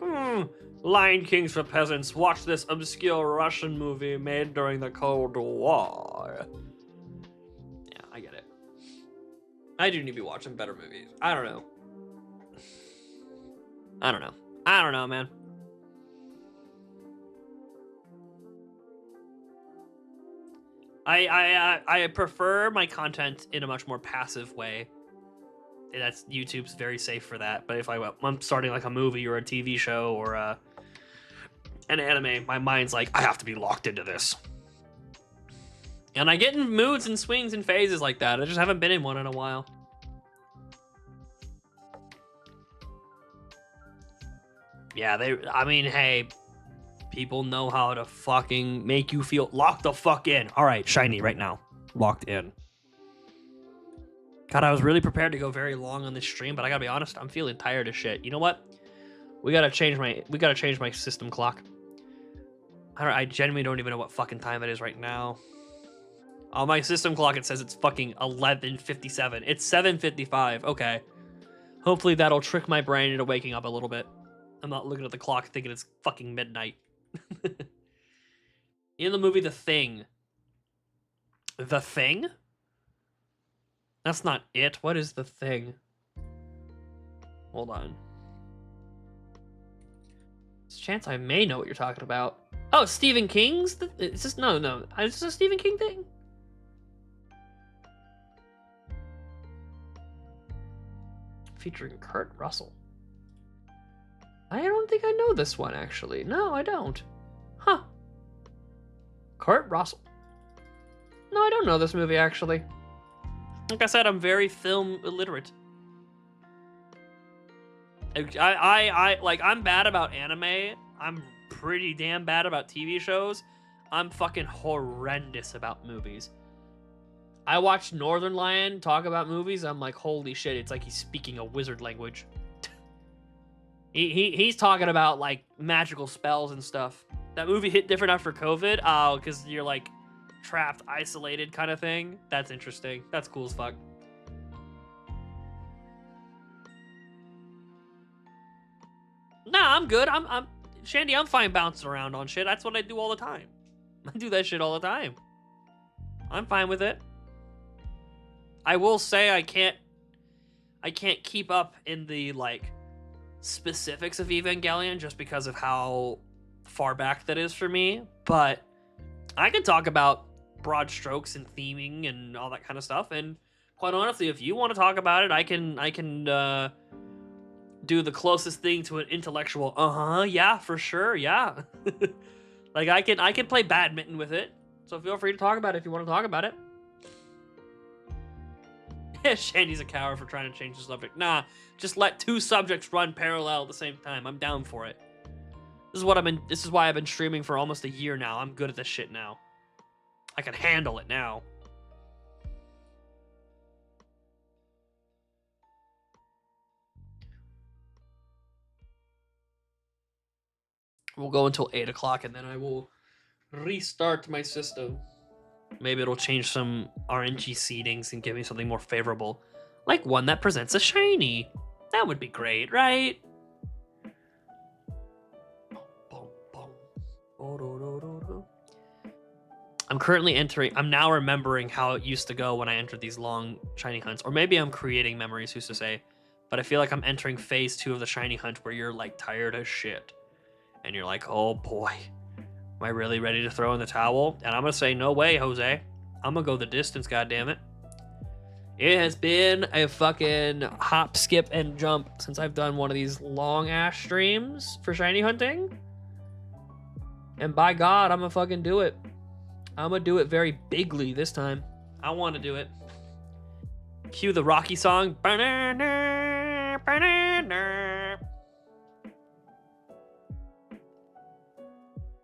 Lion King's for peasants. Watch this obscure Russian movie made during the Cold War. Yeah, I get it. I do need to be watching better movies. I don't know. I don't know, man. I prefer my content in a much more passive way. That's YouTube's very safe for that. But if I'm starting like a movie or a TV show or an anime, my mind's like, I have to be locked into this. And I get in moods and swings and phases like that. I just haven't been in one in a while. Yeah, hey, people know how to fucking make you feel locked the fuck in. All right, shiny right now. Locked in. God, I was really prepared to go very long on this stream, but I gotta be honest, I'm feeling tired as shit. You know what? We gotta change my system clock. I genuinely don't even know what fucking time it is right now. On my system clock, it says it's fucking 11:57. It's 7:55. Okay. Hopefully that'll trick my brain into waking up a little bit. I'm not looking at the clock thinking it's fucking midnight. In the movie The Thing. The Thing? That's not it. What is The Thing? Hold on. There's a chance I may know what you're talking about. Oh, Stephen King's? Is this no? Is this a Stephen King thing? Featuring Kurt Russell. I don't think I know this one, actually. No, I don't. Huh. Kurt Russell. No, I don't know this movie, actually. Like I said, I'm very film illiterate. I'm bad about anime. I'm pretty damn bad about TV shows. I'm fucking horrendous about movies. I watched Northern Lion talk about movies. I'm like, holy shit, it's like he's speaking a wizard language. He's talking about like magical spells and stuff. That movie hit different after COVID. Oh, because you're like trapped, isolated kind of thing. That's interesting. That's cool as fuck. Nah, I'm good. I'm Shandy, I'm fine bouncing around on shit. That's what I do all the time. I do that shit all the time. I'm fine with it. I will say I can't keep up in the like specifics of Evangelion just because of how far back that is for me, but I can talk about broad strokes and theming and all that kind of stuff, and quite honestly, if you want to talk about it, I can do the closest thing to an intellectual yeah, for sure, yeah. Like I can play badminton with it, so feel free to talk about it if you want to talk about it. Shandy's a coward for trying to change the subject. Nah, just let two subjects run parallel at the same time. I'm down for it. This is why I've been streaming for almost a year now. I'm good at this shit now. I can handle it now. We'll go until 8 o'clock and then I will restart my system. Maybe it'll change some RNG seedings and give me something more favorable. Like one that presents a shiny. That would be great, right? I'm now remembering how it used to go when I entered these long shiny hunts. Or maybe I'm creating memories, who's to say. But I feel like I'm entering phase 2 of the shiny hunt where you're like tired as shit. And you're like, oh boy. Am I really ready to throw in the towel? And I'm going to say, no way, Jose. I'm going to go the distance, goddammit. It has been a fucking hop, skip, and jump since I've done one of these long-ass streams for shiny hunting. And by God, I'm going to fucking do it. I'm going to do it very bigly this time. I want to do it. Cue the Rocky song.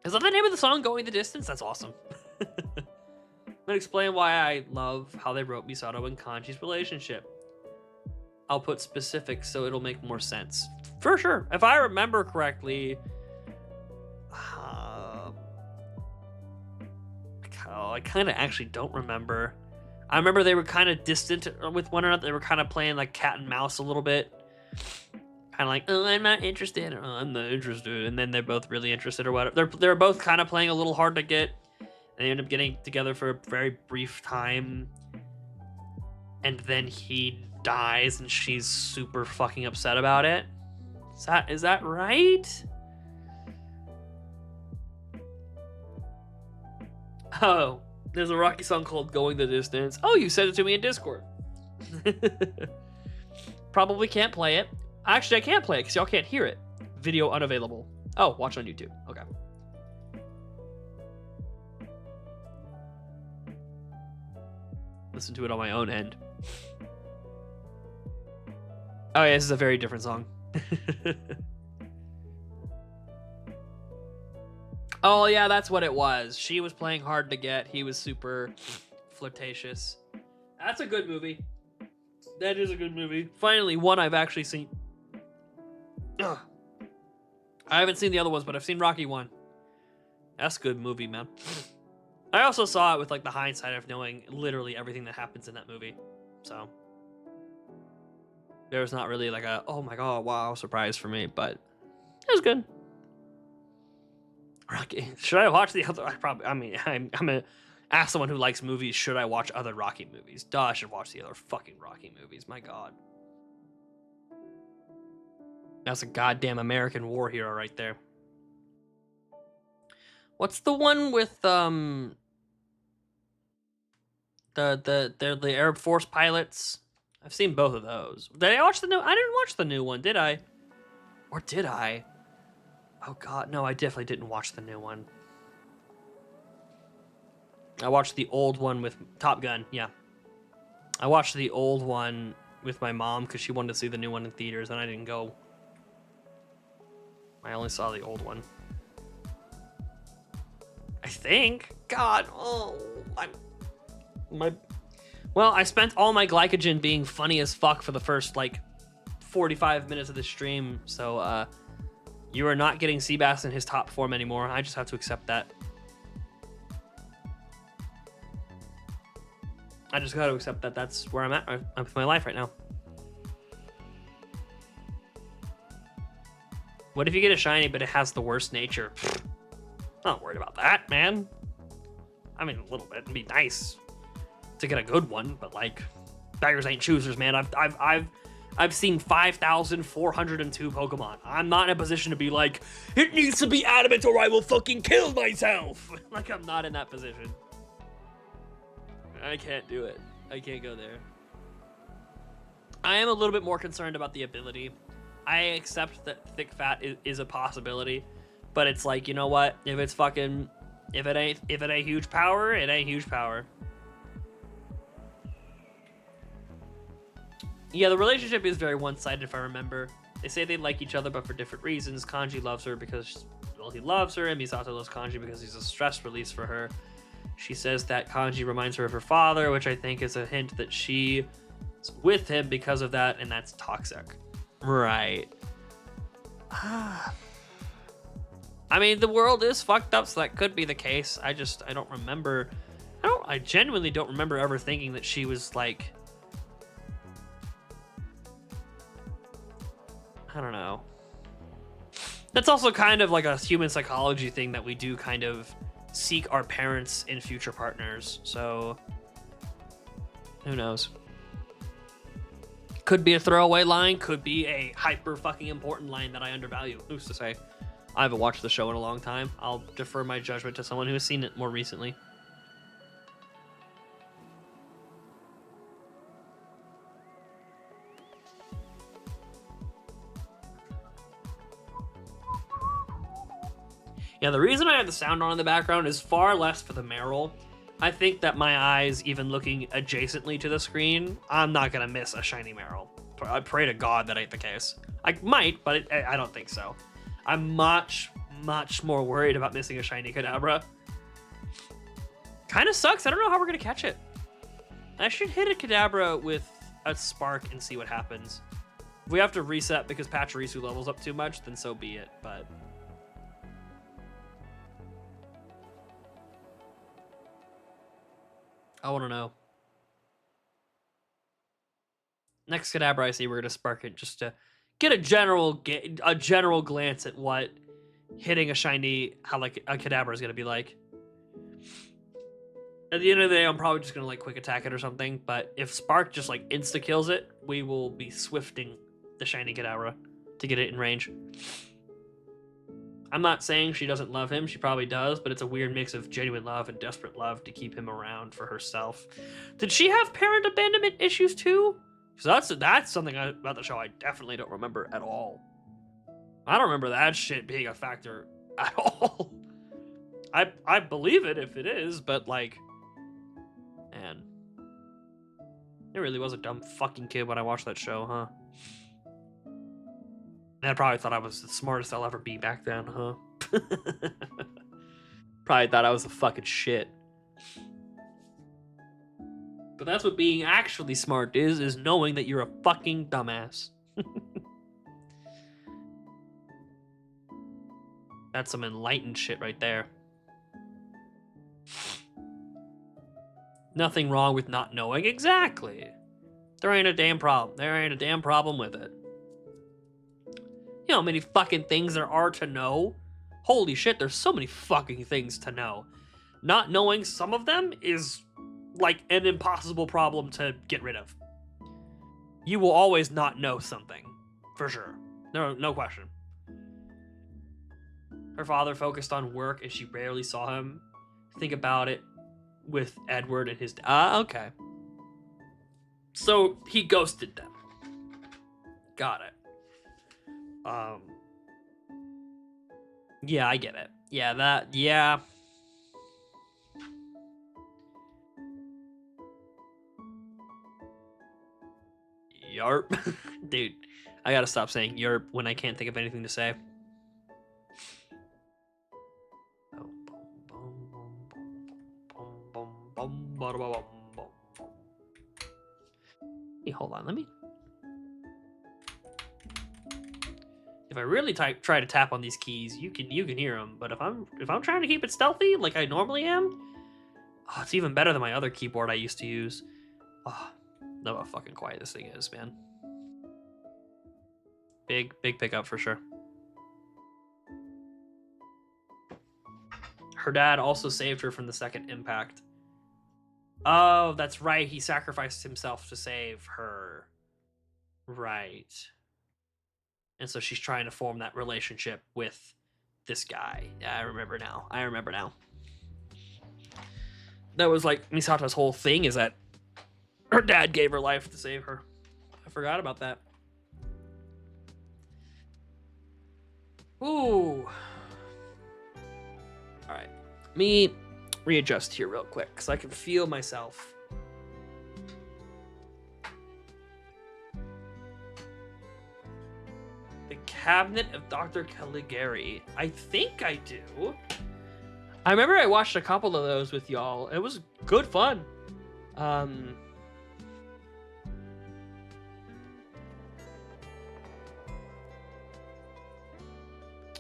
Is that the name of the song, Going the Distance? That's awesome. I'm gonna explain why I love how they wrote Misato and Kanji's relationship. I'll put specifics so it'll make more sense. For sure. If I remember correctly, I kind of actually don't remember. I remember they were kind of distant with one another. They were kind of playing like cat and mouse a little bit. Kind of like, oh, I'm not interested, or oh, I'm not interested, and then they're both really interested or whatever. They're both kind of playing a little hard to get. They end up getting together for a very brief time, and then he dies, and she's super fucking upset about it. Is that right? Oh, there's a Rocky song called "Going the Distance." Oh, you sent it to me in Discord. Probably can't play it. Actually, I can't play it because y'all can't hear it. Video unavailable. Oh, watch on YouTube. Okay. Listen to it on my own end. Oh yeah, this is a very different song. Oh yeah, that's what it was. She was playing hard to get. He was super flirtatious. That's a good movie. That is a good movie. Finally, one I've actually seen. Ugh. I haven't seen the other ones, but I've seen Rocky 1. That's a good movie, man. I also saw it with like the hindsight of knowing literally everything that happens in that movie. So there was not really like a, oh my god, wow, surprise for me, but it was good. Rocky. Should I watch the other? I'm gonna ask someone who likes movies, should I watch other Rocky movies? Duh, I should watch the other fucking Rocky movies. My god. That's a goddamn American war hero right there. What's the one with the Air Force pilots? I've seen both of those. Did I watch the new? I didn't watch the new one, did I? Or did I? Oh god, no, I definitely didn't watch the new one. I watched the old one with Top Gun, yeah. I watched the old one with my mom because she wanted to see the new one in theaters, and I didn't go. I only saw the old one. I think. God, well, I spent all my glycogen being funny as fuck for the first, like, 45 minutes of the stream, so, you are not getting Cbass in his top form anymore. I just have to accept that. I just gotta accept that that's where I'm at with my life right now. What if you get a shiny, but it has the worst nature? I'm not worried about that, man. I mean, a little bit. It'd be nice to get a good one, but like, beggars ain't choosers, man. I've seen 5,402 Pokemon. I'm not in a position to be like, it needs to be adamant or I will fucking kill myself. Like, I'm not in that position. I can't do it. I can't go there. I am a little bit more concerned about the ability. I accept that thick fat is a possibility, but it's like, you know what? If it's fucking, if it ain't huge power, it ain't huge power. Yeah, the relationship is very one-sided if I remember. They say they like each other, but for different reasons. Kanji loves her because, well, he loves her, and Misato loves Kanji because he's a stress release for her. She says that Kanji reminds her of her father, which I think is a hint that she's with him because of that, and that's toxic. Right. I mean, the world is fucked up, so that could be the case. I don't remember. I genuinely don't remember ever thinking that she was like, I don't know. That's also kind of like a human psychology thing that we do kind of seek our parents in future partners. So who knows? Could be a throwaway line, could be a hyper fucking important line that I undervalue. Who's to say? I haven't watched the show in a long time. I'll defer my judgment to someone who has seen it more recently. Yeah, the reason I have the sound on in the background is far less for the Marill. I think that my eyes, even looking adjacently to the screen, I'm not going to miss a shiny Marill. I pray to God that ain't the case. I might, but I don't think so. I'm much more worried about missing a shiny Kadabra. Kind of sucks. I don't know how we're going to catch it. I should hit a Kadabra with a Spark and see what happens. If we have to reset because Pachirisu levels up too much, then so be it, but I want to know. Next Kadabra I see, we're gonna Spark it just to get a general glance at what hitting a shiny, how like a Kadabra is gonna be like. At the end of the day, I'm probably just gonna like quick attack it or something. But if Spark just like insta kills it, we will be swifting the shiny Kadabra to get it in range. I'm not saying she doesn't love him. She probably does, but it's a weird mix of genuine love and desperate love to keep him around for herself. Did she have parent abandonment issues too? Because that's something about the show I definitely don't remember at all. I don't remember that shit being a factor at all. I believe it if it is, but like, man, I really was a dumb fucking kid when I watched that show, huh? And I probably thought I was the smartest I'll ever be back then, huh? Probably thought I was the fucking shit. But that's what being actually smart is knowing that you're a fucking dumbass. That's some enlightened shit right there. Nothing wrong with not knowing. Exactly. There ain't a damn problem. There ain't a damn problem with it. You know how many fucking things there are to know? Holy shit, there's so many fucking things to know. Not knowing some of them is like an impossible problem to get rid of. You will always not know something. For sure. No question. Her father focused on work and she rarely saw him. Think about it with Edward and his... okay. So, he ghosted them. Got it. Yeah, I get it. Yeah. Yarp. Dude, I gotta stop saying yarp when I can't think of anything to say. Hey, hold on, let me... If I really try to tap on these keys, you can hear them. But if I'm trying to keep it stealthy, like I normally am, oh, it's even better than my other keyboard I used to use. Oh, know how fucking quiet this thing is, man. Big pickup for sure. Her dad also saved her from the second impact. Oh, that's right. He sacrificed himself to save her. Right. And so she's trying to form that relationship with this guy. Yeah, I remember now. That was like Misato's whole thing, is that her dad gave her life to save her. I forgot about that. Ooh. Alright. Let me readjust here real quick, because I can feel myself. The Cabinet of Dr. Caligari. I think I do. I remember I watched a couple of those with y'all. It was good fun. Let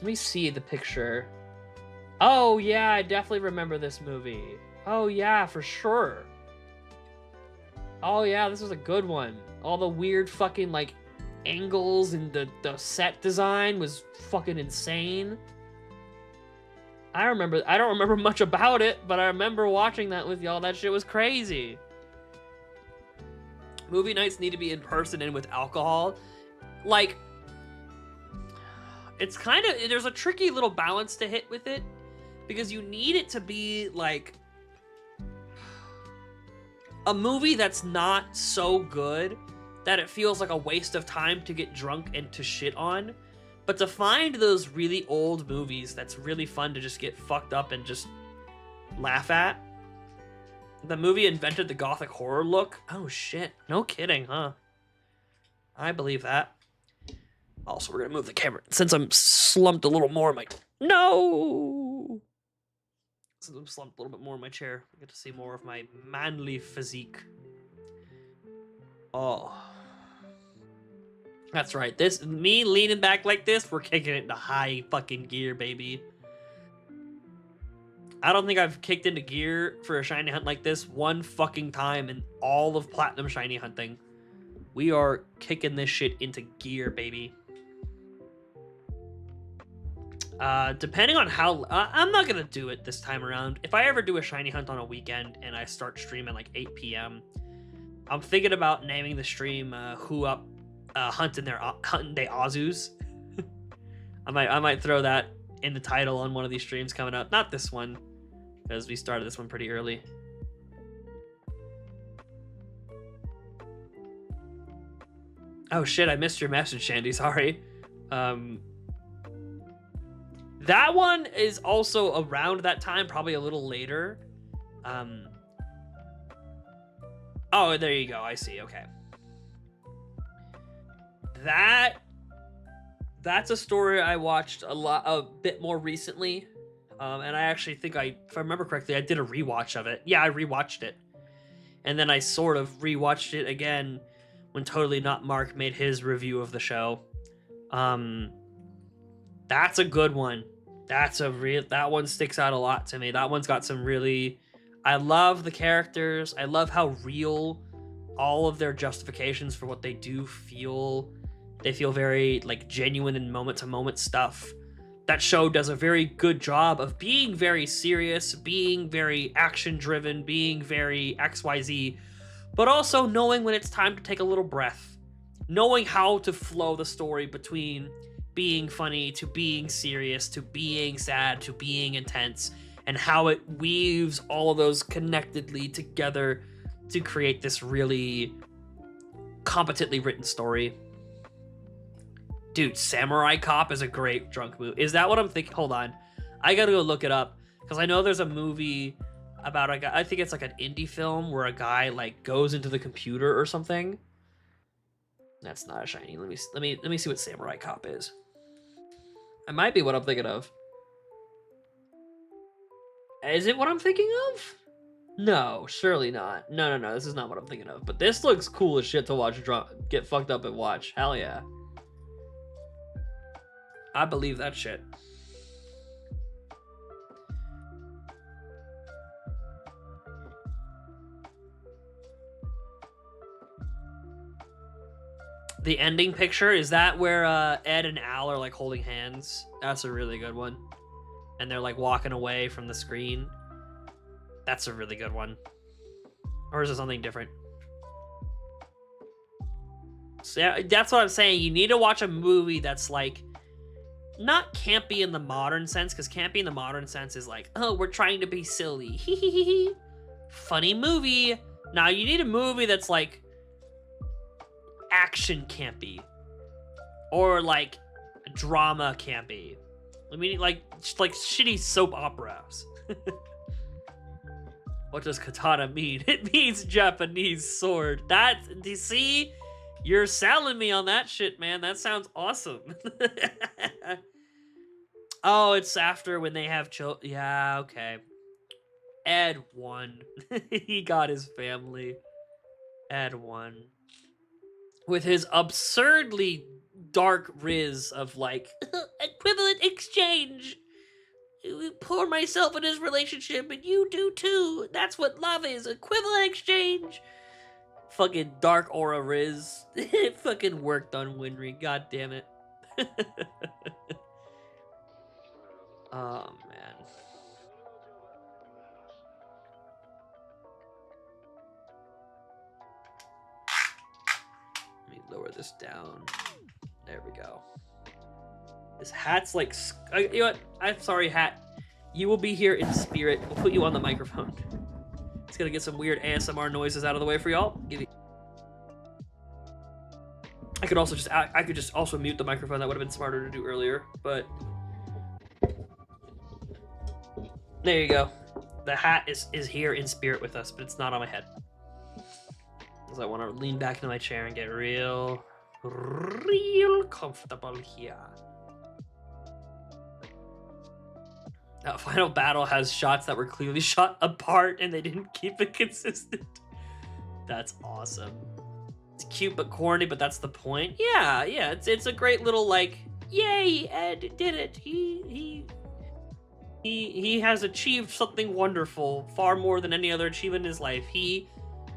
me see the picture. Oh, yeah, I definitely remember this movie. Oh, yeah, for sure. Oh, yeah, this was a good one. All the weird fucking, like, angles and the set design was fucking insane. I don't remember much about it, but I remember watching that with y'all. That shit was crazy. Movie nights need to be in person and with alcohol. Like, it's kind of, there's a tricky little balance to hit with it, because you need it to be like a movie that's not so good that it feels like a waste of time to get drunk and to shit on, but to find those really old movies that's really fun to just get fucked up and just laugh at. The movie invented the gothic horror look. Oh shit, no kidding, huh? I believe that. Also, we're gonna move the camera since I'm slumped a little more in my... No! Since I'm slumped a little bit more in my chair, I get to see more of my manly physique. Oh. That's right. This, me leaning back like this, we're kicking it into high fucking gear, baby. I don't think I've kicked into gear for a shiny hunt like this one fucking time in all of Platinum Shiny Hunting. We are kicking this shit into gear, baby. Depending on how... I'm not gonna do it this time around. If I ever do a shiny hunt on a weekend and I start streaming like 8 p.m., I'm thinking about naming the stream hunting day AZUs. I might throw that in the title on one of these streams coming up. Not this one, because we started this one pretty early. Oh shit, I missed your message, Shandy. Sorry. That one is also around that time, probably a little later. Oh, there you go. I see. Okay. That's a story I watched a bit more recently. And I actually think if I remember correctly, I did a rewatch of it. Yeah, I rewatched it. And then I sort of rewatched it again when Totally Not Mark made his review of the show. That's a good one. That one sticks out a lot to me. That one's got some really, I love the characters. I love how real all of their justifications for what they do feel. They feel very like genuine and moment to moment stuff. That show does a very good job of being very serious, being very action driven, being very XYZ, but also knowing when it's time to take a little breath, knowing how to flow the story between being funny to being serious to being sad to being intense, and how it weaves all of those connectedly together to create this really competently written story. Dude, Samurai Cop is a great drunk movie. Is that what I'm thinking? Hold on. I gotta go look it up, because I know there's a movie about a guy, I think it's like an indie film where a guy like goes into the computer or something. That's not a shiny. Let me see what Samurai Cop is. It might be what I'm thinking of. Is it what I'm thinking of? No, surely not. No, this is not what I'm thinking of. But this looks cool as shit to watch get fucked up and watch. Hell yeah. I believe that shit. The ending picture, is that where Ed and Al are like holding hands? That's a really good one. And they're like walking away from the screen. That's a really good one. Or is it something different? So yeah, that's what I'm saying. You need to watch a movie that's like not campy in the modern sense, because campy in the modern sense is like, oh, we're trying to be silly. Funny movie. Now you need a movie that's like action campy, or like drama campy. I mean, like shitty soap operas. What does katana mean? It means Japanese sword. Do you see? You're selling me on that shit, man. That sounds awesome. Oh, it's after when they have children. Yeah, okay. Ed won. He got his family. Ed won. With his absurdly dark riz of like, equivalent exchange. Pour myself in his relationship and you do too. That's what love is. Equivalent exchange. Fucking dark aura riz. It fucking worked on Winry. God damn it. Oh, man. Let me lower this down. There we go. This hat's like... You know what? I'm sorry, hat. You will be here in spirit. We'll put you on the microphone. It's gonna get some weird ASMR noises out of the way for y'all. I could just also mute the microphone. That would have been smarter to do earlier, but there you go. The hat is here in spirit with us, but it's not on my head. Because I want to lean back into my chair and get real comfortable here. That final battle has shots that were clearly shot apart and they didn't keep it consistent. That's awesome. It's cute but corny, but that's the point. Yeah, it's a great little like, yay, Ed did it. He has achieved something wonderful, far more than any other achievement in his life. He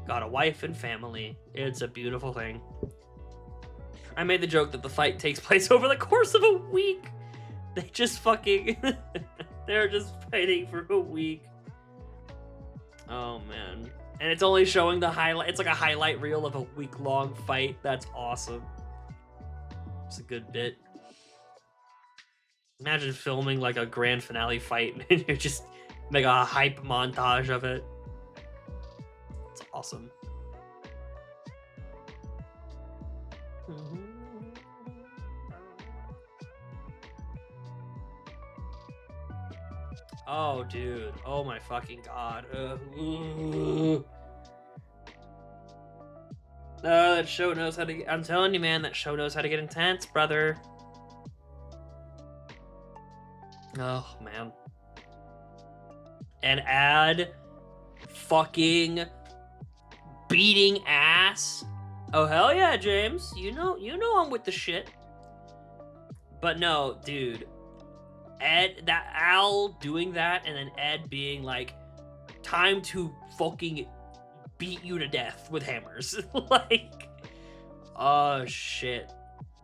got a wife and family. It's a beautiful thing. I made the joke that the fight takes place over the course of a week. They just fucking... They're just fighting for a week. Oh, man. And it's only showing the highlight. It's like a highlight reel of a week-long fight. That's awesome. It's a good bit. Imagine filming like a grand finale fight and you just make a hype montage of it. It's awesome. Oh, dude. Oh my fucking god. That show knows how to... I'm telling you, man, that show knows how to get intense, brother. Oh, man. And add fucking beating ass. Oh, hell yeah, James. You know I'm with the shit. But no, dude. Al doing that, and then Ed being like, time to fucking beat you to death with hammers. Like, oh shit.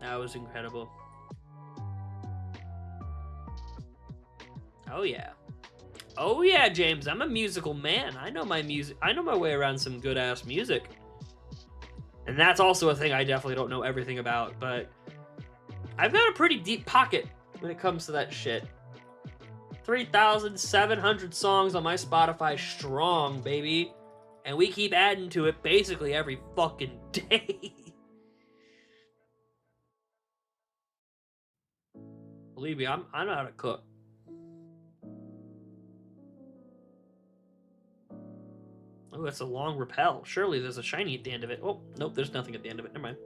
That was incredible. Oh yeah. Oh yeah, James, I'm a musical man. I know my music. I know my way around some good ass music. And that's also a thing I definitely don't know everything about, but I've got a pretty deep pocket when it comes to that shit. 3,700 songs on my Spotify strong, baby. And we keep adding to it basically every fucking day. Believe me, I know how to cook. Oh, that's a long rappel. Surely there's a shiny at the end of it. Oh, nope, there's nothing at the end of it. Never mind.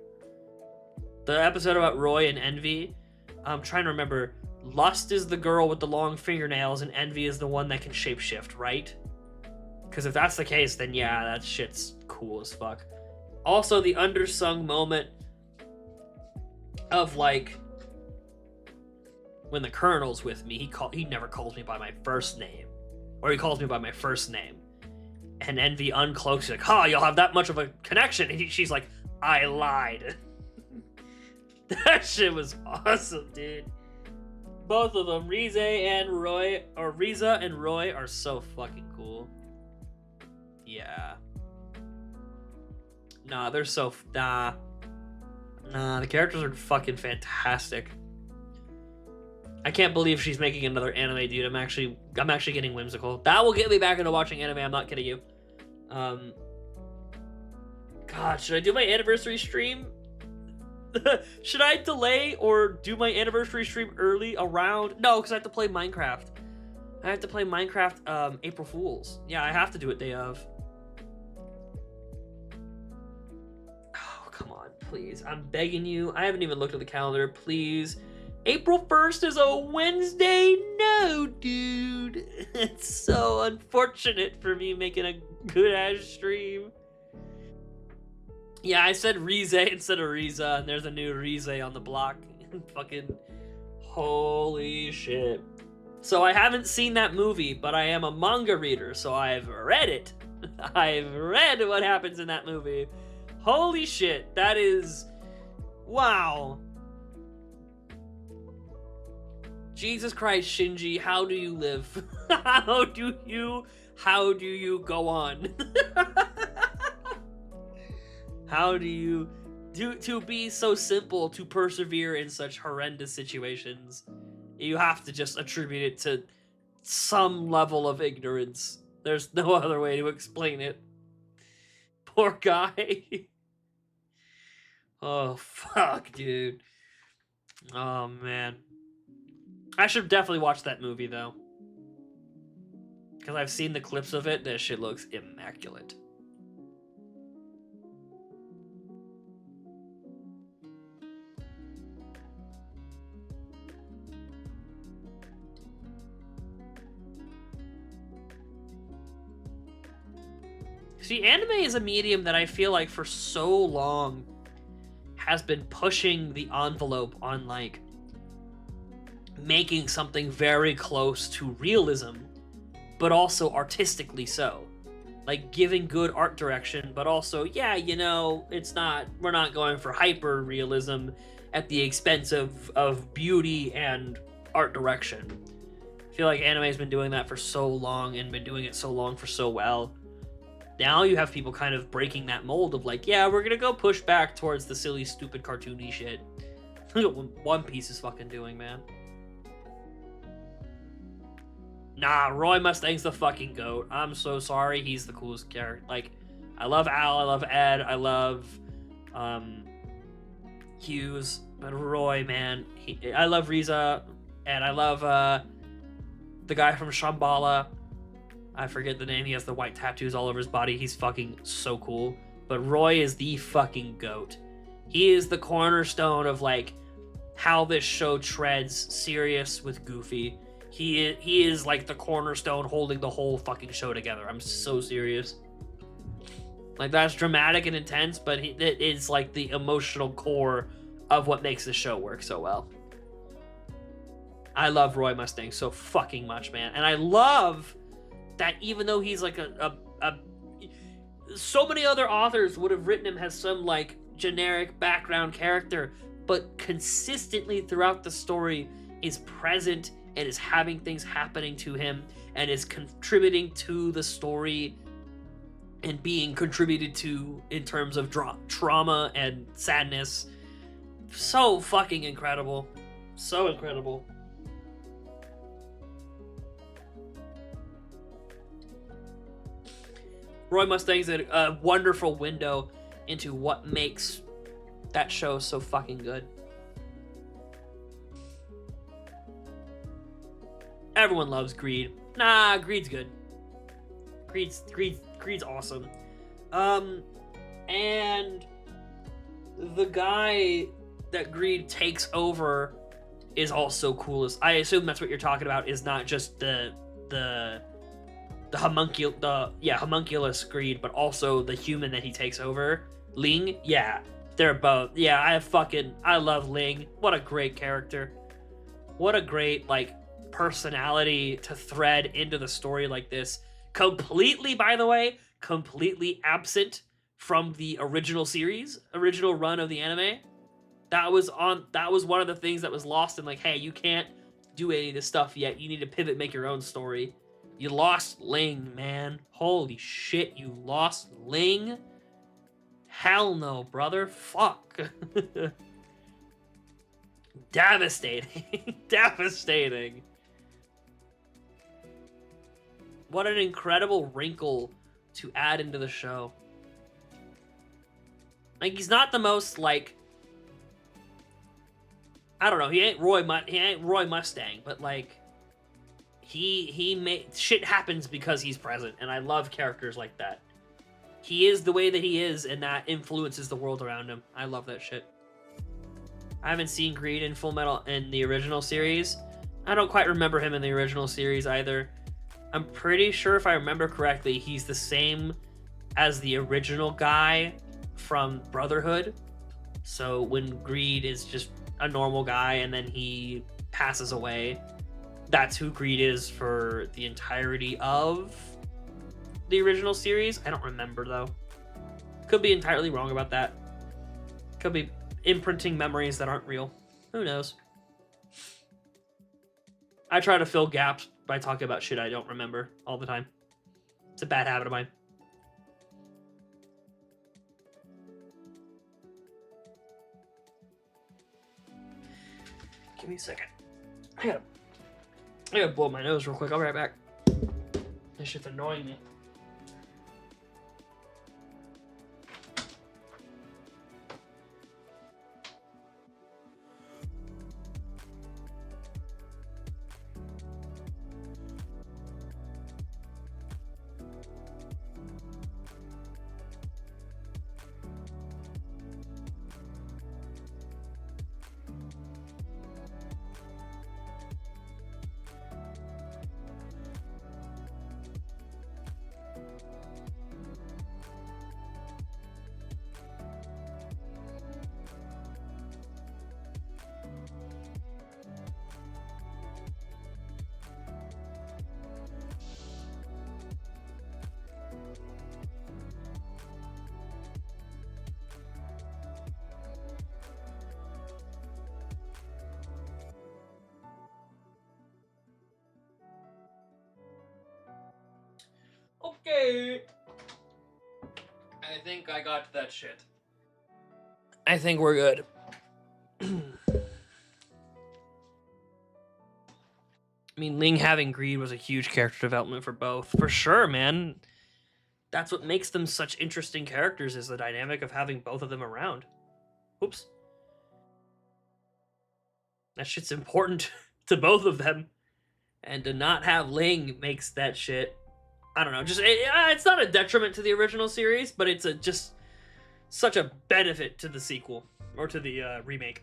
The episode about Roy and Envy, I'm trying to remember. Lust is the girl with the long fingernails, and Envy is the one that can shapeshift, right? Because if that's the case, then yeah, that shit's cool as fuck. Also, the undersung moment of, like, when the Colonel's with me, he never calls me by my first name. Or he calls me by my first name. And Envy uncloaks, like, "Ha, you'll have that much of a connection." And she's like, "I lied." That shit was awesome, dude. Both of them, Riza and Roy, are so fucking cool. Yeah. Nah, they're so... Nah, the characters are fucking fantastic. I can't believe she's making another anime, dude. I'm actually getting whimsical. That will get me back into watching anime, I'm not kidding you. God, should I do my anniversary stream? Should I delay or do my anniversary stream early around? No, because I have to play Minecraft. I have to play Minecraft April Fools. Yeah, I have to do it day of. Oh, come on, please. I'm begging you. I haven't even looked at the calendar. Please. April 1st is a Wednesday? No, dude. It's so unfortunate for me making a good-ass stream. Yeah, I said Rize instead of Riza, and there's a new Rize on the block. Fucking holy shit. So I haven't seen that movie, but I am a manga reader, so I've read it. I've read what happens in that movie. Holy shit, that is... Wow. Jesus Christ, Shinji, how do you live? How do you go on? How do you to be so simple to persevere in such horrendous situations? You have to just attribute it to some level of ignorance. There's no other way to explain it. Poor guy. Oh, fuck, dude. Oh, man. I should definitely watch that movie, though. Because I've seen the clips of it. That shit looks immaculate. See, anime is a medium that I feel like for so long has been pushing the envelope on, like, making something very close to realism, but also artistically so. Like, giving good art direction, but also, yeah, you know, we're not going for hyper realism at the expense of beauty and art direction. I feel like anime's been doing that for so long and been doing it so long for so well. Now you have people kind of breaking that mold of like, yeah, we're gonna go push back towards the silly, stupid, cartoony shit. Look at what One Piece is fucking doing, man. Nah, Roy Mustang's the fucking GOAT. I'm so sorry, he's the coolest character. Like, I love Al, I love Ed, I love Hughes, but Roy, man, I love Riza, and I love the guy from Shambhala. I forget the name. He has the white tattoos all over his body. He's fucking so cool. But Roy is the fucking GOAT. He is the cornerstone of, like, how this show treads serious with goofy. He is like the cornerstone holding the whole fucking show together. I'm so serious. Like, that's dramatic and intense, but it is like the emotional core of what makes the show work so well. I love Roy Mustang so fucking much, man. And I love that even though he's like so many other authors would have written him as some like generic background character, but consistently throughout the story is present and is having things happening to him and is contributing to the story and being contributed to in terms of trauma and sadness. So fucking incredible. So incredible. Roy Mustang's a wonderful window into what makes that show so fucking good. Everyone loves Greed. Nah, Greed's good. Greed's awesome. And the guy that Greed takes over is also cool. I assume that's what you're talking about. Is not just the homunculus Greed, but also the human that he takes over, Ling. Yeah, they're both. Yeah, I love Ling. What a great character. What a great like personality to thread into the story like this. Completely, by the way, completely absent from the original run of the anime. That was one of the things that was lost in like, hey, you can't do any of this stuff yet. You need to pivot, make your own story. You lost Ling, man. Holy shit, you lost Ling? Hell no, brother. Fuck. Devastating. Devastating. What an incredible wrinkle to add into the show. Like, he's not the most, like... I don't know, he ain't Roy Mustang, but, like... Shit happens because he's present, and I love characters like that. He is the way that he is, and that influences the world around him. I love that shit. I haven't seen Greed in Full Metal in the original series. I don't quite remember him in the original series either. I'm pretty sure, if I remember correctly, he's the same as the original guy from Brotherhood. So when Greed is just a normal guy and then he passes away, that's who Greed is for the entirety of the original series. I don't remember, though. Could be entirely wrong about that. Could be imprinting memories that aren't real. Who knows? I try to fill gaps by talking about shit I don't remember all the time. It's a bad habit of mine. Give me a second. I gotta blow my nose real quick. I'll be right back. This shit's annoying me. Okay. I think I got to that shit. I think we're good. I mean, Ling having Greed was a huge character development for both. For sure, man. That's what makes them such interesting characters, is the dynamic of having both of them around. Oops. That shit's important to both of them. And to not have Ling makes that shit... I don't know, just it's not a detriment to the original series, but it's just such a benefit to the sequel, or to the remake.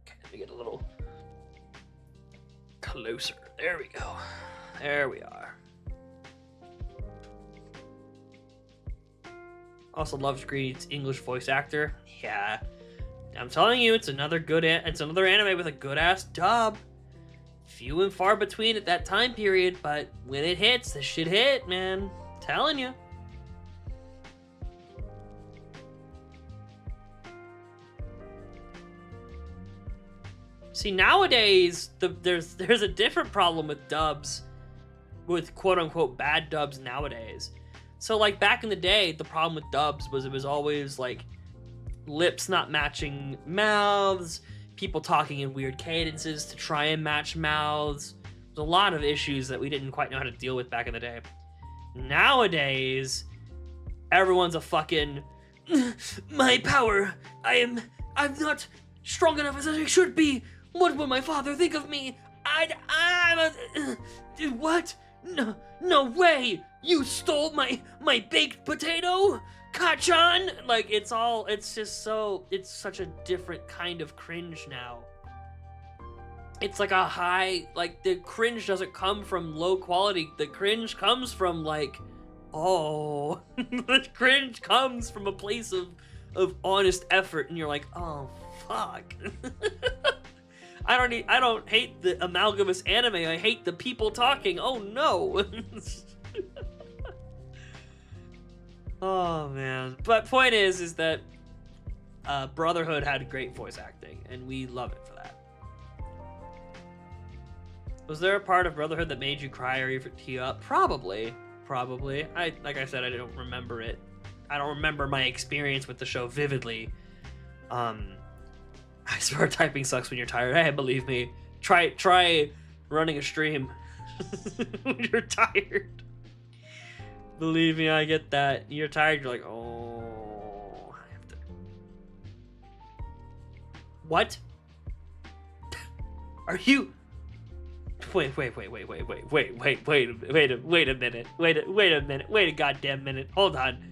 Okay, let me get a little closer. There we go. There we are. Also loves Greed's English voice actor. Yeah. I'm telling you, it's another anime with a good-ass dub. Few and far between at that time period, but when it hits, the shit hit, man. I'm telling you. See, nowadays, there's a different problem with dubs, with quote-unquote bad dubs nowadays. So, like, back in the day, the problem with dubs was it was always, like, lips not matching mouths, people talking in weird cadences to try and match mouths. There's a lot of issues that we didn't quite know how to deal with back in the day. Nowadays, everyone's a fucking, my power, I'm not strong enough as I should be. What will my father think of me? What? No way! You stole my baked potato? Kachan? Like, it's such a different kind of cringe now. It's like a high, like, the cringe doesn't come from low quality. The cringe comes from, like, oh. The cringe comes from a place of honest effort, and you're like, oh, fuck. I don't hate the amalgamous anime, I hate the people talking. Oh no. Oh man. But point is that Brotherhood had great voice acting, and we love it for that. Was there a part of Brotherhood that made you cry or even tear up? Probably. Like I said, I don't remember it. I don't remember my experience with the show vividly. I swear typing sucks when you're tired. Hey, believe me. Try running a stream when you're tired. Believe me, I get that. You're tired, you're like, oh, I have to. What? Are you? Wait a minute. Wait a goddamn minute. Hold on.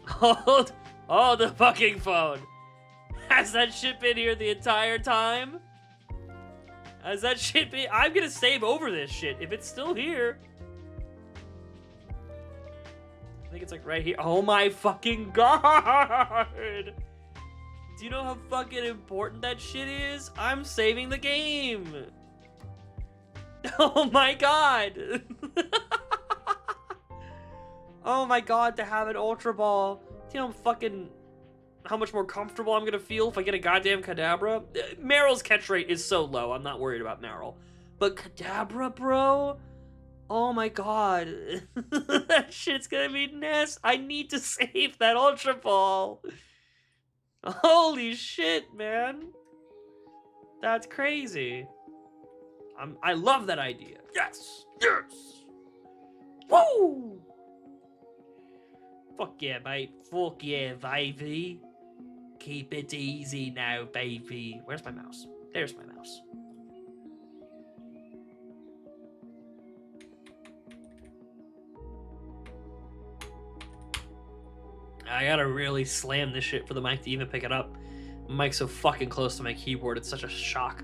Hold the fucking phone. Has that shit been here the entire time? Has that shit been... I'm gonna save over this shit if it's still here. I think it's like right here. Oh my fucking god! Do you know how fucking important that shit is? I'm saving the game. Oh my god. Oh my god, to have an Ultra Ball. Do you know how much more comfortable I'm gonna feel if I get a goddamn Kadabra? Marill's catch rate is so low, I'm not worried about Marill. But Kadabra, bro? Oh my god. That shit's gonna be nasty. I need to save that Ultra Ball. Holy shit, man. That's crazy. I love that idea. Yes! Woo! Fuck yeah, mate. Fuck yeah, baby. Keep it easy now, baby. Where's my mouse? There's my mouse. I gotta really slam this shit for the mic to even pick it up. My mic's so fucking close to my keyboard, it's such a shock.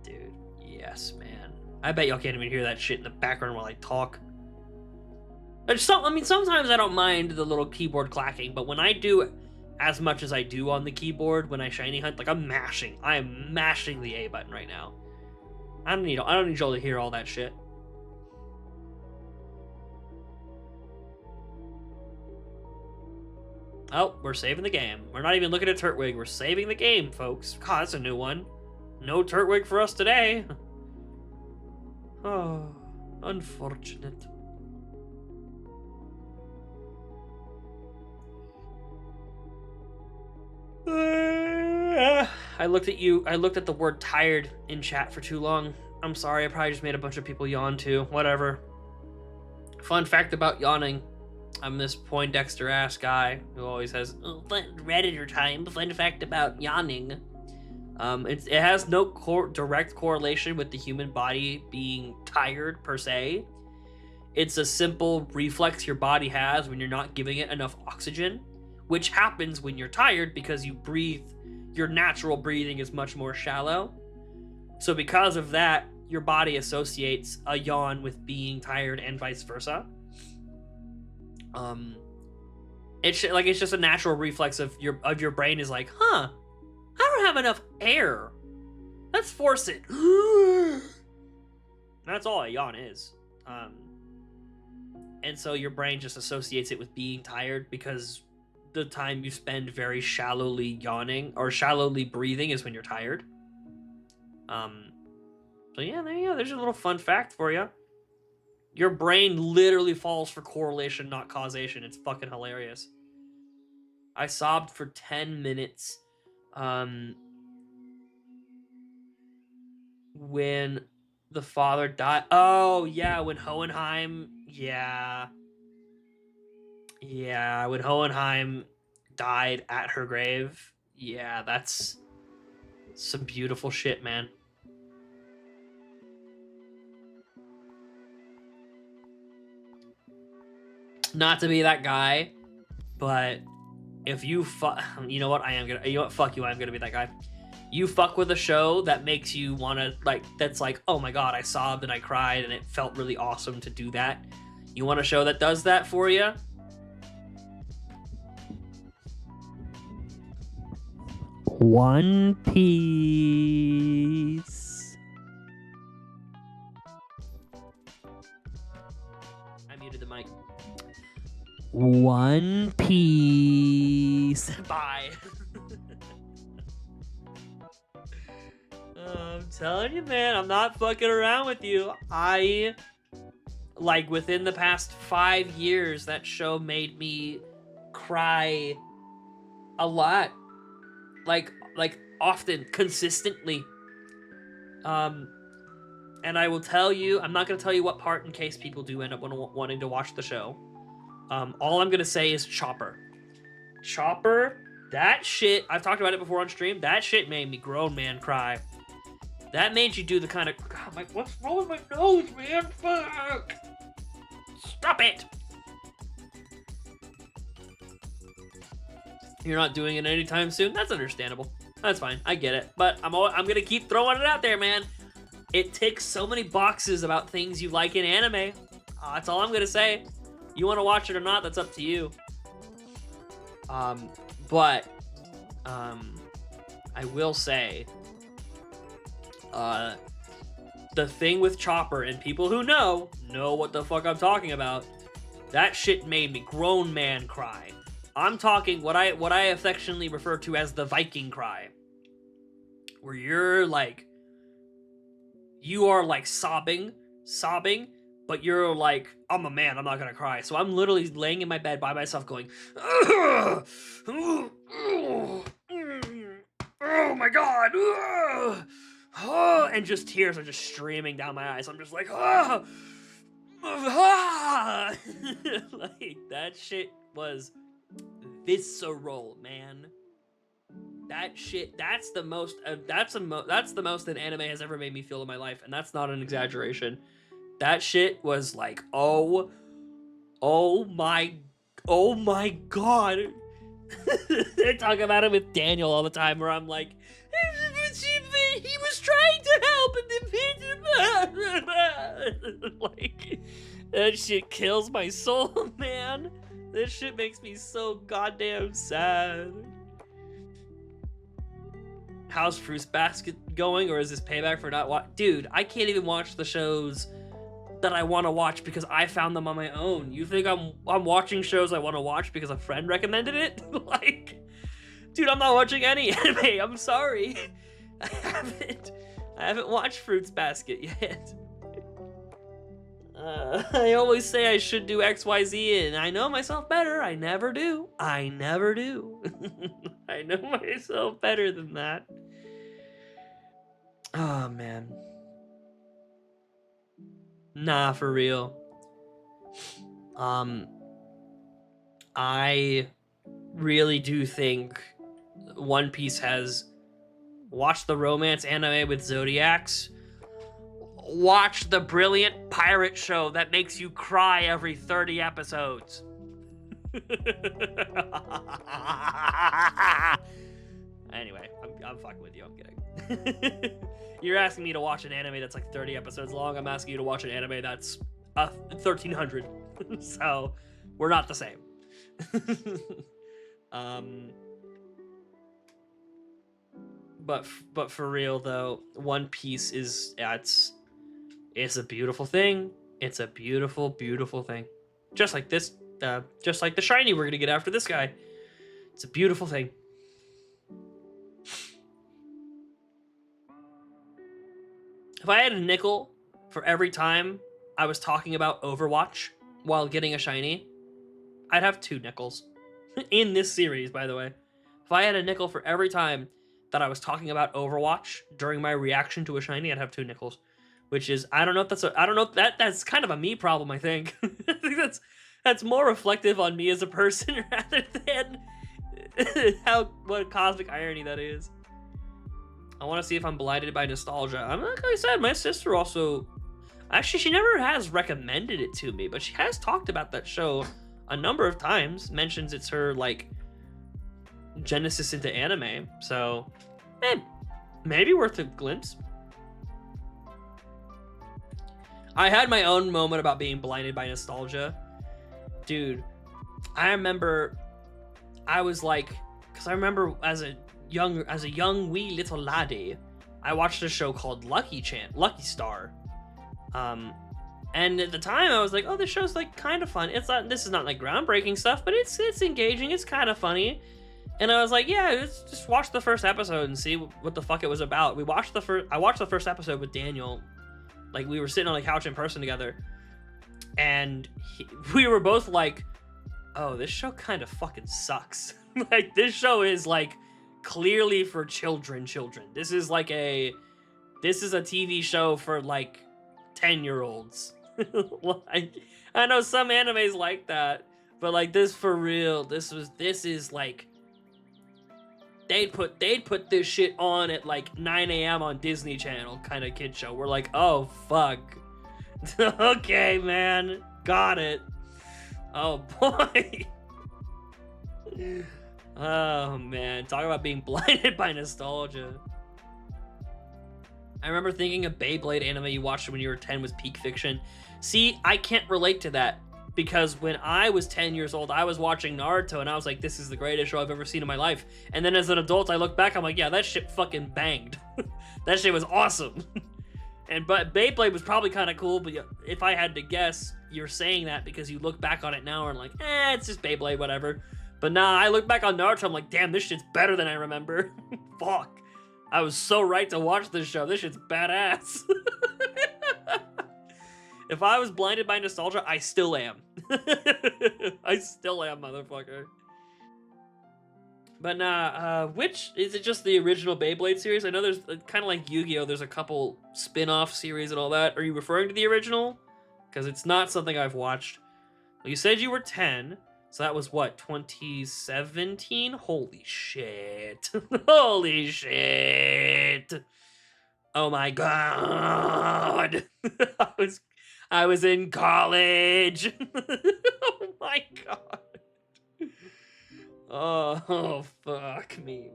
Dude, yes, man. I bet y'all can't even hear that shit in the background while I talk. Sometimes I don't mind the little keyboard clacking, but when I do as much as I do on the keyboard when I shiny hunt, like I am mashing the A button right now. I don't need y'all to hear all that shit. Oh, we're saving the game. We're not even looking at Turtwig. We're saving the game, folks. God, that's a new one. No Turtwig for us today. Oh, unfortunate. I looked at the word tired in chat for too long. I'm sorry, I probably just made a bunch of people yawn too. Whatever. Fun fact about yawning. I'm this Poindexter ass guy who always has Redditor time. Fun fact about yawning. It has no direct correlation with the human body being tired per se. It's a simple reflex your body has when you're not giving it enough oxygen, which happens when you're tired because you breathe. Your natural breathing is much more shallow. So because of that, your body associates a yawn with being tired and vice versa. It's just a natural reflex of your brain is like, huh, I don't have enough air. Let's force it. That's all a yawn is. And so your brain just associates it with being tired because the time you spend very shallowly yawning or shallowly breathing is when you're tired. So yeah, there you go. There's a little fun fact for you. Your brain literally falls for correlation, not causation. It's fucking hilarious. I sobbed for 10 minutes when the father died. Oh, yeah, when Hohenheim... Yeah. Yeah, when Hohenheim died at her grave. Yeah, that's some beautiful shit, man. Not to be that guy, but if you you know what, fuck you, I'm gonna be that guy. You fuck with a show that makes you wanna, that's like, oh my god, I sobbed and I cried and it felt really awesome to do that. You want a show that does that for you? One Piece. I muted the mic. One Piece. Bye. I'm telling you, man, I'm not fucking around with you. Within the past 5 years, that show made me cry a lot. Often, consistently. And I will tell you, I'm not going to tell you what part in case people do end up wanting to watch the show. All I'm going to say is Chopper. Chopper, that shit, I've talked about it before on stream, that shit made me grown man cry. That made you do the kind of, God, what's wrong with my nose, man? Fuck! Stop it! You're not doing it anytime soon? That's understandable. That's fine. I get it. But I'm gonna keep throwing it out there, man. It ticks so many boxes about things you like in anime. That's all I'm gonna say. You want to watch it or not, that's up to you. I will say, the thing with Chopper, and people who know what the fuck I'm talking about, that shit made me grown man cry. I'm talking what I affectionately refer to as the Viking cry. Where you're like, you are like sobbing, but you're like, I'm a man, I'm not gonna cry. So I'm literally laying in my bed by myself going, oh my god, and just tears are just streaming down my eyes. I'm just like, like, that shit was visceral, man. That shit, that's the most that anime has ever made me feel in my life, and that's not an exaggeration. That shit was like, oh my god. I talk about it with Daniel all the time, where I'm like, he was trying to help, and like, that shit kills my soul, man. This shit makes me so goddamn sad. How's Fruits Basket going, or is this payback for not watching? Dude, I can't even watch the shows that I want to watch because I found them on my own. You think I'm watching shows I want to watch because a friend recommended it? Like, dude, I'm not watching any anime. I'm sorry. I haven't watched Fruits Basket yet. I always say I should do XYZ, and I know myself better. I never do. I know myself better than that. Oh, man. Nah, for real. I really do think One Piece has watched the romance anime with Zodiacs. Watch the brilliant pirate show that makes you cry every 30 episodes. Anyway, I'm fucking with you. I'm kidding. You're asking me to watch an anime that's like 30 episodes long. I'm asking you to watch an anime that's 1,300. So we're not the same. But for real though, One Piece is it's a beautiful thing. It's a beautiful, beautiful thing. Just like this, just like the shiny we're gonna get after this guy. It's a beautiful thing. If I had a nickel for every time I was talking about Overwatch while getting a shiny, I'd have 2 nickels. In this series, by the way. If I had a nickel for every time that I was talking about Overwatch during my reaction to a shiny, I'd have 2 nickels. Which is, I don't know if that's kind of a me problem, I think. I think that's more reflective on me as a person rather than what cosmic irony that is. I want to see if I'm blinded by nostalgia. I'm like I said, my sister also, actually, she never has recommended it to me, but she has talked about that show a number of times. Mentions it's her like genesis into anime, so maybe worth a glimpse. I had my own moment about being blinded by nostalgia, dude. I remember I was like, because I remember as a young wee little laddie, I watched a show called Lucky Star. And at the time I was like, oh, this show's like kind of fun. This is not like groundbreaking stuff, but it's engaging. It's kind of funny. And I was like, yeah, let's just watch the first episode and see what the fuck it was about. I watched the first episode with Daniel. Like, we were sitting on the couch in person together, and we were both like, oh, this show kind of fucking sucks. Like, this show is like clearly for children. This is a TV show for like 10-year-olds. Like, I know some animes like that, but like this for real, this is like, they'd put this shit on at like 9 a.m. on Disney Channel kind of kid show. We're like, oh fuck. Okay, man, got it. Oh boy. Oh man, talk about being blinded by nostalgia. I remember thinking a Beyblade anime you watched when you were 10 was peak fiction. See, I can't relate to that, because when I was 10 years old, I was watching Naruto and I was like, this is the greatest show I've ever seen in my life. And then as an adult, I look back, I'm like, yeah, that shit fucking banged. That shit was awesome. But Beyblade was probably kind of cool, but if I had to guess, you're saying that because you look back on it now and like, it's just Beyblade, whatever. But nah, I look back on Naruto, I'm like, damn, this shit's better than I remember. Fuck. I was so right to watch this show. This shit's badass. If I was blinded by nostalgia, I still am. I still am, motherfucker. But nah, which, is it just the original Beyblade series? I know there's, kind of like Yu-Gi-Oh!, there's a couple spin-off series and all that. Are you referring to the original? Because it's not something I've watched. Well, you said you were 10, so that was what, 2017? Holy shit. Holy shit. Oh my god. I was in college. Oh my god. Oh, fuck me.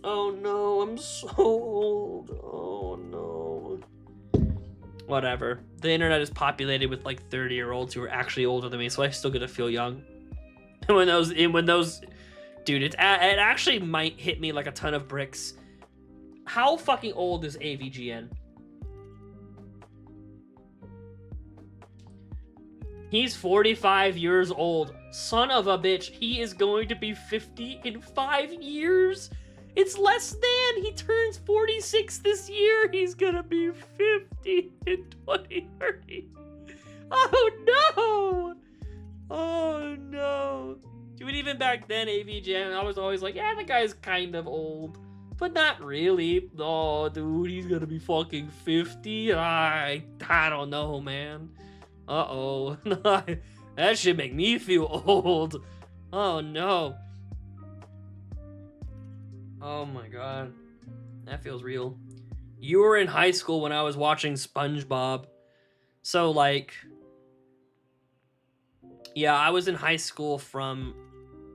Oh no, I'm so old. Oh no. Whatever. The internet is populated with like 30-year-olds who are actually older than me, so I still get to feel young. And when those, dude, it actually might hit me like a ton of bricks. How fucking old is AVGN? He's 45 years old. Son of a bitch. He is going to be 50 in 5 years. It's less than. He turns 46 this year. He's gonna be 50 in 2030. Oh no. Oh no. Dude, even back then, AVGN, I was always like, yeah, the guy's kind of old. But not really. Oh, dude, he's gonna be fucking 50. I don't know, man. Uh-oh. That should make me feel old. Oh, no. Oh, my God. That feels real. You were in high school when I was watching SpongeBob. So, like... Yeah, I was in high school from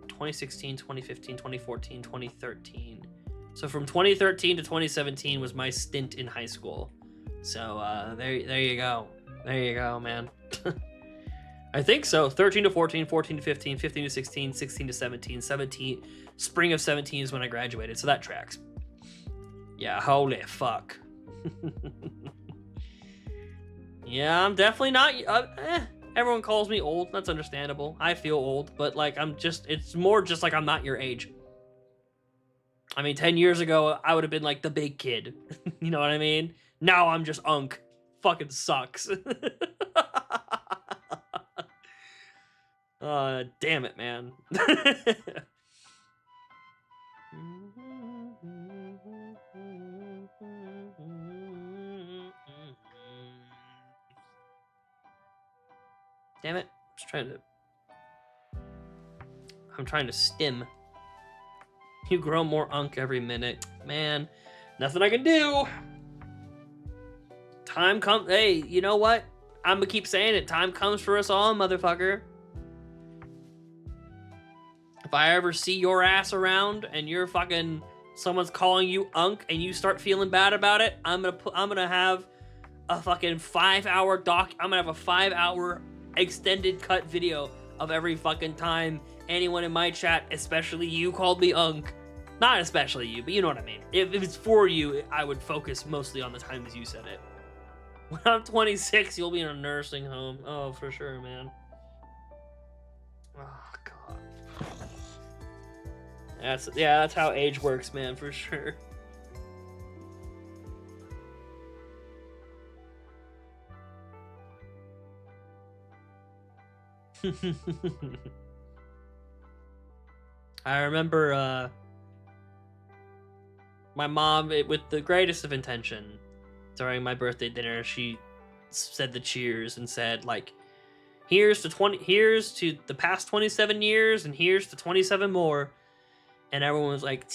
2016, 2015, 2014, 2013. So from 2013 to 2017 was my stint in high school. So, there you go. There you go, man. I think so. 13 to 14, 14 to 15, 15 to 16, 16 to 17, 17. Spring of 17 is when I graduated, so that tracks. Yeah, holy fuck. Yeah, I'm definitely not. Everyone calls me old. That's understandable. I feel old, but like it's more just like I'm not your age. I mean, 10 years ago, I would have been like the big kid. You know what I mean? Now I'm just unk. Fucking sucks. Damn it, man. Damn it. I'm trying to stim. You grow more unk every minute. Man, nothing I can do. Time comes. Hey, you know what? I'm gonna keep saying it. Time comes for us all, motherfucker. If I ever see your ass around and you're fucking someone's calling you unk and you start feeling bad about it, I'm gonna have a fucking 5-hour doc. I'm gonna have a 5-hour extended cut video of every fucking time anyone in my chat, especially you, called me unk. Not especially you, but you know what I mean. If it's for you, I would focus mostly on the times you said it. When I'm 26, you'll be in a nursing home. Oh, for sure, man. Oh, God. That's how age works, man, for sure. I remember my mom, with the greatest of intention, during my birthday dinner, she said the cheers and said, like, here's to the past 27 years and here's to 27 more. And everyone was like,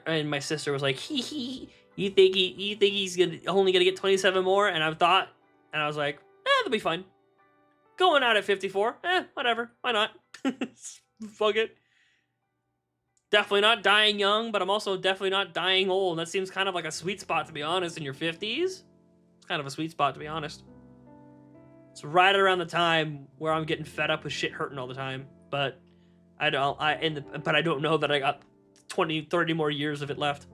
and my sister was like, hee, you think he's only gonna get 27 more? And I was like, that'll be fine. Going out at 54, whatever, why not? Fuck it. Definitely not dying young, but I'm also definitely not dying old. That seems kind of like a sweet spot, to be honest, in your 50s. It's kind of a sweet spot, to be honest. It's right around the time where I'm getting fed up with shit hurting all the time. But I don't know that I got 20, 30 more years of it left.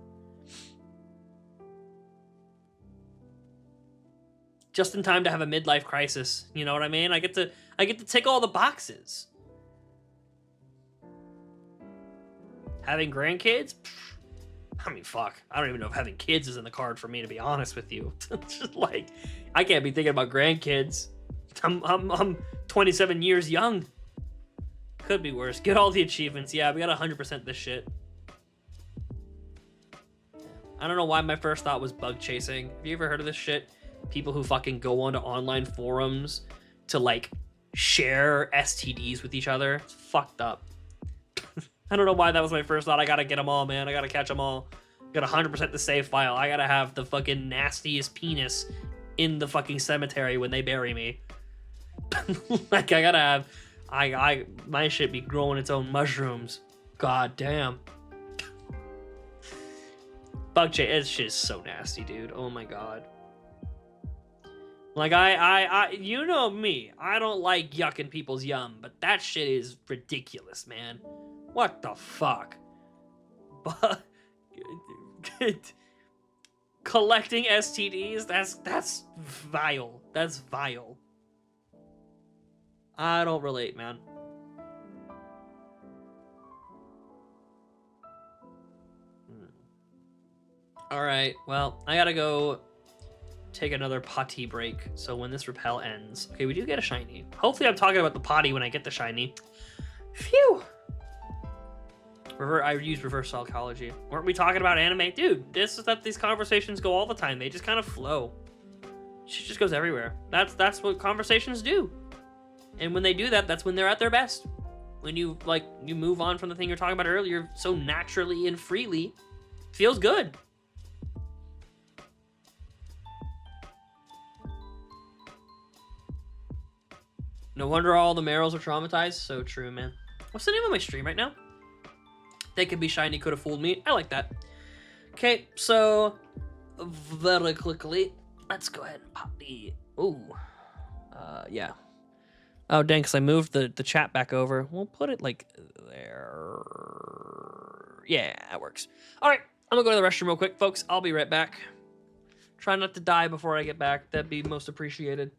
Just in time to have a midlife crisis. You know what I mean? I get to tick all the boxes. Having grandkids? I mean, fuck. I don't even know if having kids is in the card for me, to be honest with you. Just like, I can't be thinking about grandkids. I'm 27 years young. Could be worse. Get all the achievements. Yeah, we got 100% this shit. I don't know why my first thought was bug chasing. Have you ever heard of this shit? People who fucking go onto online forums to, like, share STDs with each other. It's fucked up. I don't know why that was my first thought. I gotta get them all, man. I gotta catch them all. Got 100% the save file. I gotta have the fucking nastiest penis in the fucking cemetery when they bury me. Like, I gotta have... my shit be growing its own mushrooms. God damn. Bug chase, it's just so nasty, dude. Oh my god. Like, you know me. I don't like yucking people's yum, but that shit is ridiculous, man. What the fuck? But collecting STDs, that's vile. That's vile. I don't relate, man. Alright, well, I gotta go take another potty break, so when this repel ends... Okay, we do get a shiny. Hopefully I'm talking about the potty when I get the shiny. Phew! I use reverse psychology. Weren't we talking about anime? Dude, these conversations go all the time. They just kind of flow. Shit just goes everywhere. That's what conversations do. And when they do that, that's when they're at their best. When you move on from the thing you're talking about earlier so naturally and freely, feels good. No wonder all the Marills are traumatized. So true, man. What's the name of my stream right now? They could be shiny, could have fooled me. I like that. Okay, so very quickly, let's go ahead and pop the... Ooh. Yeah. Oh, dang, because I moved the chat back over. We'll put it like there. Yeah, that works. All right, I'm going to go to the restroom real quick, folks. I'll be right back. Try not to die before I get back. That'd be most appreciated.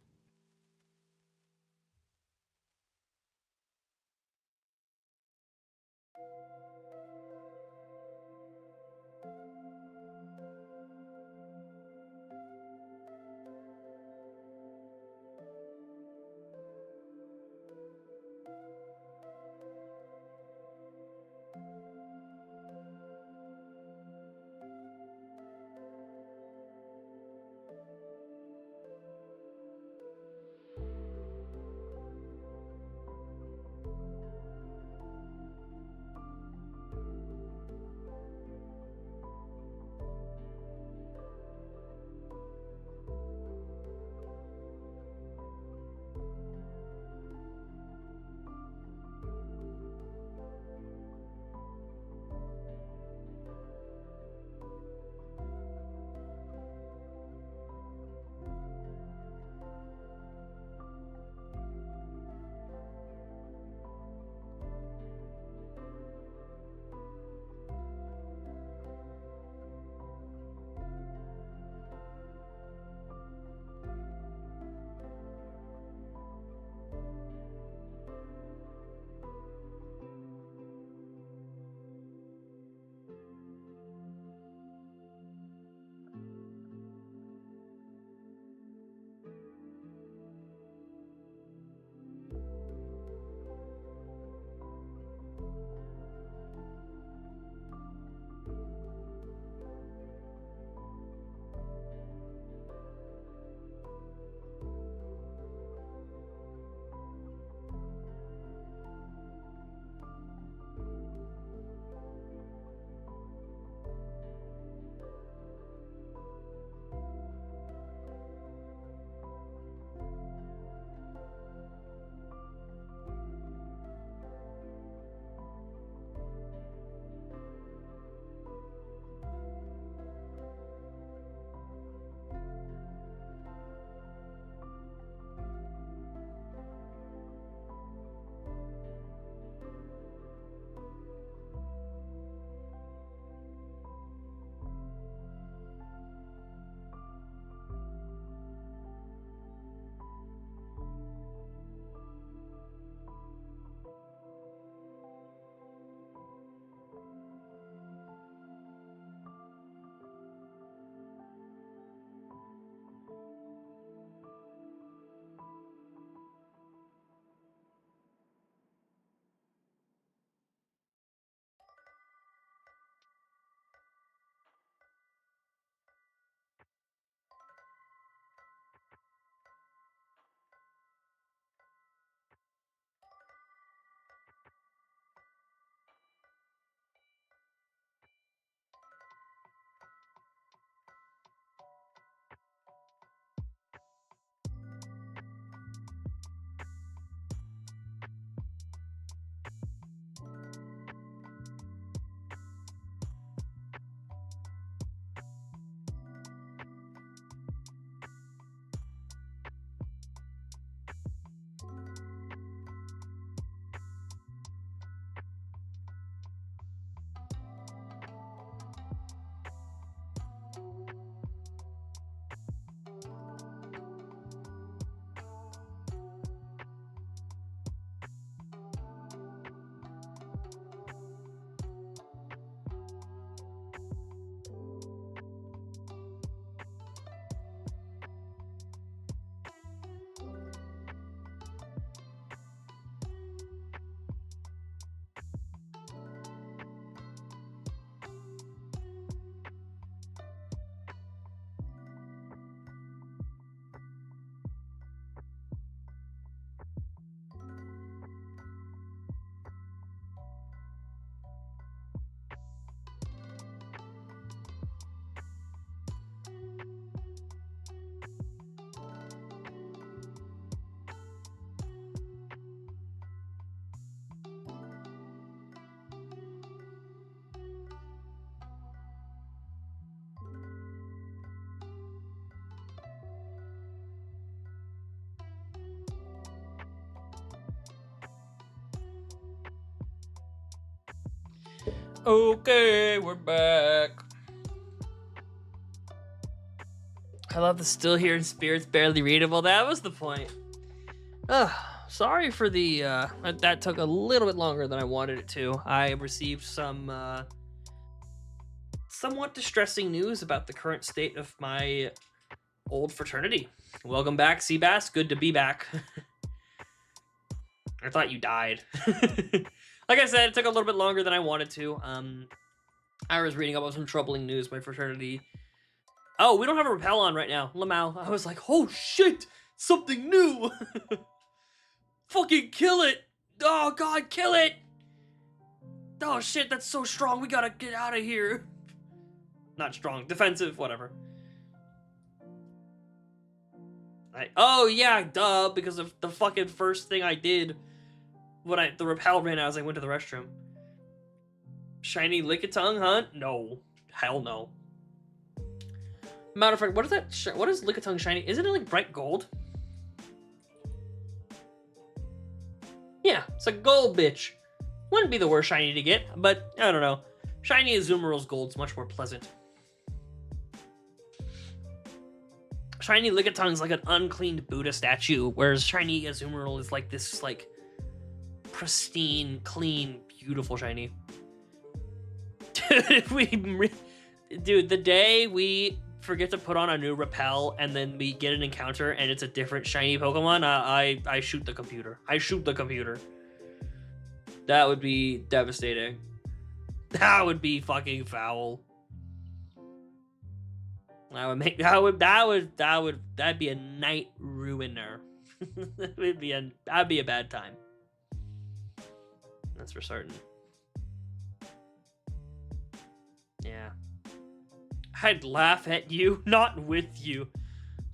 Okay, we're back. I love the still here in spirits, barely readable. That was the point. Sorry for the, that took a little bit longer than I wanted it to. I received some, somewhat distressing news about the current state of my old fraternity. Welcome back, Cbass. Good to be back. I thought you died. Like I said, it took a little bit longer than I wanted to. I was reading about some troubling news. My fraternity. Oh, we don't have a rappel on right now. Lamau. I was like, oh shit, something new. Fucking kill it. Oh god, kill it. Oh shit, that's so strong. We gotta get out of here. Not strong, defensive, whatever. Oh yeah, duh, because of the fucking first thing I did when the rappel ran out as I went to the restroom. Shiny Lickitung hunt? No. Hell no. Matter of fact, what is that? What is Lickitung shiny? Isn't it like bright gold? Yeah, it's a gold bitch. Wouldn't be the worst shiny to get, but I don't know. Shiny Azumarill's gold's much more pleasant. Shiny Lickitung's like an uncleaned Buddha statue, whereas Shiny Azumarill is like this, like, pristine, clean, beautiful shiny. Dude, the day we forget to put on a new rappel and then we get an encounter and it's a different shiny Pokemon, I shoot the computer. I shoot the computer. That would be devastating. That would be fucking foul. That'd be a night ruiner. That'd be a bad time. That's for certain. Yeah. I'd laugh at you, not with you.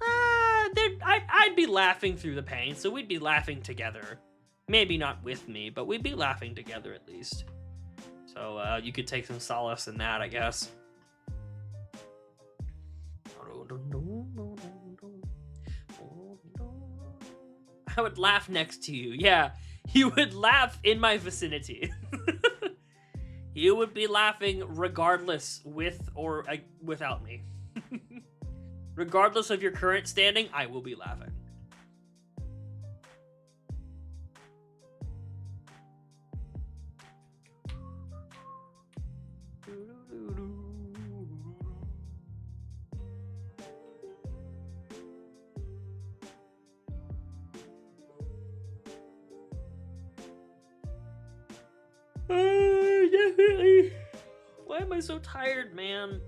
I'd be laughing through the pain, so we'd be laughing together. Maybe not with me, but we'd be laughing together at least. So you could take some solace in that, I guess. I would laugh next to you. Yeah, you would laugh in my vicinity. You would be laughing regardless, with or without me. Regardless of your current standing, I will be laughing. Definitely. Why am I so tired, man?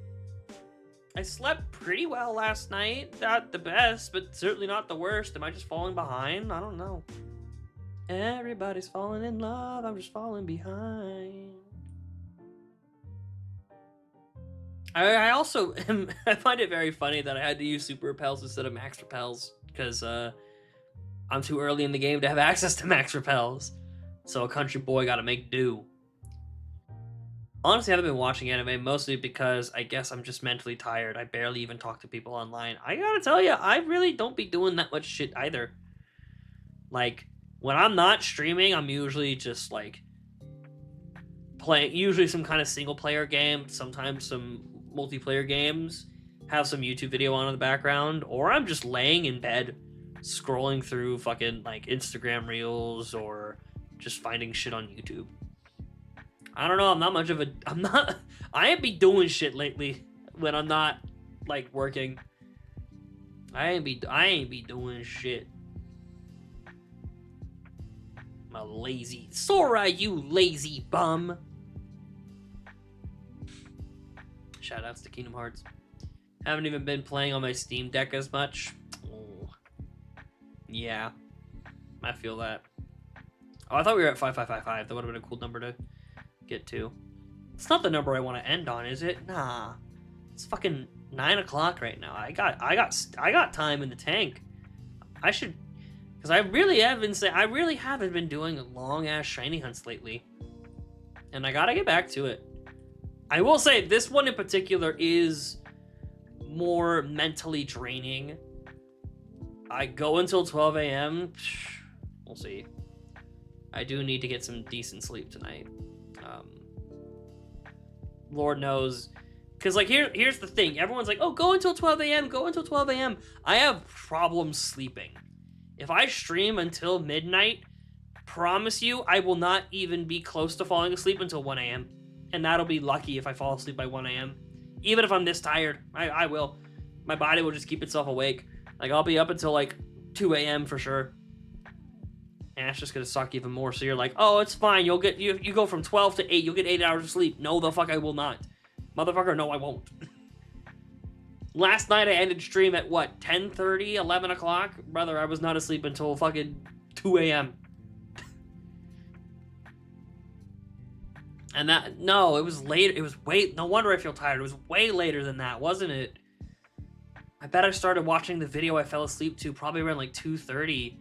I slept pretty well last night. Not the best, but certainly not the worst. Am I just falling behind? I don't know. Everybody's falling in love. I'm just falling behind. I also I find it very funny that I had to use super repels instead of max repels because I'm too early in the game to have access to max repels. So a country boy gotta make do. Honestly, I haven't been watching anime mostly because I guess I'm just mentally tired. I barely even talk to people online. I gotta tell you, I really don't be doing that much shit either. Like, when I'm not streaming, I'm usually just like playing, usually some kind of single player game, sometimes some multiplayer games, have some YouTube video on in the background, or I'm just laying in bed scrolling through fucking like Instagram reels or just finding shit on YouTube. I don't know, I'm not much of a, I ain't be doing shit lately when I'm not like working. I ain't be doing shit. I'm a lazy, Sora, you lazy bum. Shoutouts to Kingdom Hearts. Haven't even been playing on my Steam Deck as much. Oh. Yeah, I feel that. Oh, I thought we were at 5555. That would have been a cool number to get to. It's not the number I want to end on, is it? Nah. It's fucking 9 o'clock right now. I got time in the tank. I should, because I really haven't been doing long ass shiny hunts lately, and I gotta get back to it. I will say this one in particular is more mentally draining. I go until 12 a.m. We'll see. I do need to get some decent sleep tonight. Lord knows. Because, like, here's the thing. Everyone's like, oh, go until 12 a.m., go until 12 a.m. I have problems sleeping. If I stream until midnight, promise you, I will not even be close to falling asleep until 1 a.m. And that'll be lucky if I fall asleep by 1 a.m. Even if I'm this tired, I will. My body will just keep itself awake. Like, I'll be up until, like, 2 a.m. for sure. And that's just gonna suck even more. So you're like, oh, it's fine. You'll get, you go from 12 to 8. You'll get 8 hours of sleep. No, the fuck I will not. Motherfucker, no, I won't. Last night I ended stream at, what, 10:30, 11 o'clock? Brother, I was not asleep until fucking 2 a.m. And that, no, it was late. It was way, no wonder I feel tired. It was way later than that, wasn't it? I bet I started watching the video I fell asleep to probably around like 2:30.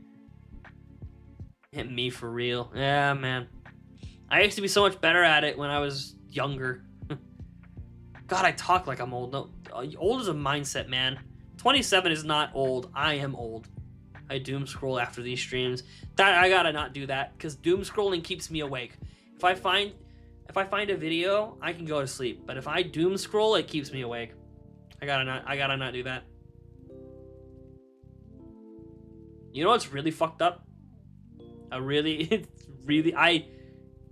Hit me for real. Yeah, man. I used to be so much better at it when I was younger. God, I talk like I'm old. No, old is a mindset, man. 27 is not old. I am old. I doom scroll after these streams. That I gotta not do that because doom scrolling keeps me awake. If I find a video, I can go to sleep. But if I doom scroll, it keeps me awake. I gotta not do that. You know what's really fucked up? I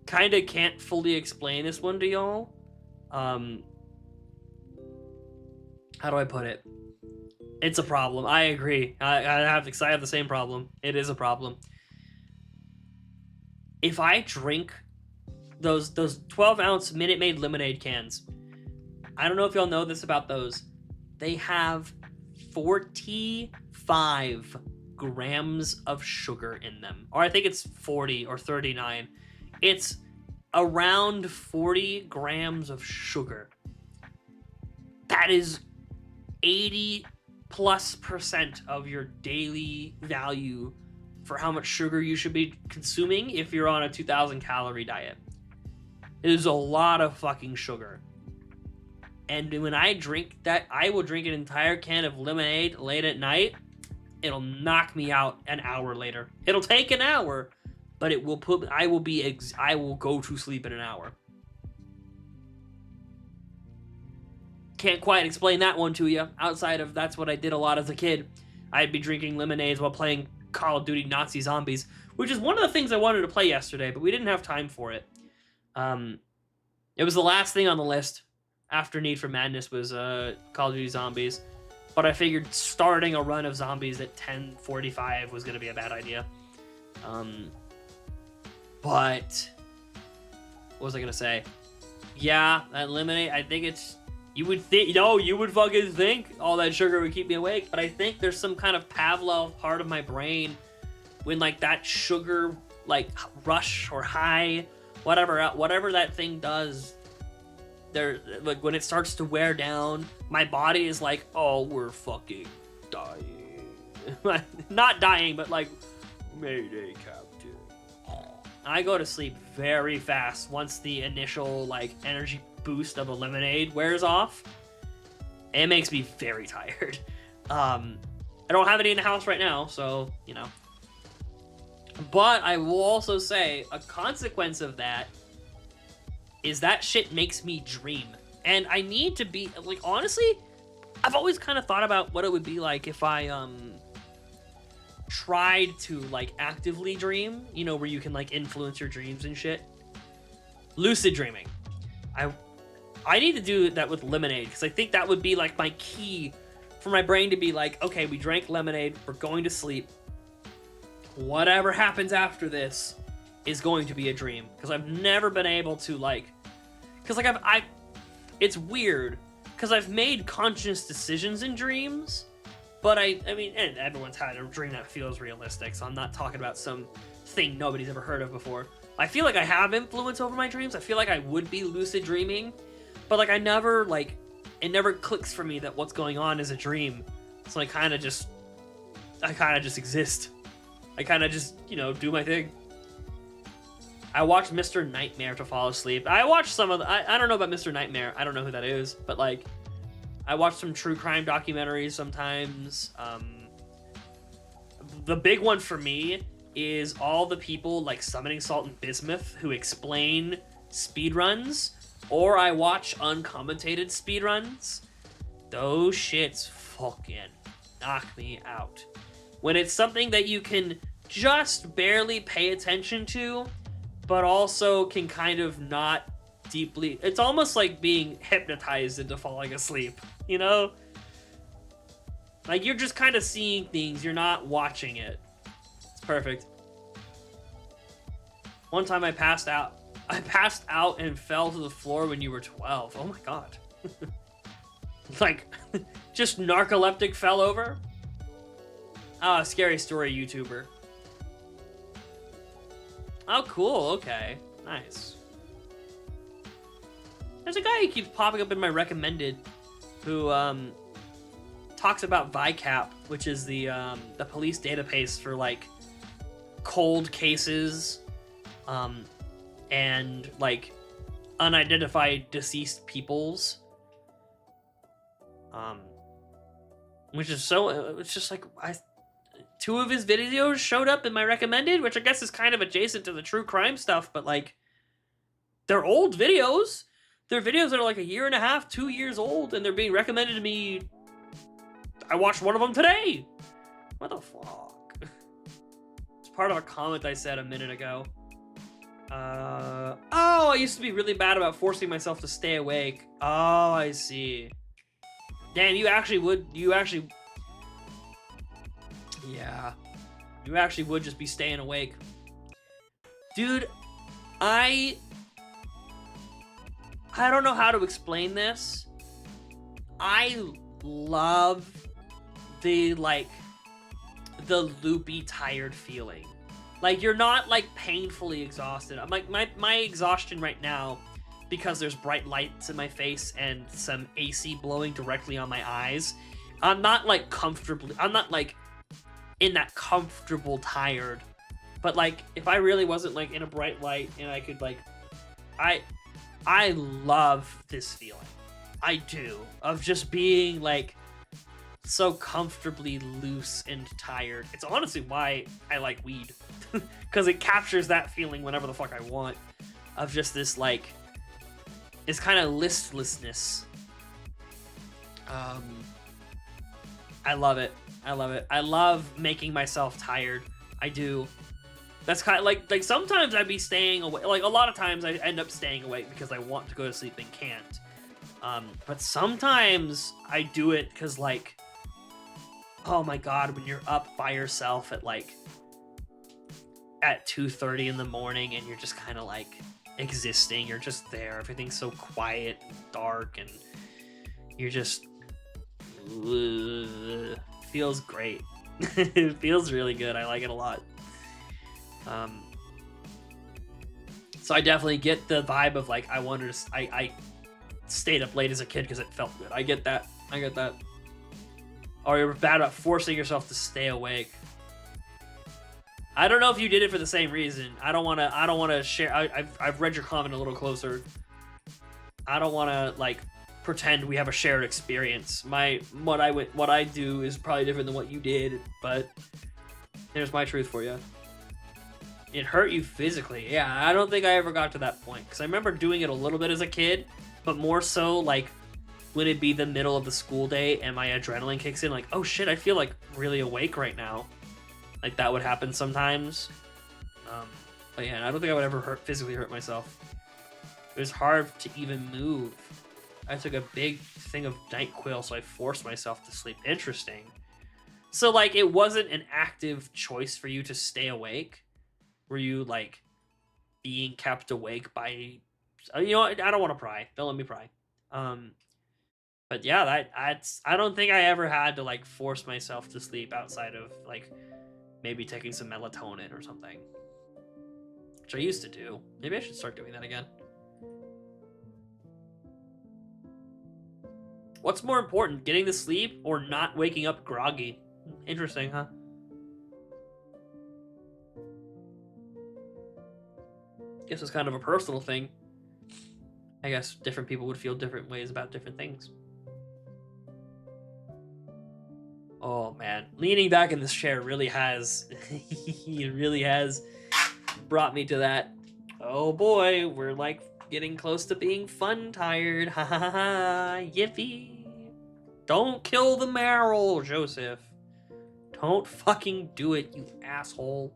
kind of can't fully explain this one to y'all. How do I put it? It's a problem. I agree. I have the same problem. It is a problem. If I drink those 12-ounce Minute Maid lemonade cans, I don't know if y'all know this about those. They have 45 grams of sugar in them. Or I think it's 40 or 39. It's around 40 grams of sugar. That is 80+% of your daily value for how much sugar you should be consuming if you're on a 2,000 calorie diet. It is a lot of fucking sugar. And when I drink that, I will drink an entire can of lemonade late at night. It'll knock me out an hour later. It'll take an hour, but it will put. I will go to sleep in an hour. Can't quite explain that one to you. Outside of that's what I did a lot as a kid. I'd be drinking lemonades while playing Call of Duty Nazi Zombies, which is one of the things I wanted to play yesterday, but we didn't have time for it. It was the last thing on the list after Need for Madness was Call of Duty Zombies, but I figured starting a run of zombies at 10:45 was going to be a bad idea. But what was I going to say? Yeah, that lemonade, I think it's, you would fucking think all that sugar would keep me awake, but I think there's some kind of Pavlov part of my brain when like that sugar like rush or high, whatever that thing does, there, like when it starts to wear down, my body is like, oh, we're fucking dying. Not dying, but like, Mayday, Captain. I go to sleep very fast once the initial like energy boost of a lemonade wears off. It makes me very tired. I don't have any in the house right now, so you know. But I will also say a consequence of that is that shit makes me dream. And I need to be, like, honestly, I've always kind of thought about what it would be like if I, tried to, like, actively dream, you know, where you can, like, influence your dreams and shit. Lucid dreaming. I need to do that with lemonade, because I think that would be, like, my key for my brain to be like, okay, we drank lemonade, we're going to sleep. Whatever happens after this is going to be a dream, because I've never been able to, like, because like it's weird because I've made conscious decisions in dreams, but I mean, and everyone's had a dream that feels realistic, so I'm not talking about some thing nobody's ever heard of before. I feel like I have influence over my dreams. I feel like I would be lucid dreaming, but like I never, like, it never clicks for me that what's going on is a dream. So I kind of just exist. I kind of just, you know, do my thing. I watched Mr. Nightmare to fall asleep. I watched some of the, I don't know about Mr. Nightmare. I don't know who that is, but like, I watch some true crime documentaries sometimes. The big one for me is all the people like Summoning Salt and Bismuth who explain speedruns or I watch uncommentated speedruns, those shits fucking knock me out. When it's something that you can just barely pay attention to, but also can kind of not deeply... It's almost like being hypnotized into falling asleep, you know? Like, you're just kind of seeing things, you're not watching it. It's perfect. One time I passed out. I passed out and fell to the floor when you were 12. Oh my god. Like, just narcoleptic fell over? Ah, scary story YouTuber. Oh, cool, okay. Nice. There's a guy who keeps popping up in my recommended who, talks about VICAP, which is the police database for, like, cold cases, and, like, unidentified deceased peoples. Which is so, it's just like, two of his videos showed up in my recommended, which I guess is kind of adjacent to the true crime stuff, but, like, they're old videos. They're videos that are, like, 1.5, 2 years old, and they're being recommended to me. I watched one of them today. What the fuck? It's part of a comment I said a minute ago. Oh, I used to be really bad about forcing myself to stay awake. Oh, I see. Damn, you actually would just be staying awake. Dude, I don't know how to explain this. I love the loopy, tired feeling. Like, you're not, like, painfully exhausted. I'm like, my exhaustion right now, because there's bright lights in my face and some AC blowing directly on my eyes, I'm not, like, in that comfortable tired. But, like, if I really wasn't, like, in a bright light and I could, like, I love this feeling. I do. Of just being, like, so comfortably loose and tired. It's honestly why I like weed. Because it captures that feeling whenever the fuck I want. Of just this, like, this kind of listlessness. I love it. I love it. I love making myself tired. I do. That's kind of like sometimes I'd be staying awake. Like, a lot of times I end up staying awake because I want to go to sleep and can't. But sometimes I do it because, like, oh my god, when you're up by yourself at, like, at 2:30 in the morning and you're just kind of, like, existing. You're just there. Everything's so quiet and dark and you're just... feels great. It feels really good. I like it a lot. So I definitely get the vibe of, like, I stayed up late as a kid because it felt good. I get that. Or you're bad about forcing yourself to stay awake. I don't know if you did it for the same reason. I don't want to share. I've read your comment a little closer. I don't want to, like, pretend we have a shared experience. What I do is probably different than what you did, but there's my truth for you. It hurt you physically. Yeah, I don't think I ever got to that point because I remember doing it a little bit as a kid, but more so, like, when it'd be the middle of the school day and my adrenaline kicks in, like, oh shit, I feel, like, really awake right now. Like, that would happen sometimes. But yeah, I don't think I would ever physically hurt myself. It was hard to even move. I took a big thing of NyQuil, so I forced myself to sleep. Interesting. So, like, it wasn't an active choice for you to stay awake? Were you, like, being kept awake by... You know what? I don't want to pry. Don't let me pry. But yeah, I don't think I ever had to, like, force myself to sleep outside of, like, maybe taking some melatonin or something. Which I used to do. Maybe I should start doing that again. What's more important, getting to sleep or not waking up groggy? Interesting, huh? Guess it's kind of a personal thing. I guess different people would feel different ways about different things. Oh man, leaning back in this chair really has, it really has brought me to that. Oh boy, we're like Getting close to being fun tired. Ha ha ha ha. Yippee. Don't kill the Marill, Joseph. Don't fucking do it, you asshole.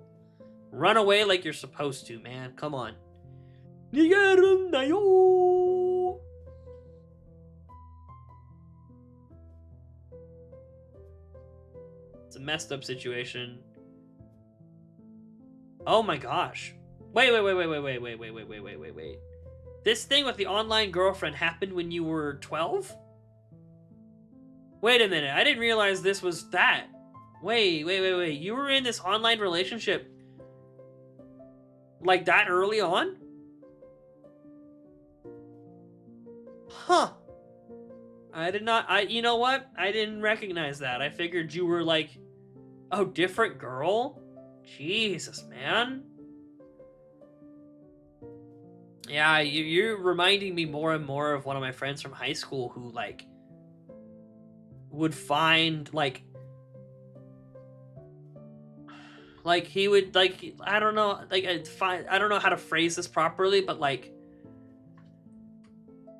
Run away like you're supposed to, man. Come on. It's a messed up situation. Oh my gosh. Wait. This thing with the online girlfriend happened when you were 12? Wait a minute. I didn't realize this was that. Wait. You were in this online relationship like that early on? Huh. I did not, you know what? I didn't recognize that. I figured you were like, oh, different girl? Jesus, man. Yeah, you're reminding me more and more of one of my friends from high school who, like, would find, like he would, like, I don't know, like, I don't know how to phrase this properly, but, like,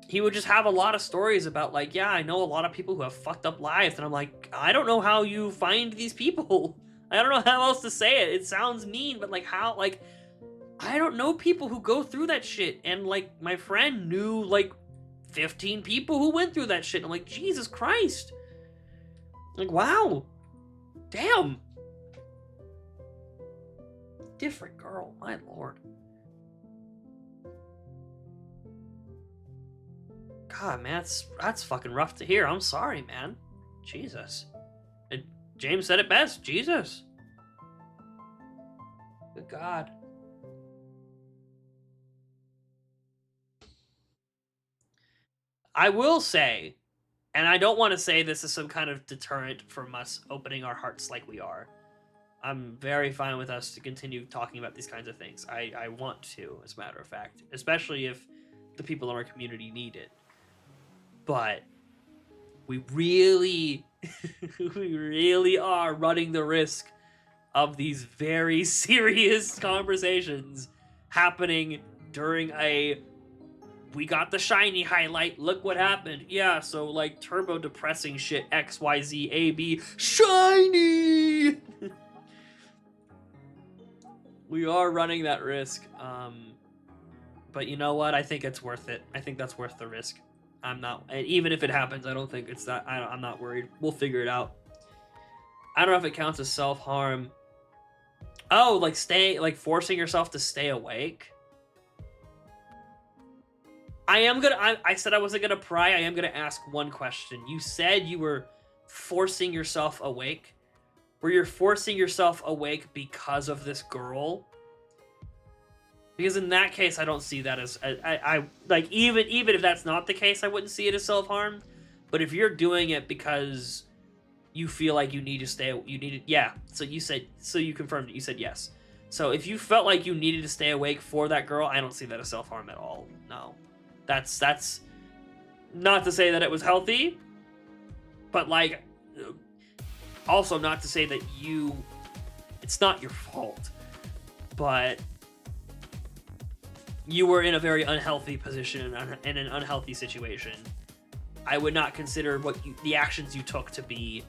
he would just have a lot of stories about, like, yeah, I know a lot of people who have fucked up lives, and I'm like, I don't know how you find these people. I don't know how else to say it. It sounds mean, but, like, how, like, I don't know people who go through that shit, and, like, my friend knew, like, 15 people who went through that shit. I'm like, Jesus Christ. Like, wow. Damn. Different girl, my lord. God, man, that's fucking rough to hear. I'm sorry, man. Jesus. James said it best. Jesus. Good God. I will say, and I don't want to say this is some kind of deterrent from us opening our hearts like we are. I'm very fine with us to continue talking about these kinds of things. I want to, as a matter of fact, especially if the people in our community need it. But we really, we really are running the risk of these very serious conversations happening during a we got the shiny highlight, look what happened. Yeah, so like turbo depressing shit, XYZ, AB, shiny! We are running that risk. But you know what? I think it's worth it. I think that's worth the risk. I'm not, and even if it happens, I don't think it's that, I'm not worried. We'll figure it out. I don't know if it counts as self-harm. Oh, like forcing yourself to stay awake? I said I wasn't gonna pry. I am gonna ask one question. You said you were forcing yourself awake. Were you forcing yourself awake because of this girl? Because in that case, I don't see that as I like even if that's not the case, I wouldn't see it as self-harm. But if you're doing it because you feel like you need to stay, yeah. So you confirmed it. You said yes. So if you felt like you needed to stay awake for that girl, I don't see that as self-harm at all. No. That's not to say that it was healthy, but like also not to say that it's not your fault, but you were in a very unhealthy position in an unhealthy situation. I would not consider the actions you took to be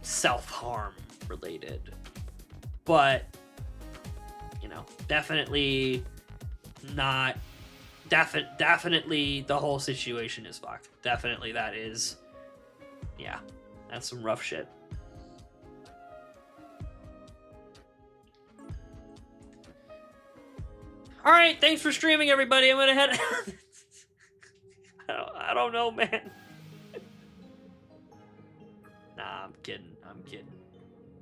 self-harm related, but definitely not. Definitely the whole situation is fucked. Definitely that is, yeah, that's some rough shit. All right, thanks for streaming, everybody. I'm gonna head. I don't know, man. Nah, I'm kidding.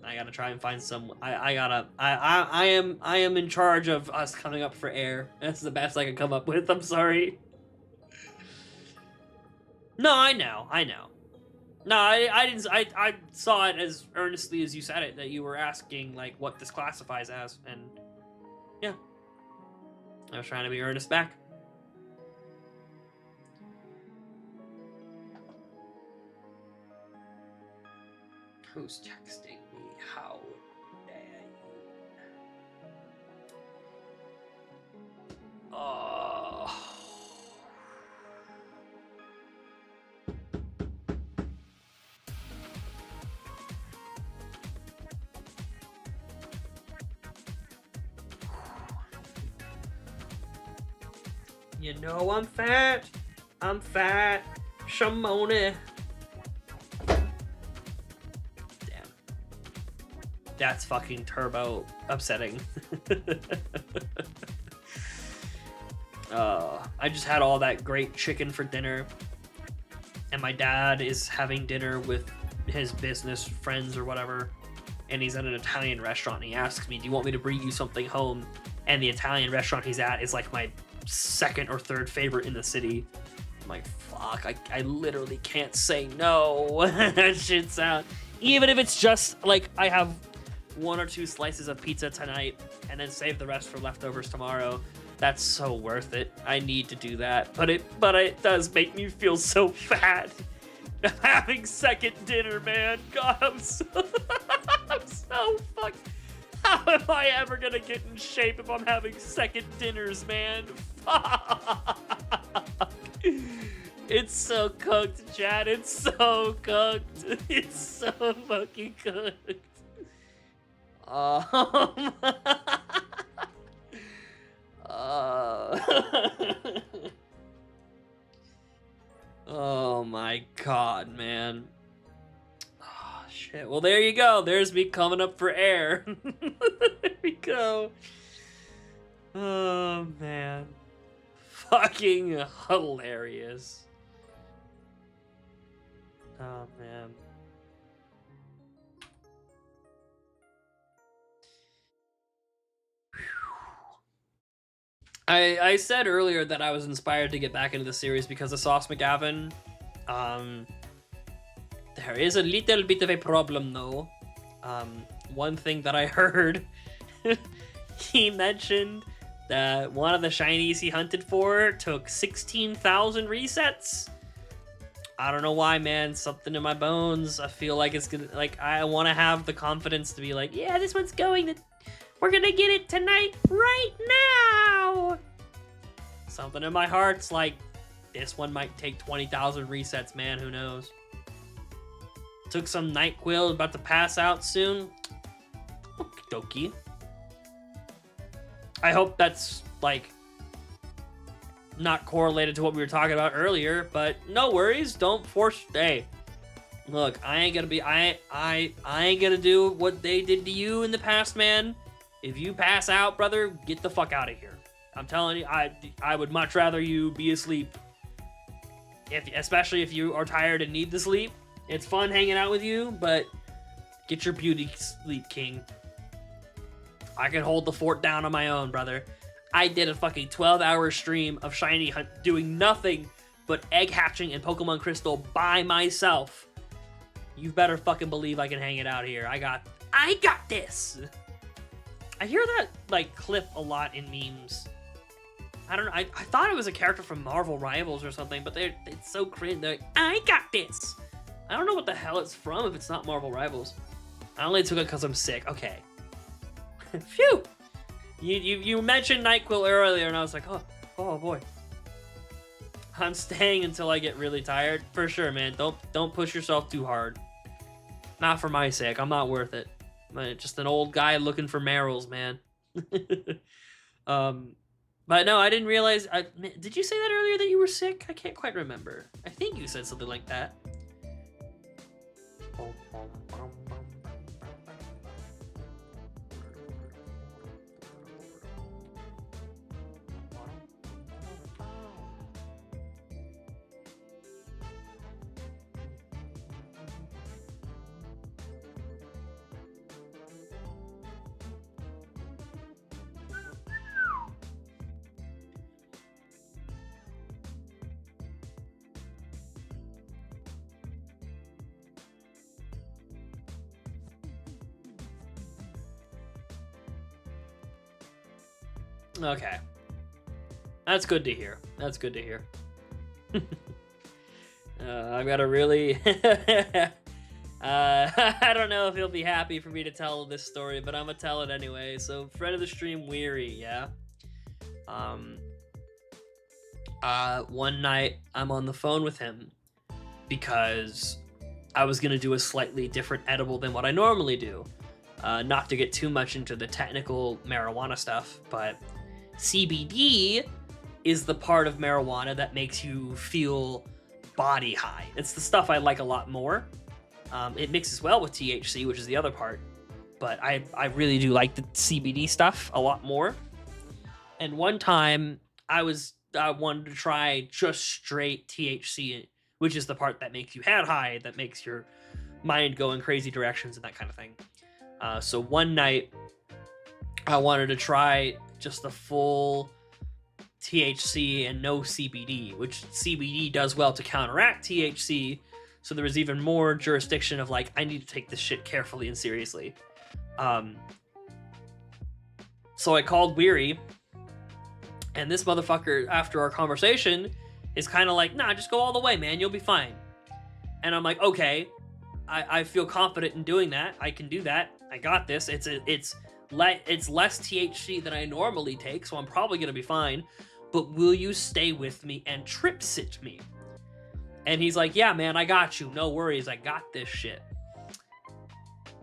I gotta try and find some. I am in charge of us coming up for air. That's the best I can come up with. I'm sorry. No, I know. No, I didn't. I saw it as earnestly as you said it, that you were asking like what this classifies as, and yeah, I was trying to be earnest back. Who's texting me? How dare you? Oh. You know I'm fat. I'm fat. Shimona. Damn. That's fucking turbo upsetting. I just had all that great chicken for dinner. And my dad is having dinner with his business friends or whatever. And he's at an Italian restaurant. And he asks me, do you want me to bring you something home? And the Italian restaurant he's at is like my second or third favorite in the city. I'm like, fuck, I literally can't say no. That shit sound. Even if it's just like I have 1 or 2 slices of pizza tonight and then save the rest for leftovers tomorrow. That's so worth it. I need to do that. But it does make me feel so fat. Having second dinner, man. God, I'm so fucked. How am I ever gonna get in shape if I'm having second dinners, man? Fuck. It's so cooked, Chad. It's so cooked. It's so fucking cooked. Oh my god, man. Oh, shit. Well, there you go. There's me coming up for air. There we go. Oh, man. Fucking hilarious. Oh, man. I said earlier that I was inspired to get back into the series because of Sauce McGavin. There is a little bit of a problem, though. One thing that I heard, he mentioned that one of the shinies he hunted for took 16,000 resets. I don't know why, man. Something in my bones. I feel like it's gonna, like, I want to have the confidence to be like, yeah, this one's going to... We're gonna get it tonight, right now! Something in my heart's like, this one might take 20,000 resets, man, who knows? Took some NyQuil, about to pass out soon. Okie dokie. I hope that's, like, not correlated to what we were talking about earlier, but no worries, don't force... Hey, look, I ain't gonna be... I ain't gonna do what they did to you in the past, man. If you pass out, brother, get the fuck out of here. I'm telling you, I would much rather you be asleep. Especially if you are tired and need the sleep. It's fun hanging out with you, but get your beauty sleep, king. I can hold the fort down on my own, brother. I did a fucking 12-hour stream of shiny hunt doing nothing but egg hatching and Pokemon Crystal by myself. You better fucking believe I can hang it out here. I got this. I hear that, like, clip a lot in memes. I don't know, I thought it was a character from Marvel Rivals or something, but it's so cringe. They're like, I got this! I don't know what the hell it's from if it's not Marvel Rivals. I only took it because I'm sick. Okay. Phew! You mentioned NyQuil earlier, and I was like, oh boy. I'm staying until I get really tired. For sure, man. Don't push yourself too hard. Not for my sake. I'm not worth it. I'm just an old guy looking for Marills, man. But no, I didn't realize... did you say that earlier that you were sick? I can't quite remember. I think you said something like that. Okay. That's good to hear. That's good to hear. I've got a really... I don't know if he'll be happy for me to tell this story, but I'm gonna tell it anyway. So, friend of the stream, Weary, yeah? One night, I'm on the phone with him because I was gonna do a slightly different edible than what I normally do. Not to get too much into the technical marijuana stuff, but CBD is the part of marijuana that makes you feel body high. It's the stuff I like a lot more. It mixes well with THC, which is the other part, but I really do like the CBD stuff a lot more. And one time I wanted to try just straight THC, which is the part that makes you head high, that makes your mind go in crazy directions and that kind of thing. So one night I wanted to try just the full THC and no CBD, which CBD does well to counteract THC. So there was even more jurisdiction of like, I need to take this shit carefully and seriously. So I called Weary, and this motherfucker, after our conversation, is kind of like, nah, just go all the way, man. You'll be fine. And I'm like, okay, I feel confident in doing that. I can do that. I got this. It's less THC than I normally take, so I'm probably going to be fine. But will you stay with me and trip sit me? And he's like, yeah, man, I got you. No worries. I got this shit.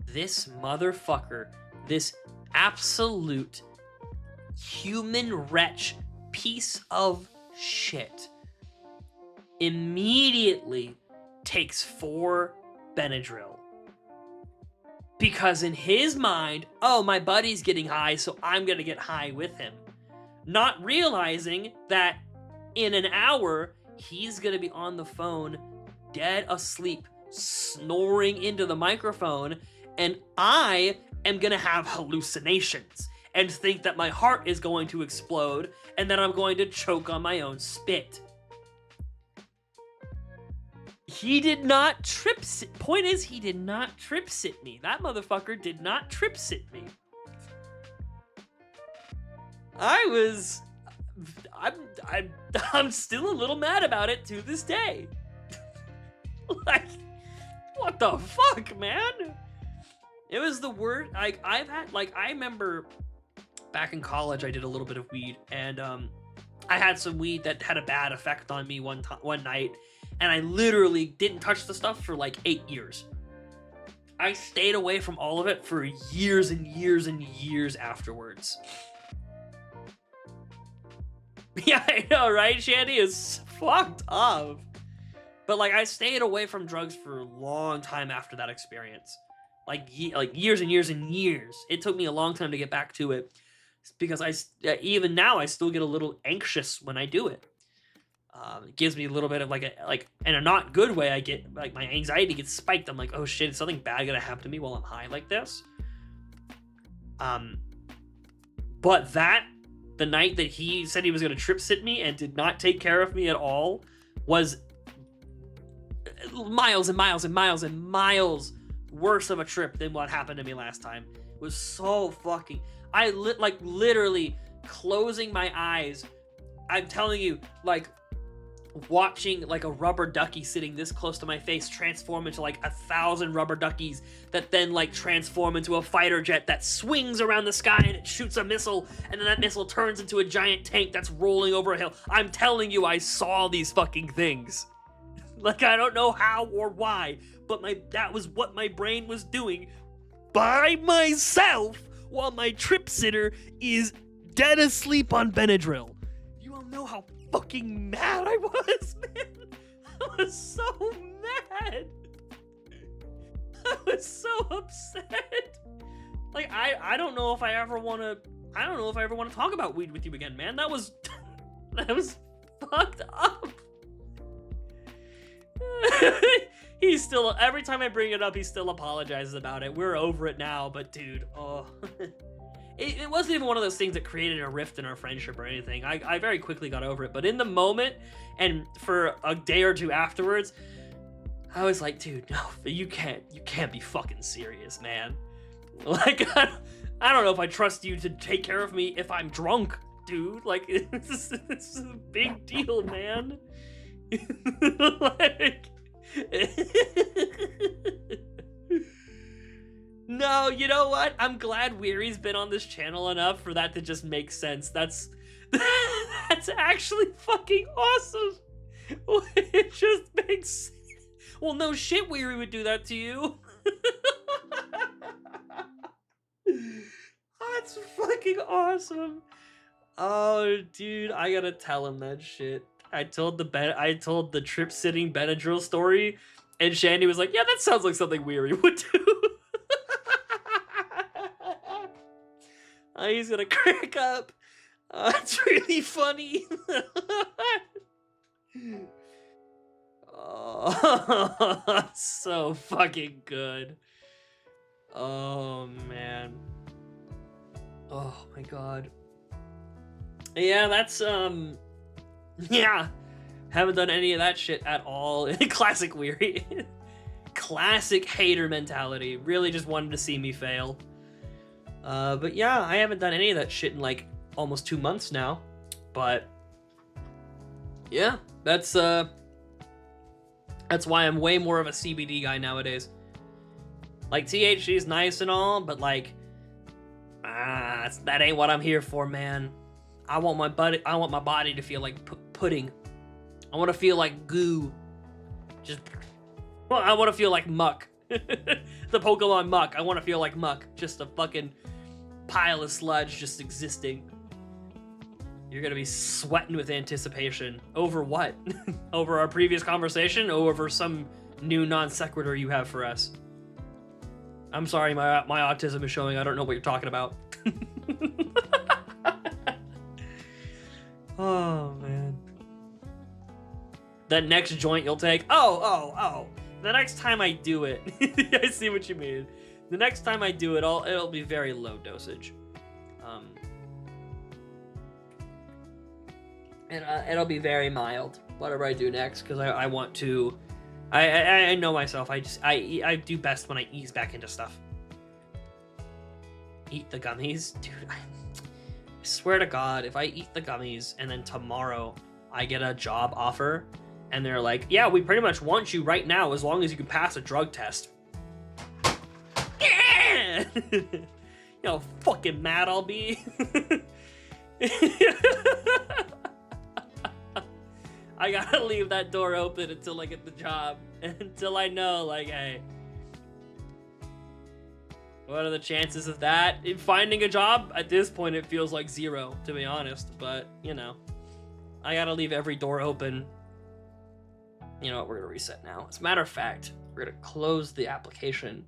This motherfucker, this absolute human wretch piece of shit, immediately takes 4 Benadryl. Because in his mind, oh, my buddy's getting high, so I'm going to get high with him. Not realizing that in an hour, he's going to be on the phone, dead asleep, snoring into the microphone, and I am going to have hallucinations and think that my heart is going to explode and that I'm going to choke on my own spit. He did not trip sit. Point is, he did not trip sit me. That motherfucker did not trip sit me. I'm still a little mad about it to this day. Like, what the fuck, man? It was the word. Like, I remember back in college, I did a little bit of weed, and I had some weed that had a bad effect on me one night, and I literally didn't touch the stuff for like 8 years. I stayed away from all of it for years and years and years afterwards. Yeah, I know, right? Shandy is fucked up. But like, I stayed away from drugs for a long time after that experience. Like years and years and years. It took me a long time to get back to it, because even now I still get a little anxious when I do it. It gives me a little bit of like in a not good way. I get like, my anxiety gets spiked. I'm like, oh shit, is something bad gonna happen to me while I'm high like this? But the night that he said he was gonna trip sit me and did not take care of me at all was miles and miles and miles and miles worse of a trip than what happened to me last time. It was so fucking... literally closing my eyes. I'm telling you, like, watching like a rubber ducky sitting this close to my face transform into like 1,000 rubber duckies that then like transform into a fighter jet that swings around the sky and it shoots a missile, and then that missile turns into a giant tank that's rolling over a hill. I'm telling you, I saw these fucking things. Like, I don't know how or why, but that was what my brain was doing by myself while my trip sitter is dead asleep on Benadryl. You all know how fucking mad I was, man. I was so mad. I was so upset. Like, I don't know if I ever want to talk about weed with you again, man. That was fucked up. He's still, every time I bring it up, he still apologizes about it. We're over it now, but dude, oh. It wasn't even one of those things that created a rift in our friendship or anything. I very quickly got over it, but in the moment, and for a day or two afterwards, I was like, dude, no, you can't be fucking serious, man. Like, I don't know if I trust you to take care of me if I'm drunk, dude. Like, it's a big deal, man. Like... No, you know what? I'm glad Weary's been on this channel enough for that to just make sense. That's actually fucking awesome. It just makes sense. Well, no shit, Weary would do that to you. That's fucking awesome. Oh, dude, I gotta tell him that shit. I told the trip sitting Benadryl story, and Shandy was like, "Yeah, that sounds like something Weary would do." He's gonna crack up. It's really funny. Oh, so fucking good. Oh man. Oh my god. Yeah, that's yeah. Haven't done any of that shit at all. Classic Weary. Classic hater mentality. Really just wanted to see me fail. But yeah, I haven't done any of that shit in like almost 2 months now. But yeah, that's why I'm way more of a CBD guy nowadays. Like THC is nice and all, but like that ain't what I'm here for, man. I want my body to feel like pudding. I want to feel like goo. I want to feel like muck. The Pokemon muck. I want to feel like muck. Just a fucking pile of sludge just existing. You're gonna be sweating with anticipation. Over what? Over our previous conversation? Or over some new non sequitur you have for us? I'm sorry, my autism is showing. I don't know what you're talking about. Oh, man. That next joint you'll take. Oh. The next time I do it. I see what you mean. The next time I do it, it'll be very low dosage. And it'll be very mild. Whatever I do next, because I want to. I know myself. I do best when I ease back into stuff. Eat the gummies, dude. I swear to God, if I eat the gummies and then tomorrow I get a job offer and they're like, "Yeah, we pretty much want you right now as long as you can pass a drug test." Yeah! You know how fucking mad I'll be. I gotta leave that door open until I get the job. Until I know, like, hey, what are the chances of that? In finding a job, at this point, it feels like 0, to be honest. But, you know, I gotta leave every door open. You know what, we're gonna reset now. As a matter of fact, we're gonna close the application.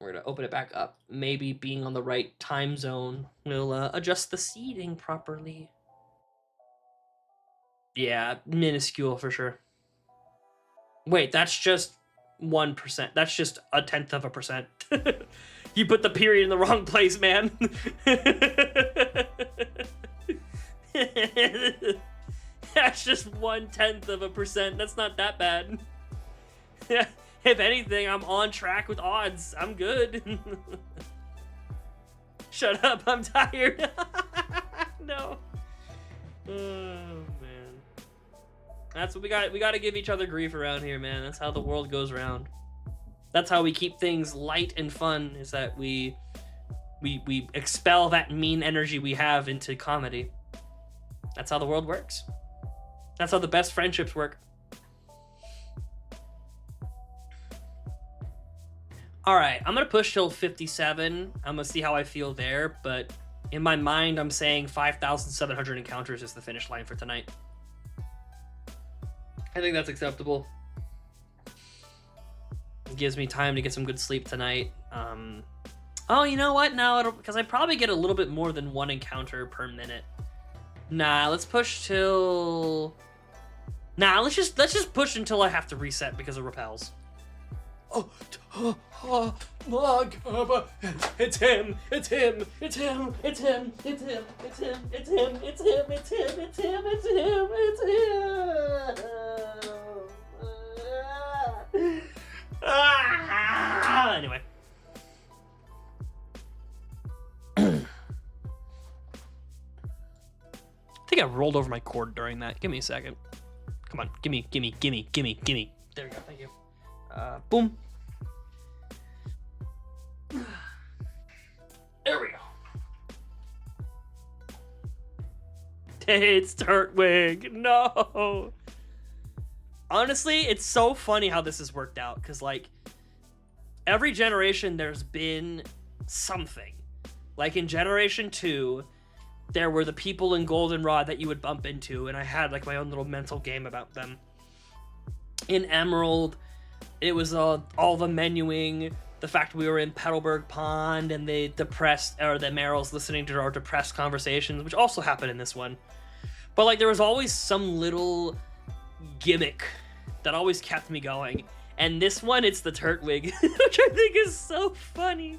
We're gonna open it back up. Maybe being on the right time zone will adjust the seating properly. Yeah, minuscule for sure. Wait, that's just 1%. That's just 0.1%. You put the period in the wrong place, man. That's just 0.1%. That's not that bad. If anything, I'm on track with odds. I'm good. Shut up, I'm tired. No. Oh, man. That's what we got. We got to give each other grief around here, man. That's how the world goes round. That's how we keep things light and fun, is that we expel that mean energy we have into comedy. That's how the world works. That's how the best friendships work. All right, I'm going to push till 57. I'm going to see how I feel there, but in my mind, I'm saying 5,700 encounters is the finish line for tonight. I think that's acceptable. It gives me time to get some good sleep tonight. Oh, you know what? No, because I probably get a little bit more than 1 encounter per minute. Nah, let's push till... Nah, let's just push until I have to reset because of repels. It's him! It's him! It's him! It's him! It's him! It's him! It's him! It's him! It's him! It's him! It's him! It's him! Anyway. I think I rolled over my cord during that. Give me a second. Come on, gimme. There we go, thank you. Boom. There we go. It's Turtwig. No. Honestly, it's so funny how this has worked out, because, like, every generation there's been something. Like, in Generation 2, there were the people in Goldenrod that you would bump into, and I had like my own little mental game about them. In Emerald, it was all the menuing, the fact we were in Petalburg Pond, and the Marills listening to our depressed conversations, which also happened in this one. But like there was always some little gimmick that always kept me going. And this one, it's the Turtwig, which I think is so funny.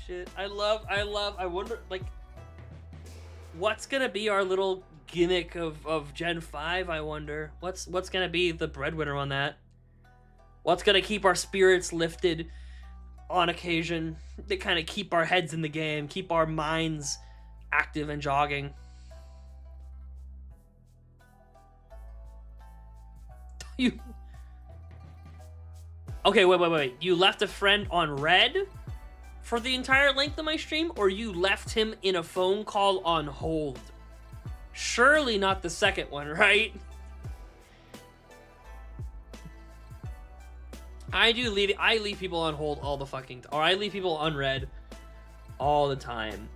Shit. I wonder, like, what's gonna be our little gimmick of Gen 5, I wonder? What's gonna be the breadwinner on that? What's gonna keep our spirits lifted on occasion? To kind of keep our heads in the game, keep our minds active and jogging. Okay, wait. You left a friend on red for the entire length of my stream, or you left him in a phone call on hold? Surely not the second one, right? I leave people on hold all the fucking or I leave people on red all the time.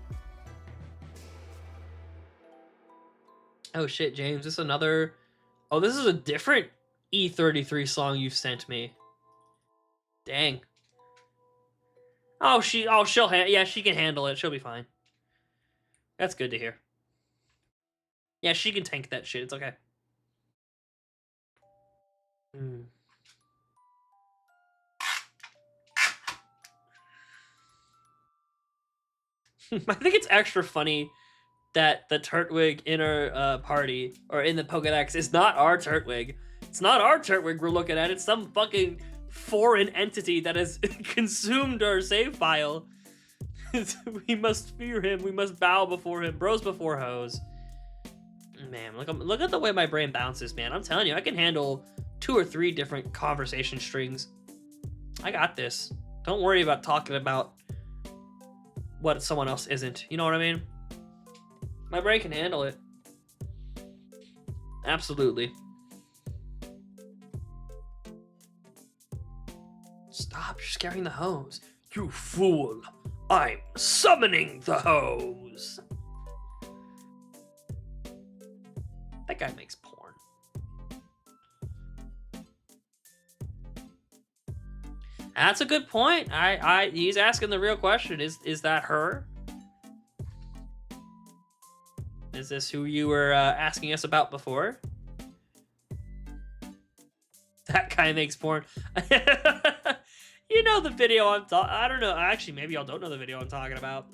Oh shit, James, this is another... Oh, this is a different E33 song you've sent me. Dang. Oh, she can handle it. She'll be fine. That's good to hear. Yeah, she can tank that shit. It's okay. I think it's extra funny that the Turtwig in our party, or in the Pokedex, is not our Turtwig. It's not our Turtwig we're looking at. It's some fucking foreign entity that has consumed our save file. We must fear him. We must bow before him. Bros before hoes. Man, look at the way my brain bounces, man. I'm telling you, I can handle 2 or 3 different conversation strings. I got this. Don't worry about talking about what someone else isn't. You know what I mean? My brain can handle it. Absolutely. Stop, you're scaring the hose. You fool. I'm summoning the hose. That guy makes porn. That's a good point. He's asking the real question. Is that her? Is this who you were asking us about before? That guy makes porn. You know the video I don't know. Actually, maybe y'all don't know the video I'm talking about.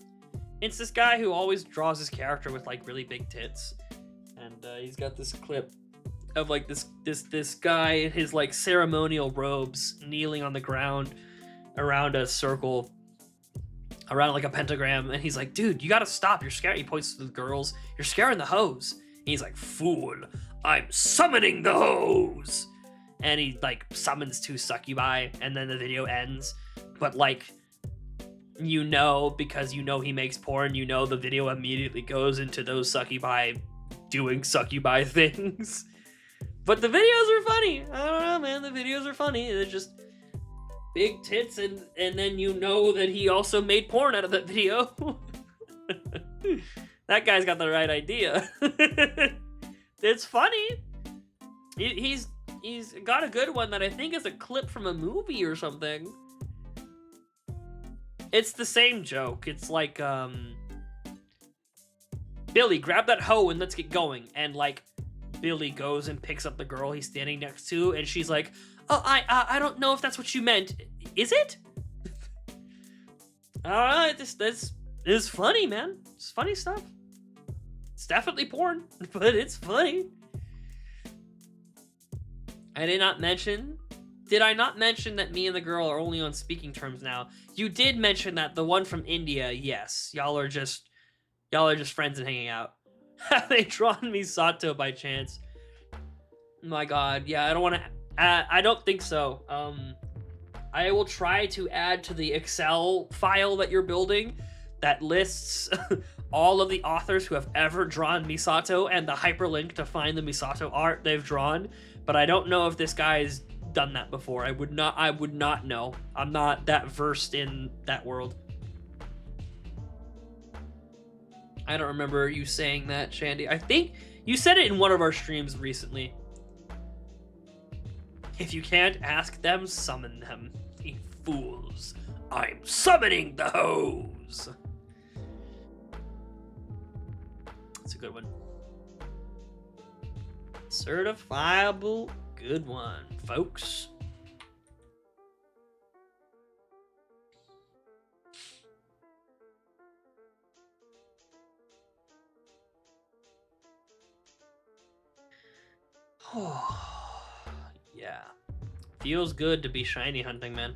It's this guy who always draws his character with like really big tits. And he's got this clip of like this guy in his like ceremonial robes kneeling on the ground around a circle, around like a pentagram, and he's like, dude, you gotta stop, you're scaring. He points to the girls, you're scaring the hose. And he's like, fool, I'm summoning the hose. And he like summons 2 succubi, and then the video ends. But like, you know, because you know he makes porn, you know the video immediately goes into those succubi doing succubi things. But the videos are funny. I don't know, man. The videos are funny. They're just big tits, and then you know that he also made porn out of that video. That guy's got the right idea. It's funny. He's got a good one that I think is a clip from a movie or something. It's the same joke. It's like, Billy, grab that hoe and let's get going. And like, Billy goes and picks up the girl he's standing next to, and she's like, oh, I don't know if that's what you meant. Is it? Alright, this is funny, man. It's funny stuff. It's definitely porn, but it's funny. Did I not mention that me and the girl are only on speaking terms now? You did mention that the one from India, yes. Y'all are just friends and hanging out. Have they drawn Misato by chance? My god, yeah, I don't want to... I don't think so. I will try to add to the Excel file that you're building that lists all of the authors who have ever drawn Misato and the hyperlink to find the Misato art they've drawn. But I don't know if this guy's done that before. I would not know. I'm not that versed in that world. I don't remember you saying that, Shandy. I think you said it in one of our streams recently. If you can't ask them, summon them. Ye fools. I'm summoning the hose. That's a good one. Certifiable good one, folks. Oh, yeah. Feels good to be shiny hunting, man.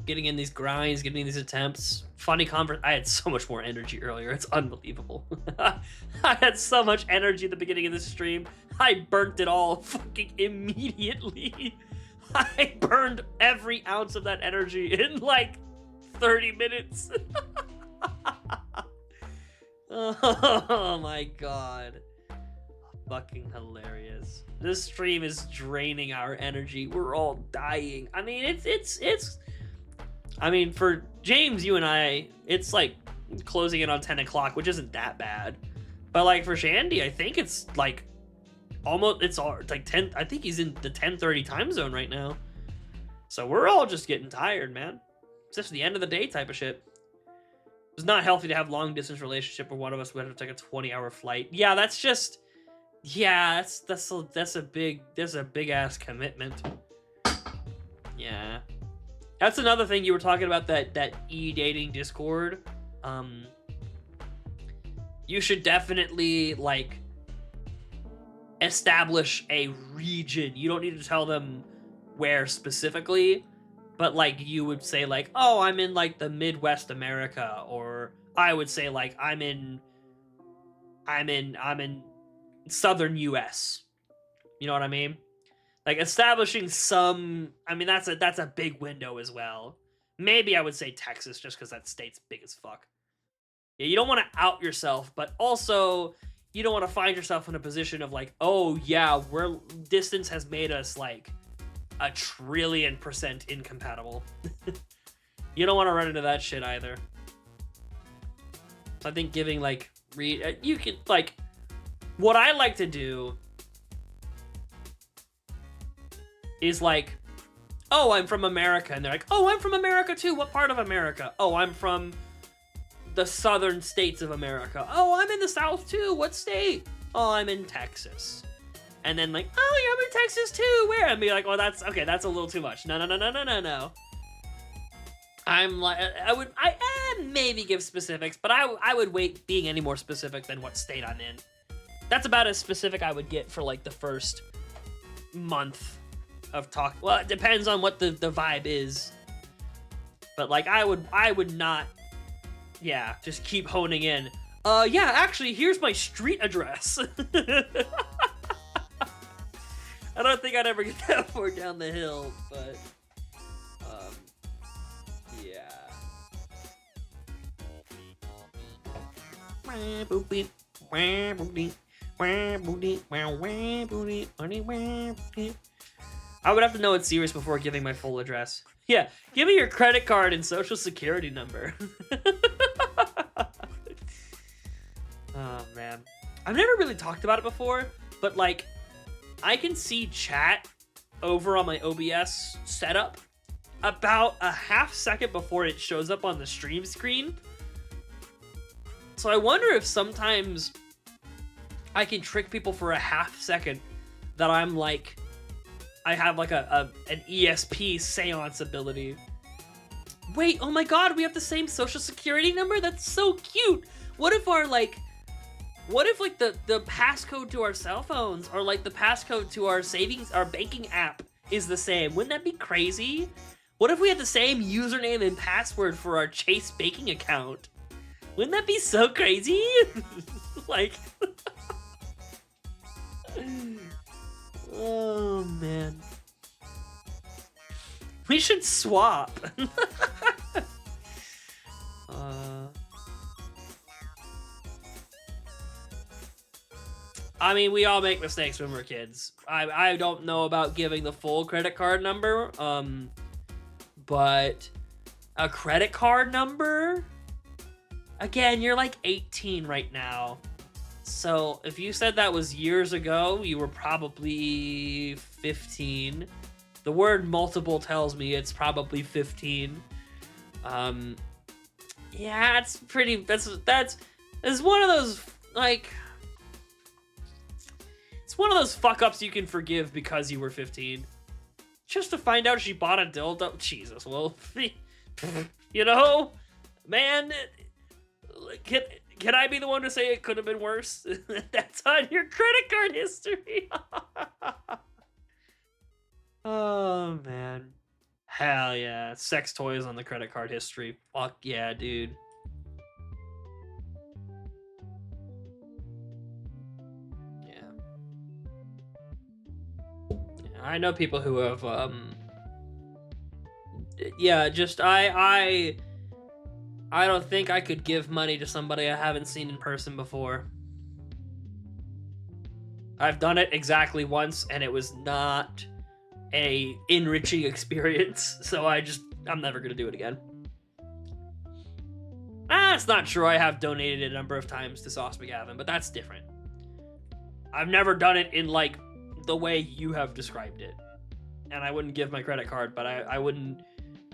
Getting in these grinds, getting in these attempts. Funny I had so much more energy earlier. It's unbelievable. I had so much energy at the beginning of this stream. I burnt it all fucking immediately. I burned every ounce of that energy in like 30 minutes. Oh my god. Fucking hilarious. This stream is draining our energy. We're all dying. I mean, it's I mean, for James, you and I, it's like closing in on 10 o'clock, which isn't that bad. But like for Shandy, I think it's like almost, it's like 10, I think he's in the 10:30 time zone right now. So we're all just getting tired, man. It's just the end of the day type of shit. It's not healthy to have long distance relationship where one of us would have to take a 20-hour flight. Yeah, that's just, yeah, that's a big ass commitment. Yeah. That's another thing you were talking about, that e-dating Discord. You should definitely like establish a region. You don't need to tell them where specifically, but like you would say like, oh, I'm in like the Midwest America, or I would say like I'm in Southern US. You know what I mean? Like establishing some, I mean, that's a big window as well. Maybe I would say Texas, just because that state's big as fuck. Yeah, you don't want to out yourself, but also you don't want to find yourself in a position of like, oh yeah, distance has made us like 1,000,000,000% incompatible. You don't want to run into that shit either. So I think giving like you could like, what I like to do is like, oh, I'm from America. And they're like, oh, I'm from America too. What part of America? Oh, I'm from the southern states of America. Oh, I'm in the South too. What state? Oh, I'm in Texas. And then like, oh, you're in Texas too. Where? And be like, oh, that's okay. That's a little too much. No. I'm like, I maybe give specifics, but I would wait being any more specific than what state I'm in. That's about as specific I would get for like the first month of talk. Well, it depends on what the vibe is, but like I would not, yeah, just keep honing in. Yeah, actually, here's my street address. I don't think I'd ever get that far down the hill, but yeah. I would have to know it's serious before giving my full address. Yeah, give me your credit card and social security number. Oh, man. I've never really talked about it before, but, like, I can see chat over on my OBS setup about a half second before it shows up on the stream screen. So I wonder if sometimes I can trick people for a half second that I'm, like, I have like an ESP seance ability. Wait, oh my god, we have the same social security number? That's so cute. What if like the passcode to our cell phones or like the passcode to our banking app is the same? Wouldn't that be crazy? What if we had the same username and password for our Chase banking account? Wouldn't that be so crazy? Like oh, man. We should swap. I mean, we all make mistakes when we're kids. I don't know about giving the full credit card number, but a credit card number again, you're like 18 right now. So if you said that was years ago, you were probably 15. The word multiple tells me it's probably 15. Yeah, it's pretty. That's one of those, like, it's one of those fuck ups you can forgive because you were 15. Just to find out she bought a dildo. Jesus, well, you know, man, can I be the one to say it could have been worse? That's on your credit card history. Oh, man. Hell yeah. Sex toys on the credit card history. Fuck yeah, dude. Yeah. I know people who have, yeah, just, I don't think I could give money to somebody I haven't seen in person before. I've done it exactly once, and it was not a enriching experience, so I'm never gonna do it again. That's not true. I have donated a number of times to Sauce McGavin, but that's different. I've never done it in, like, the way you have described it. And I wouldn't give my credit card, but I wouldn't...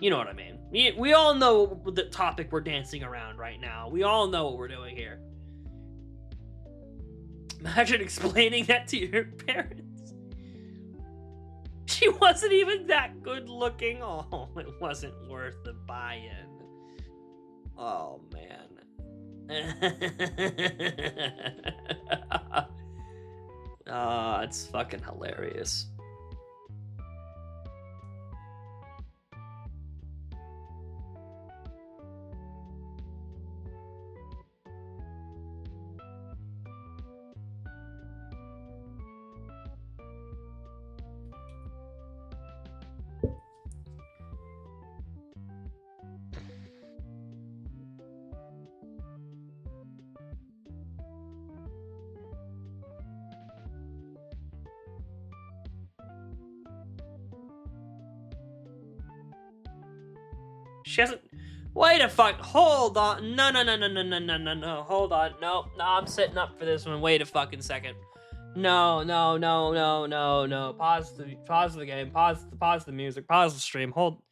You know what I mean. We all know the topic we're dancing around right now. We all know what we're doing here. Imagine explaining that to your parents. She wasn't even that good looking. Oh, it wasn't worth the buy-in. Oh, man. Oh, it's fucking hilarious. She hasn't... Wait a fuck... Hold on. No. Hold on. No, I'm sitting up for this one. Wait a fucking second. No. Pause the game. Pause the music. Pause the stream. Hold...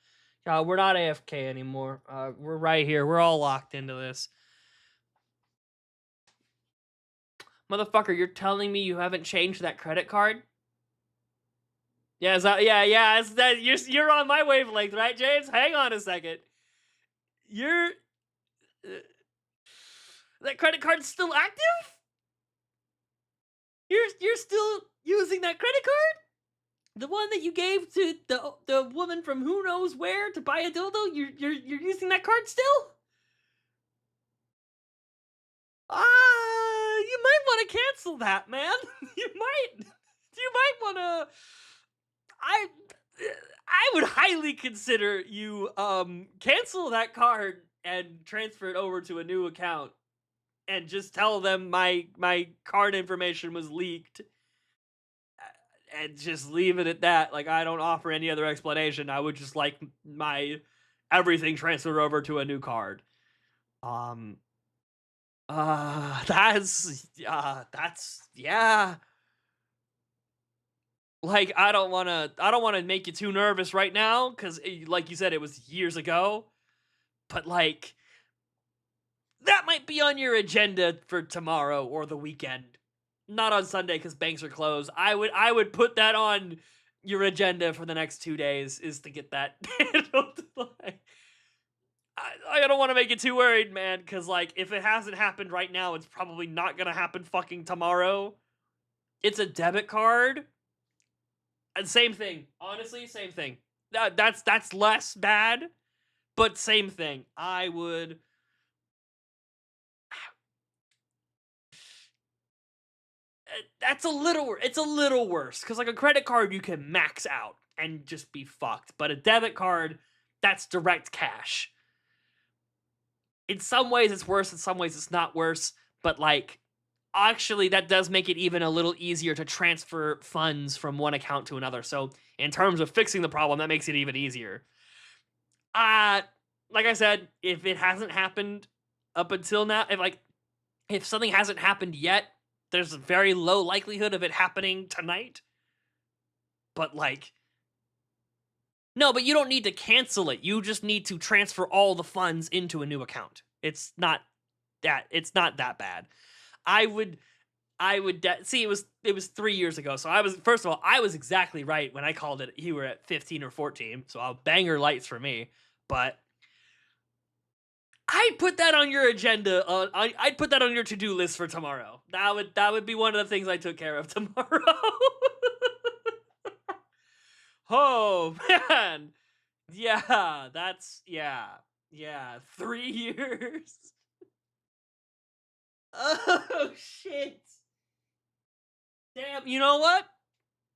we're not AFK anymore. We're right here. We're all locked into this. Motherfucker, you're telling me you haven't changed that credit card? Yeah, you're on my wavelength, right, James? Hang on a second. That credit card's still active? You're still using that credit card? The one that you gave to the woman from who knows where to buy a dildo? You're using that card still? You might want to cancel that, man. You might want to... I would highly consider you cancel that card and transfer it over to a new account and just tell them my card information was leaked and just leave it at that. Like, I don't offer any other explanation. I would just like my everything transferred over to a new card. That's yeah. Like, I don't want to make you too nervous right now, because, like you said, it was years ago. But, like, that might be on your agenda for tomorrow or the weekend. Not on Sunday, because banks are closed. I would put that on your agenda for the next 2 days, is to get that handled. Like, I don't want to make you too worried, man, because, like, if it hasn't happened right now, it's probably not going to happen fucking tomorrow. It's a debit card. And same thing. Honestly, same thing. That's less bad, but same thing. I would... It's a little worse, because, like, a credit card you can max out and just be fucked, but a debit card, that's direct cash. In some ways it's worse, in some ways it's not worse, but, like, actually that does make it even a little easier to transfer funds from one account to another. So in terms of fixing the problem, that makes it even easier. Like I said, if it hasn't happened up until now, if something hasn't happened yet, there's a very low likelihood of it happening tonight. But like, no, but you don't need to cancel it. You just need to transfer all the funds into a new account. It's not that bad. I would see, it was 3 years ago. So first of all, I was exactly right when I called it. You were at 15 or 14. So I'll banger lights for me. But I'd put that on your agenda. I'd put that on your to-do list for tomorrow. That would be one of the things I took care of tomorrow. Oh man, yeah, yeah. 3 years. Oh shit. Damn. You know what?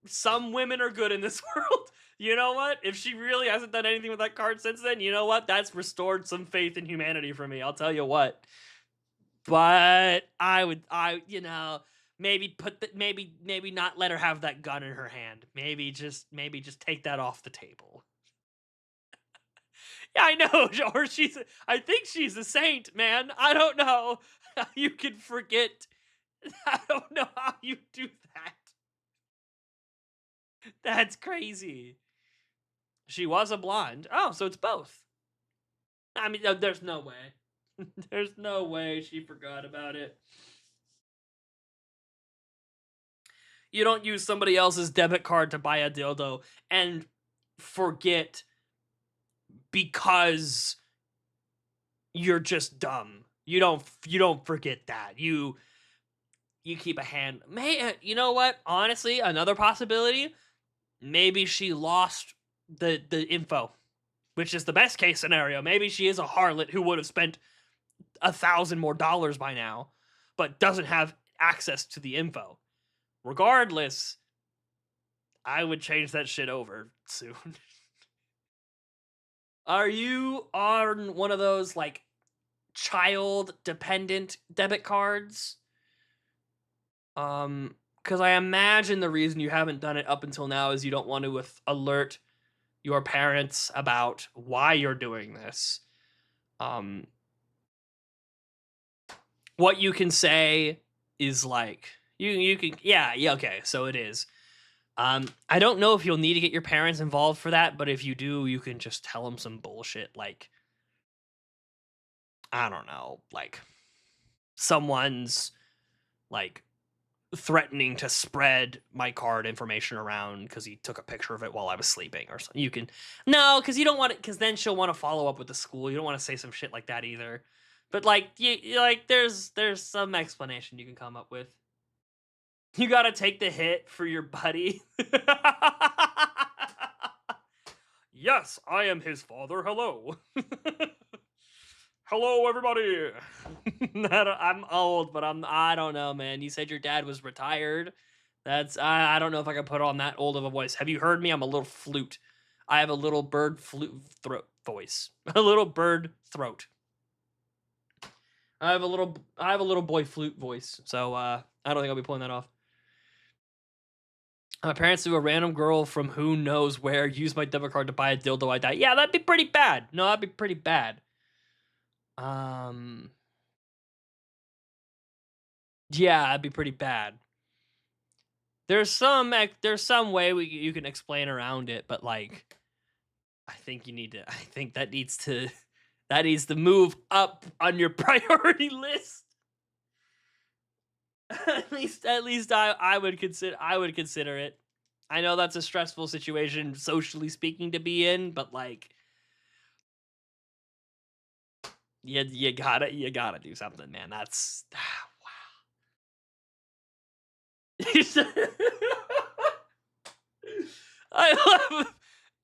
Some women are good in this world. You know what? If she really hasn't done anything with that card since then, you know what? That's restored some faith in humanity for me. I'll tell you what. But maybe not let her have that gun in her hand. Maybe just take that off the table. Yeah, I know. Or I think she's a saint, man. I don't know how you can forget. I don't know how you do that. That's crazy. She was a blonde. Oh, so it's both. I mean, there's no way. There's no way she forgot about it. You don't use somebody else's debit card to buy a dildo and forget because you're just dumb. You don't forget that. You keep a hand. You know what? Honestly, another possibility, maybe she lost the info, which is the best case scenario. Maybe she is a harlot who would have spent $1,000 more by now, but doesn't have access to the info. Regardless, I would change that shit over soon. Are you on one of those like child dependent debit cards? Because I imagine the reason you haven't done it up until now is you don't want to alert your parents about why you're doing this. What you can say is like, you can, yeah, okay, so it is. I don't know if you'll need to get your parents involved for that, but if you do, you can just tell them some bullshit like, I don't know, like someone's like threatening to spread my card information around because he took a picture of it while I was sleeping or something. You can, no, because you don't want it, because then she'll want to follow up with the school. You don't want to say some shit like that either. But like, there's some explanation you can come up with. You gotta take the hit for your buddy. Yes, I am his father. Hello. Hello, everybody. I'm old, but I don't know, man. You said your dad was retired. I don't know if I can put on that old of a voice. Have you heard me? I'm a little flute. I have a little bird flute throat voice. A little bird throat. I have a little boy flute voice. So I don't think I'll be pulling that off. My parents knew a random girl from who knows where used my debit card to buy a dildo I died. Yeah, that'd be pretty bad. No, that'd be pretty bad. Yeah, that'd be pretty bad. There's some way you can explain around it, but like, I think that needs to move up on your priority list. at least I would consider it. I know that's a stressful situation, socially speaking, to be in, but like, you gotta do something, man. That's wow.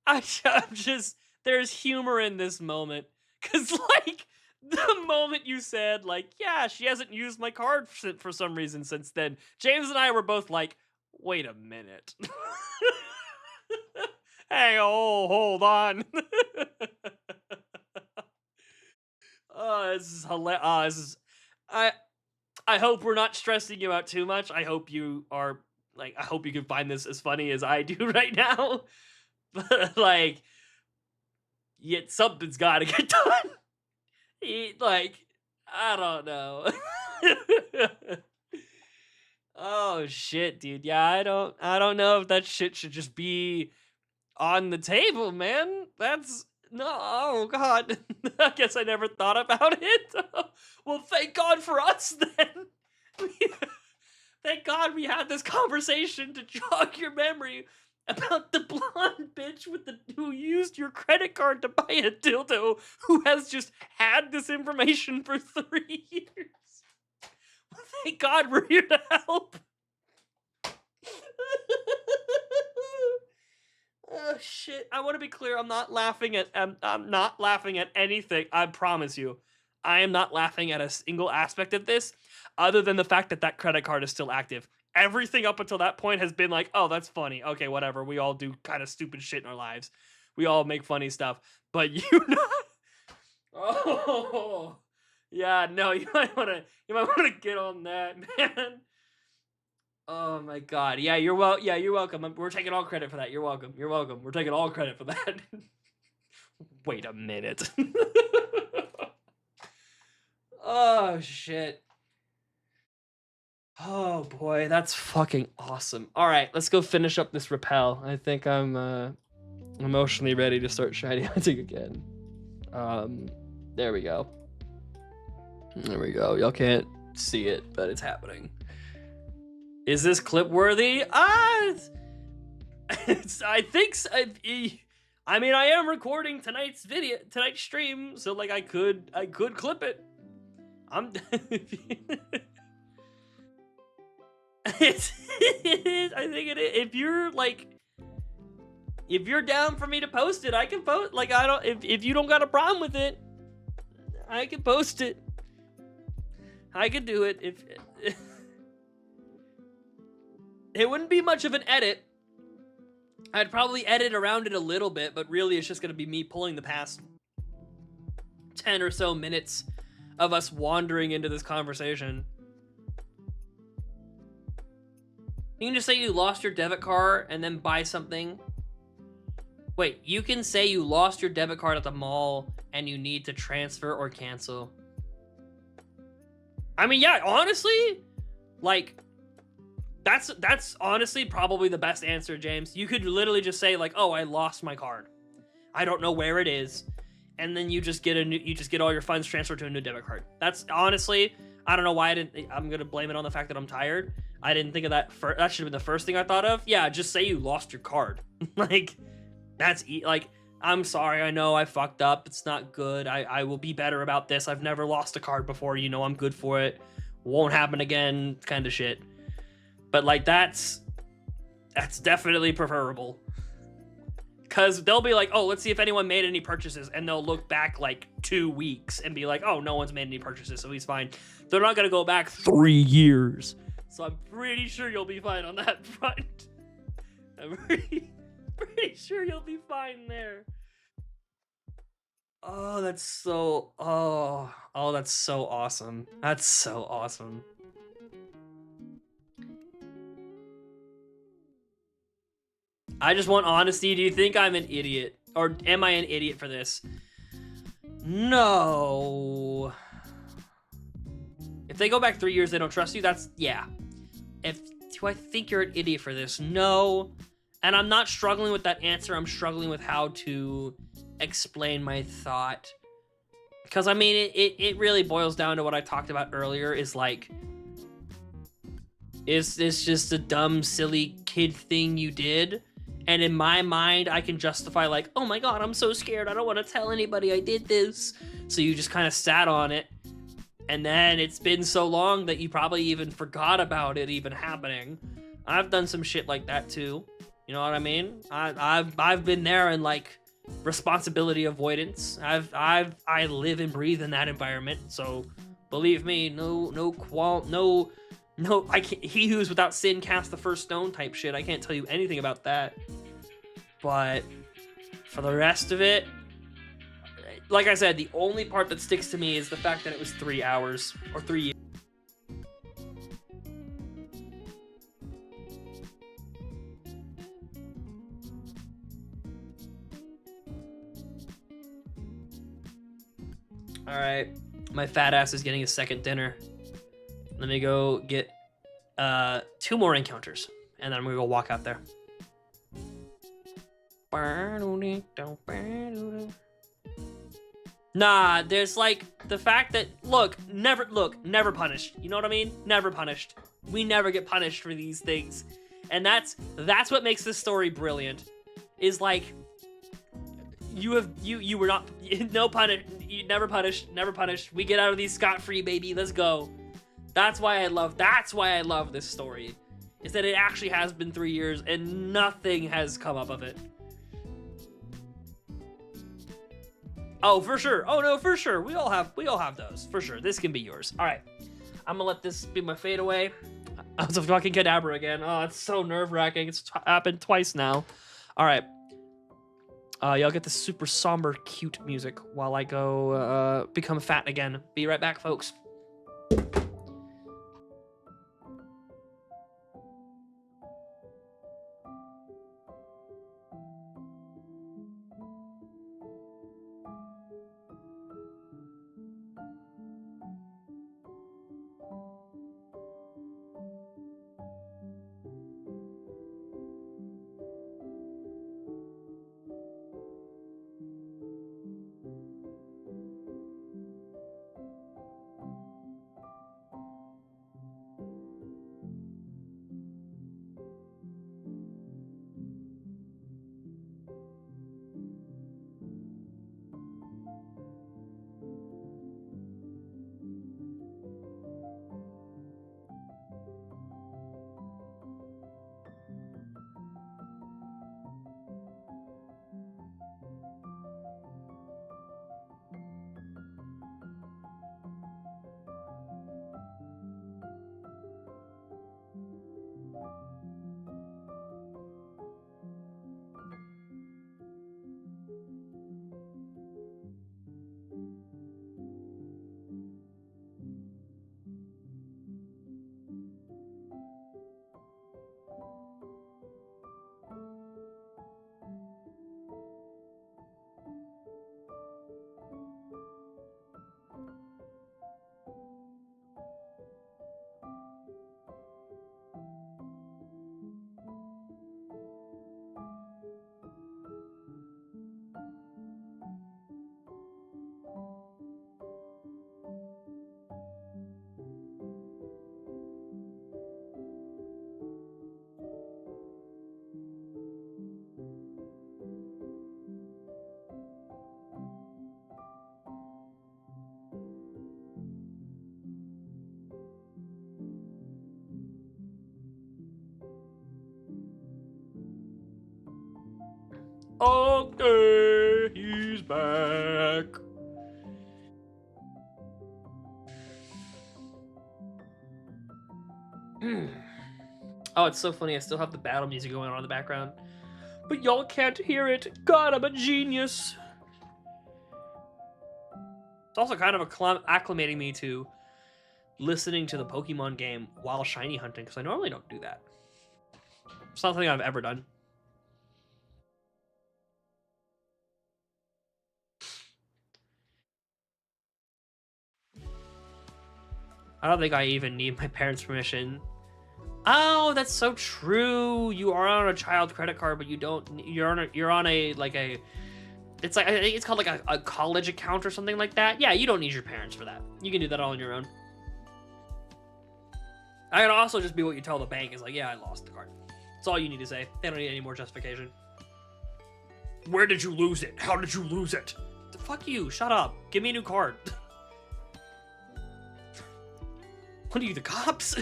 I'm just, there's humor in this moment, because like, the moment you said like, yeah, she hasn't used my card for some reason since then, James and I were both like, wait a minute. Hey, hold on. Oh, this is hilarious. I hope we're not stressing you out too much. I hope you are like, I hope you can find this as funny as I do right now. But like, yet something's got to get done. I don't know. Oh shit, dude. Yeah, I don't know if that shit should just be on the table, man. That's no, oh god. I guess I never thought about it. Well, thank God for us then. Thank God we had this conversation to jog your memory about the blonde bitch who used your credit card to buy a dildo who has just had this information for 3 years. Well, thank God we're here to help. Oh shit! I want to be clear. I'm not laughing at. I'm not laughing at anything. I promise you, I am not laughing at a single aspect of this, other than the fact that that credit card is still active. Everything up until that point has been like, oh, that's funny. Okay, whatever. We all do kind of stupid shit in our lives. We all make funny stuff. But you know, oh, yeah. No, you might want to get on that, man. Oh my god. Yeah, you're welcome. We're taking all credit for that. You're welcome. You're welcome. We're taking all credit for that. Wait a minute. Oh shit. Oh boy, that's fucking awesome. All right, let's go finish up this rappel. I think I'm emotionally ready to start shiny hunting again. There we go. There we go. Y'all can't see it, but it's happening. Is this clip worthy? I think so. I mean, I am recording tonight's stream, so like I could clip it. I think it is. If you're down for me to post it, I can post. Like I don't. If you don't got a problem with it, I can post it. I could do it if. It wouldn't be much of an edit. I'd probably edit around it a little bit, but really it's just going to be me pulling the past 10 or so minutes of us wandering into this conversation. You can just say you lost your debit card and then buy something. Wait, you can say you lost your debit card at the mall and you need to transfer or cancel. I mean, yeah, honestly, like... That's honestly probably the best answer, James. You could literally just say like, "Oh, I lost my card. I don't know where it is," and then you just get all your funds transferred to a new debit card. That's honestly, I don't know why I'm gonna blame it on the fact that I'm tired. I didn't think of that. That should have been the first thing I thought of. Yeah, just say you lost your card. Like, like, I'm sorry. I know I fucked up. It's not good. I will be better about this. I've never lost a card before. You know, I'm good for it. Won't happen again. Kind of shit. But like that's definitely preferable. Cause they'll be like, oh, let's see if anyone made any purchases, and they'll look back like 2 weeks and be like, oh, no one's made any purchases, so he's fine. They're not gonna go back 3 years. So I'm pretty sure you'll be fine on that front. I'm pretty sure you'll be fine there. Oh, that's so that's so awesome. That's so awesome. I just want honesty. Do you think I'm an idiot? Or am I an idiot for this? No. If they go back 3 years, they don't trust you, that's, yeah. Do I think you're an idiot for this? No. And I'm not struggling with that answer. I'm struggling with how to explain my thought. Because, I mean, it really boils down to what I talked about earlier, is like, is this just a dumb, silly kid thing you did? And in my mind, I can justify like, oh my god, I'm so scared. I don't want to tell anybody I did this. So you just kind of sat on it. And then it's been so long that you probably even forgot about it even happening. I've done some shit like that too. You know what I mean? I've been there in like responsibility avoidance. I live and breathe in that environment. So believe me, no, I can't, he who's without sin cast the first stone type shit. I can't tell you anything about that. But for the rest of it, like I said, the only part that sticks to me is the fact that it was 3 hours or 3 years. All right, My fat ass is getting a second dinner. Let me go get 2 more encounters, and then I'm gonna go walk out there. Nah, there's like the fact that never punished. You know what I mean? Never punished. We never get punished for these things, and that's what makes this story brilliant. Is like you were not you never punished. We get out of these scot-free, baby. Let's go. That's why I love this story. Is that it actually has been 3 years and nothing has come up of it. Oh, for sure. Oh no, for sure. We all have those. For sure. This can be yours. All right. I'm gonna let this be my fadeaway. I was a fucking Kadabra again. Oh, it's so nerve-wracking. It's happened twice now. All right. Y'all get the super somber, cute music while I go become fat again. Be right back, folks. Okay, he's back. Oh, it's so funny. I still have the battle music going on in the background, but y'all can't hear it. God, I'm a genius. It's also kind of acclimating me to listening to the Pokemon game while shiny hunting, because I normally don't do that. It's not something I've ever done. I don't think I even need my parents' permission. Oh, that's so true. You are on a child credit card, but you don't. You're on a like a. It's like I think it's called like a college account or something like that. Yeah, you don't need your parents for that. You can do that all on your own. I can also just be what you tell the bank is like, yeah, I lost the card. That's all you need to say. They don't need any more justification. Where did you lose it? How did you lose it? Fuck you. Shut up. Give me a new card. What are you, the cops?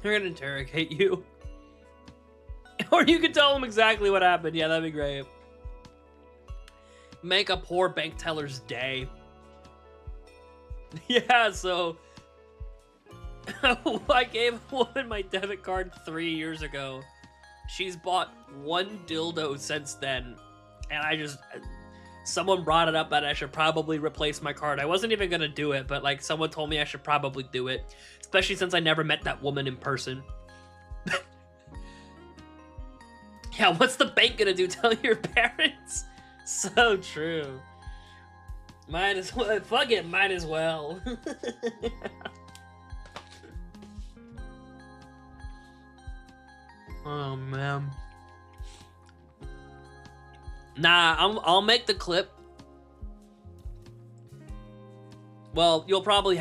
They're gonna interrogate you. Or you could tell them exactly what happened. Yeah, that'd be great. Make a poor bank teller's day. Yeah, so I gave a woman my debit card 3 years ago. She's bought 1 dildo since then, and someone brought it up that I should probably replace my card. I wasn't even gonna do it, but like someone told me I should probably do it, especially since I never met that woman in person. Yeah, what's the bank gonna do? Tell your parents? So true. Might as well. Fuck it, might as well. Oh man. Nah, I'll make the clip. Well, you'll probably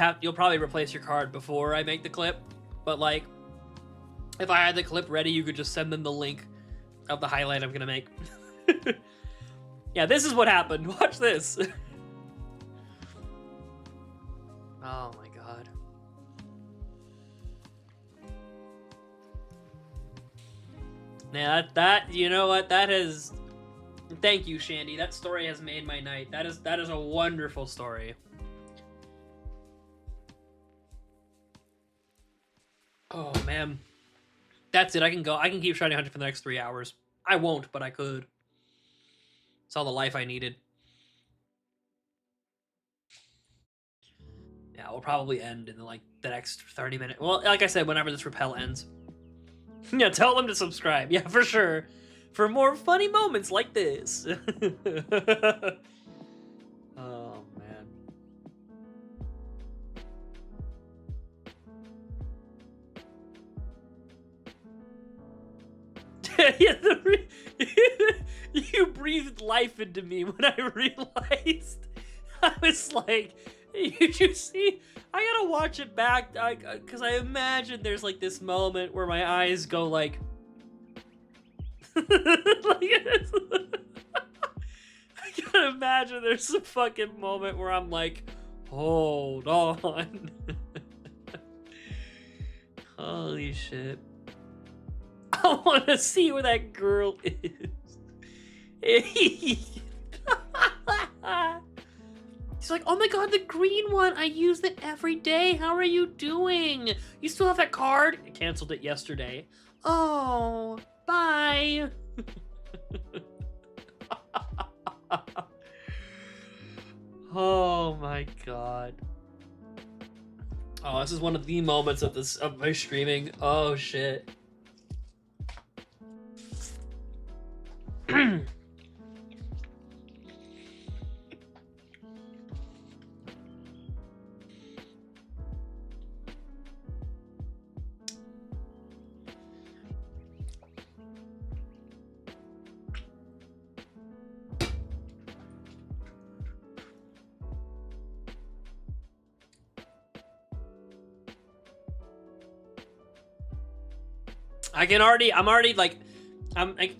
replace your card before I make the clip, but like, if I had the clip ready, you could just send them the link of the highlight I'm gonna make. Yeah, this is what happened. Watch this. Oh my god. Now that you know what, that has. Thank you, Shandy. That story has made my night. That is a wonderful story. Oh man. That's it. I can go. I can keep Shiny Hunter for the next 3 hours. I won't, but I could. It's all the life I needed. Yeah, we'll probably end in like the next 30 minutes. Well, like I said, whenever this rappel ends. Yeah, tell them to subscribe. Yeah, for sure. For more funny moments like this. Oh, man. Yeah, you breathed life into me when I realized. I was like, did you see? I gotta watch it back, because I imagine there's like this moment where my eyes go like, I gotta imagine there's a fucking moment where I'm like, hold on. Holy shit. I want to see where that girl is. She's like, oh my god, the green one. I use it every day. How are you doing? You still have that card? I canceled it yesterday. Oh, bye. Oh my god. Oh, this is one of the moments of my streaming. Oh shit.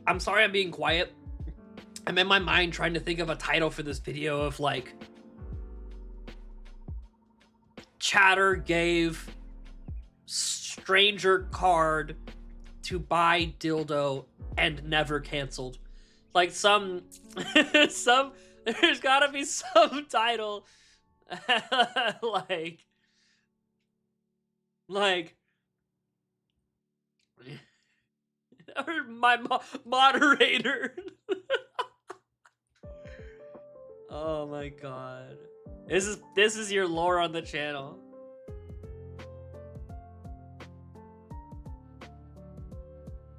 I'm sorry I'm being quiet. I'm in my mind trying to think of a title for this video of like, Chatter gave stranger card to buy dildo and never canceled. Like there's gotta be some title. like or my moderator. Oh my god. This is your lore on the channel.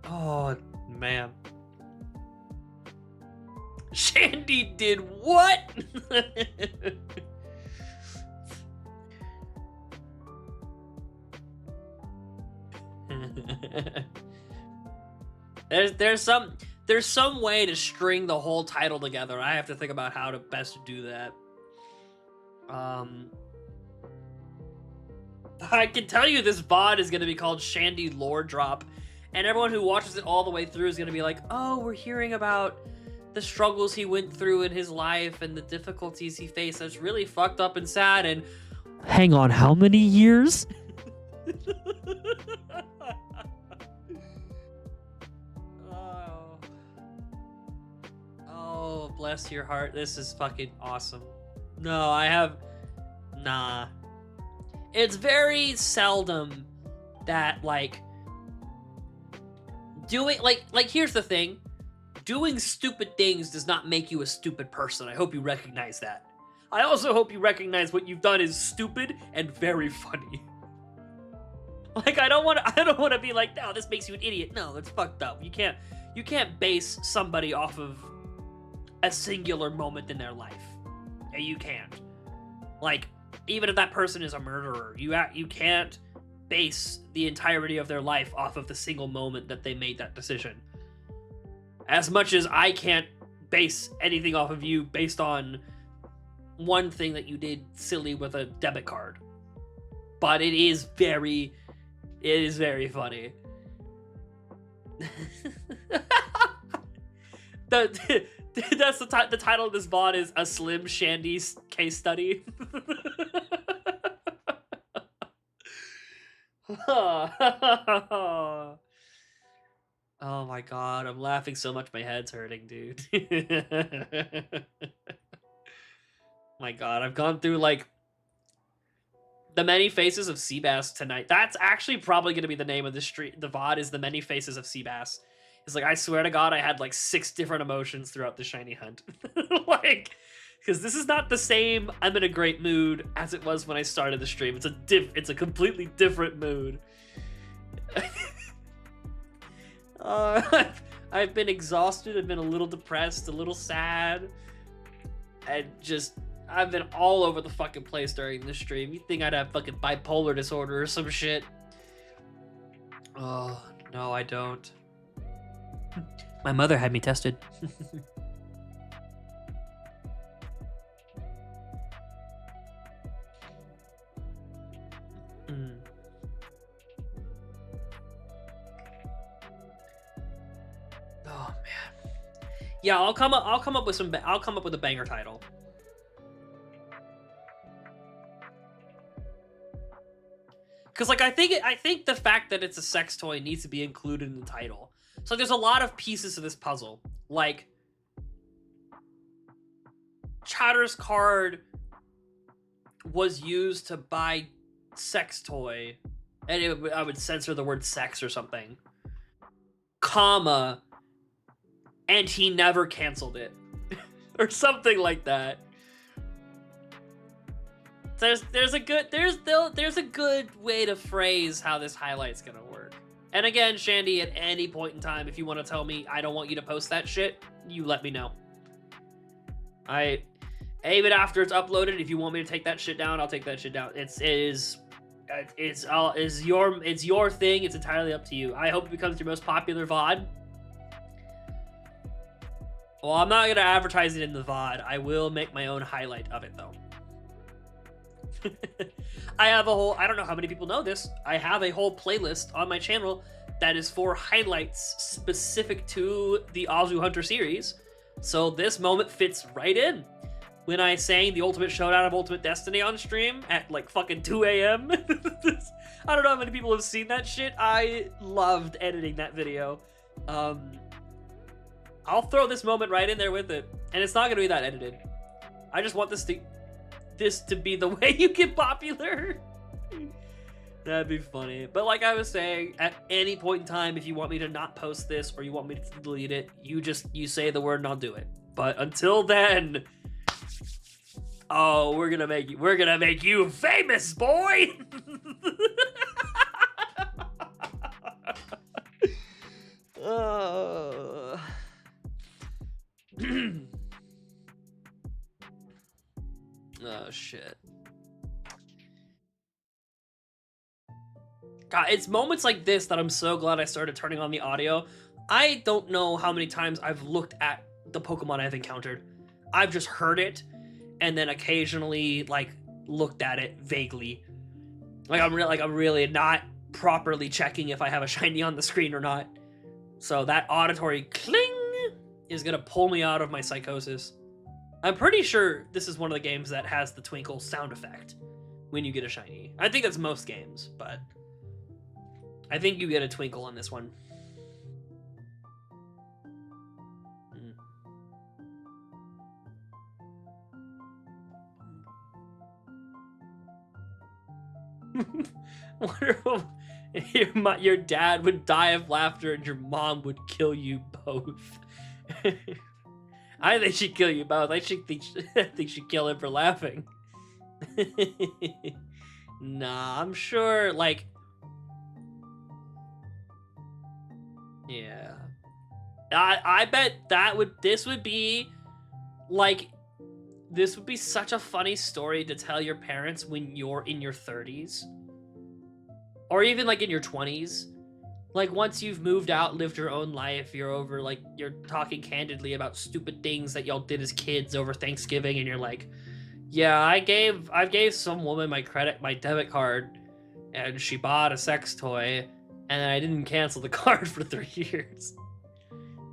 Oh man. Shandy did what? There's some way to string the whole title together. I have to think about how to best do that. I can tell you this VOD is going to be called Shandy Lore Drop, and everyone who watches it all the way through is going to be like, oh, we're hearing about the struggles he went through in his life and the difficulties he faced. That's really fucked up and sad. And hang on, how many years? Oh, bless your heart. This is fucking awesome. No, nah. It's very seldom that, like, doing, like, here's the thing. doing stupid things does not make you a stupid person. I hope you recognize that. I also hope you recognize what you've done is stupid and very funny. Like, I don't want to be like, no, this makes you an idiot. No, that's fucked up. You can't base somebody off of a singular moment in their life. You can't. Like, even if that person is a murderer, you can't base the entirety of their life off of the single moment that they made that decision. As much as I can't base anything off of you based on one thing that you did silly with a debit card. But it is very funny. That's the title of this VOD is A Slim Shandy Case Study. Oh my god, I'm laughing so much my head's hurting, dude. My god, I've gone through like the many faces of Cbass tonight. That's actually probably gonna be the name of the street. The VOD is the many faces of Cbass. It's like, I swear to god, I had like 6 different emotions throughout the shiny hunt. Like, because this is not the same I'm in a great mood as it was when I started the stream. It's a completely different mood. I've been exhausted, I've been a little depressed, a little sad, and just, I've been all over the fucking place during this stream. You think I'd have fucking bipolar disorder or some shit? Oh, no, I don't. My mother had me tested. Oh man. Yeah, I'll come up with a banger title. Cause like I think the fact that it's a sex toy needs to be included in the title. So there's a lot of pieces to this puzzle. Like, Chowder's card was used to buy sex toy, and I would censor the word sex or something, comma, and he never canceled it. Or something like that. There's a good way to phrase how this highlight's gonna work. And again, Shandy, at any point in time, if you want to tell me I don't want you to post that shit, you let me know. Even after it's uploaded, if you want me to take that shit down, I'll take that shit down. It's your thing. It's entirely up to you. I hope it becomes your most popular VOD. Well, I'm not gonna advertise it in the VOD. I will make my own highlight of it though. I have a whole, I don't know how many people know this, I have a whole playlist on my channel that is for highlights specific to the AZU Hunter series. So this moment fits right in. When I sang the Ultimate Showdown of Ultimate Destiny on stream at like fucking 2 a.m. I don't know how many people have seen that shit. I loved editing that video. I'll throw this moment right in there with it. And it's not gonna be that edited. I just want this to be the way you get popular. That'd be funny. But like I was saying, at any point in time, if you want me to not post this or you want me to delete it, you say the word and I'll do it. But until then, oh, we're gonna make you famous, boy. Oh shit. God, it's moments like this that I'm so glad I started turning on the audio. I don't know how many times I've looked at the Pokemon I've encountered. I've just heard it and then occasionally like looked at it vaguely. Like I'm really not properly checking if I have a shiny on the screen or not. So that auditory cling is gonna pull me out of my psychosis. I'm pretty sure this is one of the games that has the twinkle sound effect when you get a shiny. I think that's most games, but I think you get a twinkle on this one. Wonder if your dad would die of laughter and your mom would kill you both. I think she'd kill you both. I think she'd kill him for laughing. Nah, I'm sure, like... Yeah. I bet this would be, like... This would be such a funny story to tell your parents when you're in your 30s. Or even, like, in your 20s. Like, once you've moved out, lived your own life, you're over, like, you're talking candidly about stupid things that y'all did as kids over Thanksgiving, and you're like, yeah, I gave some woman my debit card, and she bought a sex toy, and I didn't cancel the card for 3 years.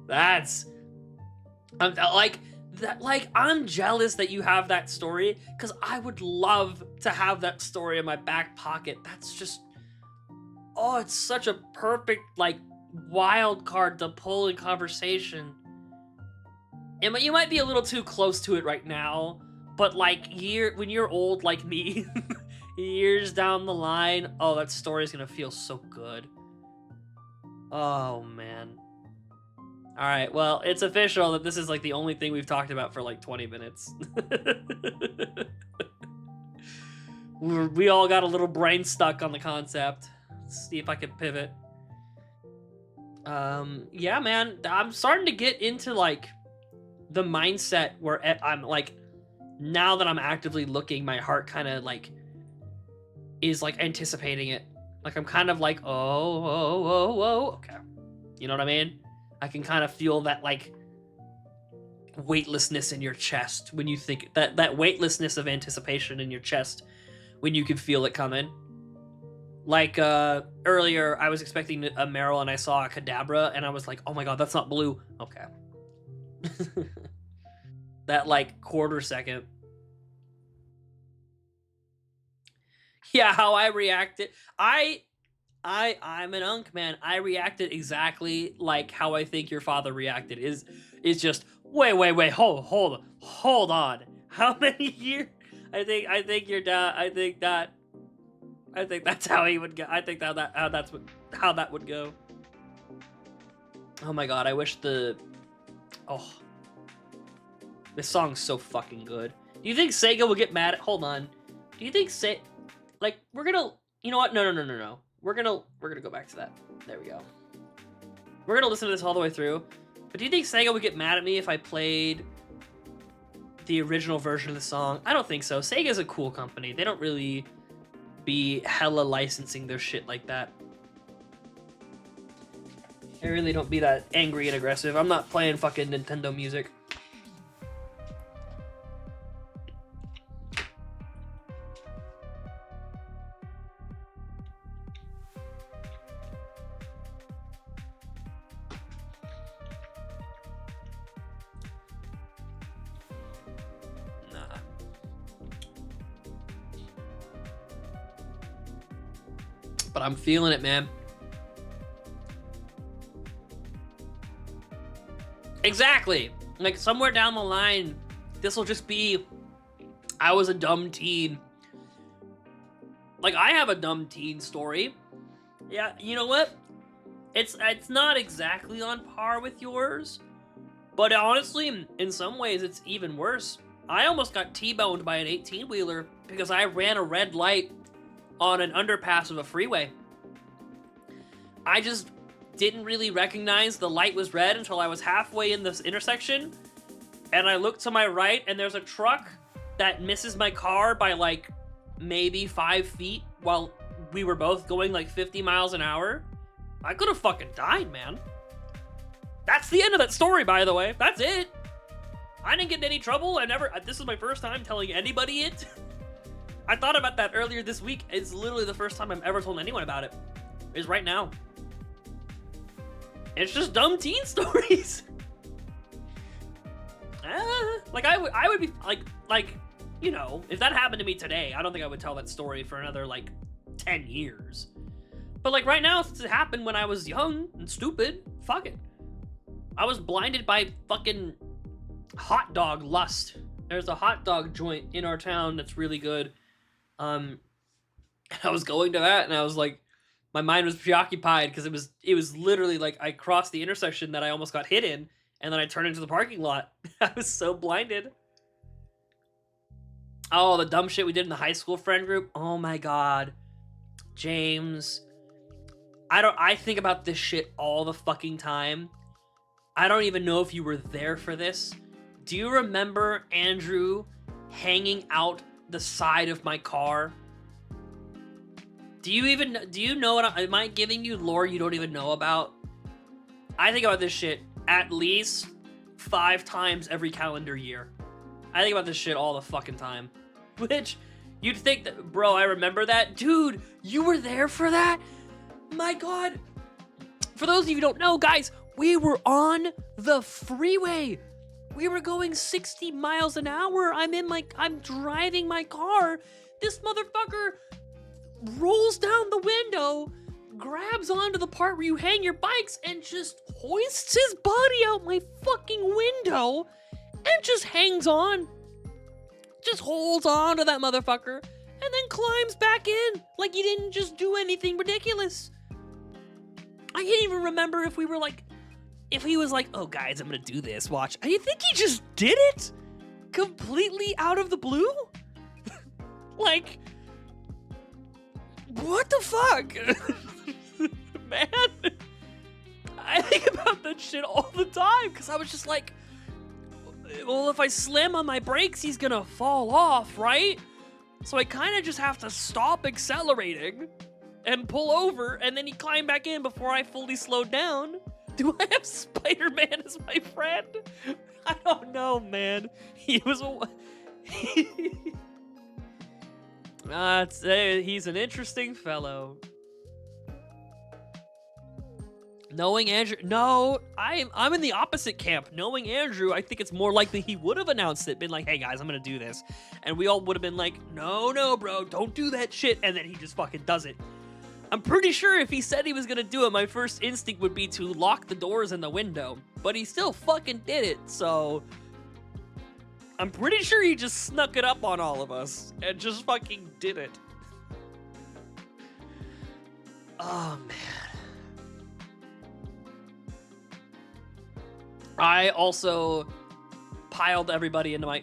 I'm jealous that you have that story, because I would love to have that story in my back pocket. That's just, oh, it's such a perfect, like, wild card to pull in conversation. And you might be a little too close to it right now, but, like, when you're old like me, years down the line, oh, that story's gonna feel so good. Oh, man. Alright, well, it's official that this is, like, the only thing we've talked about for, like, 20 minutes. We all got a little brain stuck on the concept. Let's see if I can pivot. Yeah, man, I'm starting to get into, like, the mindset where I'm, like, now that I'm actively looking, my heart kind of, like, is, like, anticipating it. Like, I'm kind of like, oh, okay. You know what I mean? I can kind of feel that, like, weightlessness in your chest when you think, that weightlessness of anticipation in your chest when you can feel it coming. Like, earlier, I was expecting a Marill and I saw a Kadabra, and I was like, oh my god, that's not blue. Okay. That, like, quarter second. Yeah, how I reacted. I'm an unk, man. I reacted exactly like how I think your father reacted. Is just, wait, hold on. How many years? I think your dad, I think that's how he would go. I think how that would go. Oh my god, I wish this song's so fucking good. Do you think Sega will get mad at, hold on. Do you think we're gonna, you know what? No. We're gonna go back to that. There we go. We're gonna listen to this all the way through. But do you think Sega would get mad at me if I played the original version of the song? I don't think so. Sega's a cool company. They don't really be hella licensing their shit like that. They really don't be that angry and aggressive. I'm not playing fucking Nintendo music. But I'm feeling it, man. Exactly. Like, somewhere down the line, this will just be, I was a dumb teen. Like, I have a dumb teen story. Yeah, you know what? It's not exactly on par with yours, but honestly, in some ways, it's even worse. I almost got T-boned by an 18-wheeler because I ran a red light on an underpass of a freeway. I just didn't really recognize the light was red until I was halfway in this intersection, and I looked to my right, and there's a truck that misses my car by, like, maybe 5 feet while we were both going, like, 50 miles an hour. I could have fucking died, man. That's the end of that story, by the way. That's it. I didn't get in any trouble. This is my first time telling anybody it. I thought about that earlier this week. It's literally the first time I've ever told anyone about it. Is right now. It's just dumb teen stories. Like, I would be, like, you know, if that happened to me today, I don't think I would tell that story for another, like, 10 years. But, like, right now, since it happened when I was young and stupid, fuck it. I was blinded by fucking hot dog lust. There's a hot dog joint in our town that's really good. I was going to that, and I was like, my mind was preoccupied because it was literally like I crossed the intersection that I almost got hit in, And then I turned into the parking lot. I was so blinded. Oh, the dumb shit we did in the high school friend group. Oh my god. James. I think about this shit all the fucking time. I don't even know if you were there for this. Do you remember Andrew hanging out the side of my car? Do you know what am I giving you lore you don't even know about? I think about this shit at least 5 times every calendar year. I think about this shit all the fucking time. Which, you'd think that, bro, I remember that. Dude, you were there for that? My god. For those of you who don't know, guys, we were on the freeway. We were going 60 miles an hour. I'm driving my car. This motherfucker rolls down the window, grabs onto the part where you hang your bikes, and just hoists his body out my fucking window and just hangs on. Just holds on to that motherfucker and then climbs back in like he didn't just do anything ridiculous. I can't even remember if he was like, oh guys, I'm gonna do this, watch. I think he just did it completely out of the blue. Like, what the fuck? Man, I think about that shit all the time because I was just like, well, if I slam on my brakes, he's gonna fall off, right? So I kind of just have to stop accelerating and pull over, and then he climbed back in before I fully slowed down. Do I have Spider-Man as my friend? I don't know, man. He was he's an interesting fellow. Knowing Andrew, no, I'm in the opposite camp. Knowing Andrew, I think it's more likely he would have announced it, been like, hey guys, I'm gonna do this. And we all would have been like, no, bro, don't do that shit. And then he just fucking does it. I'm pretty sure if he said he was gonna do it, my first instinct would be to lock the doors and the window. But he still fucking did it, so I'm pretty sure he just snuck it up on all of us and just fucking did it. Oh, man. I also piled everybody into my,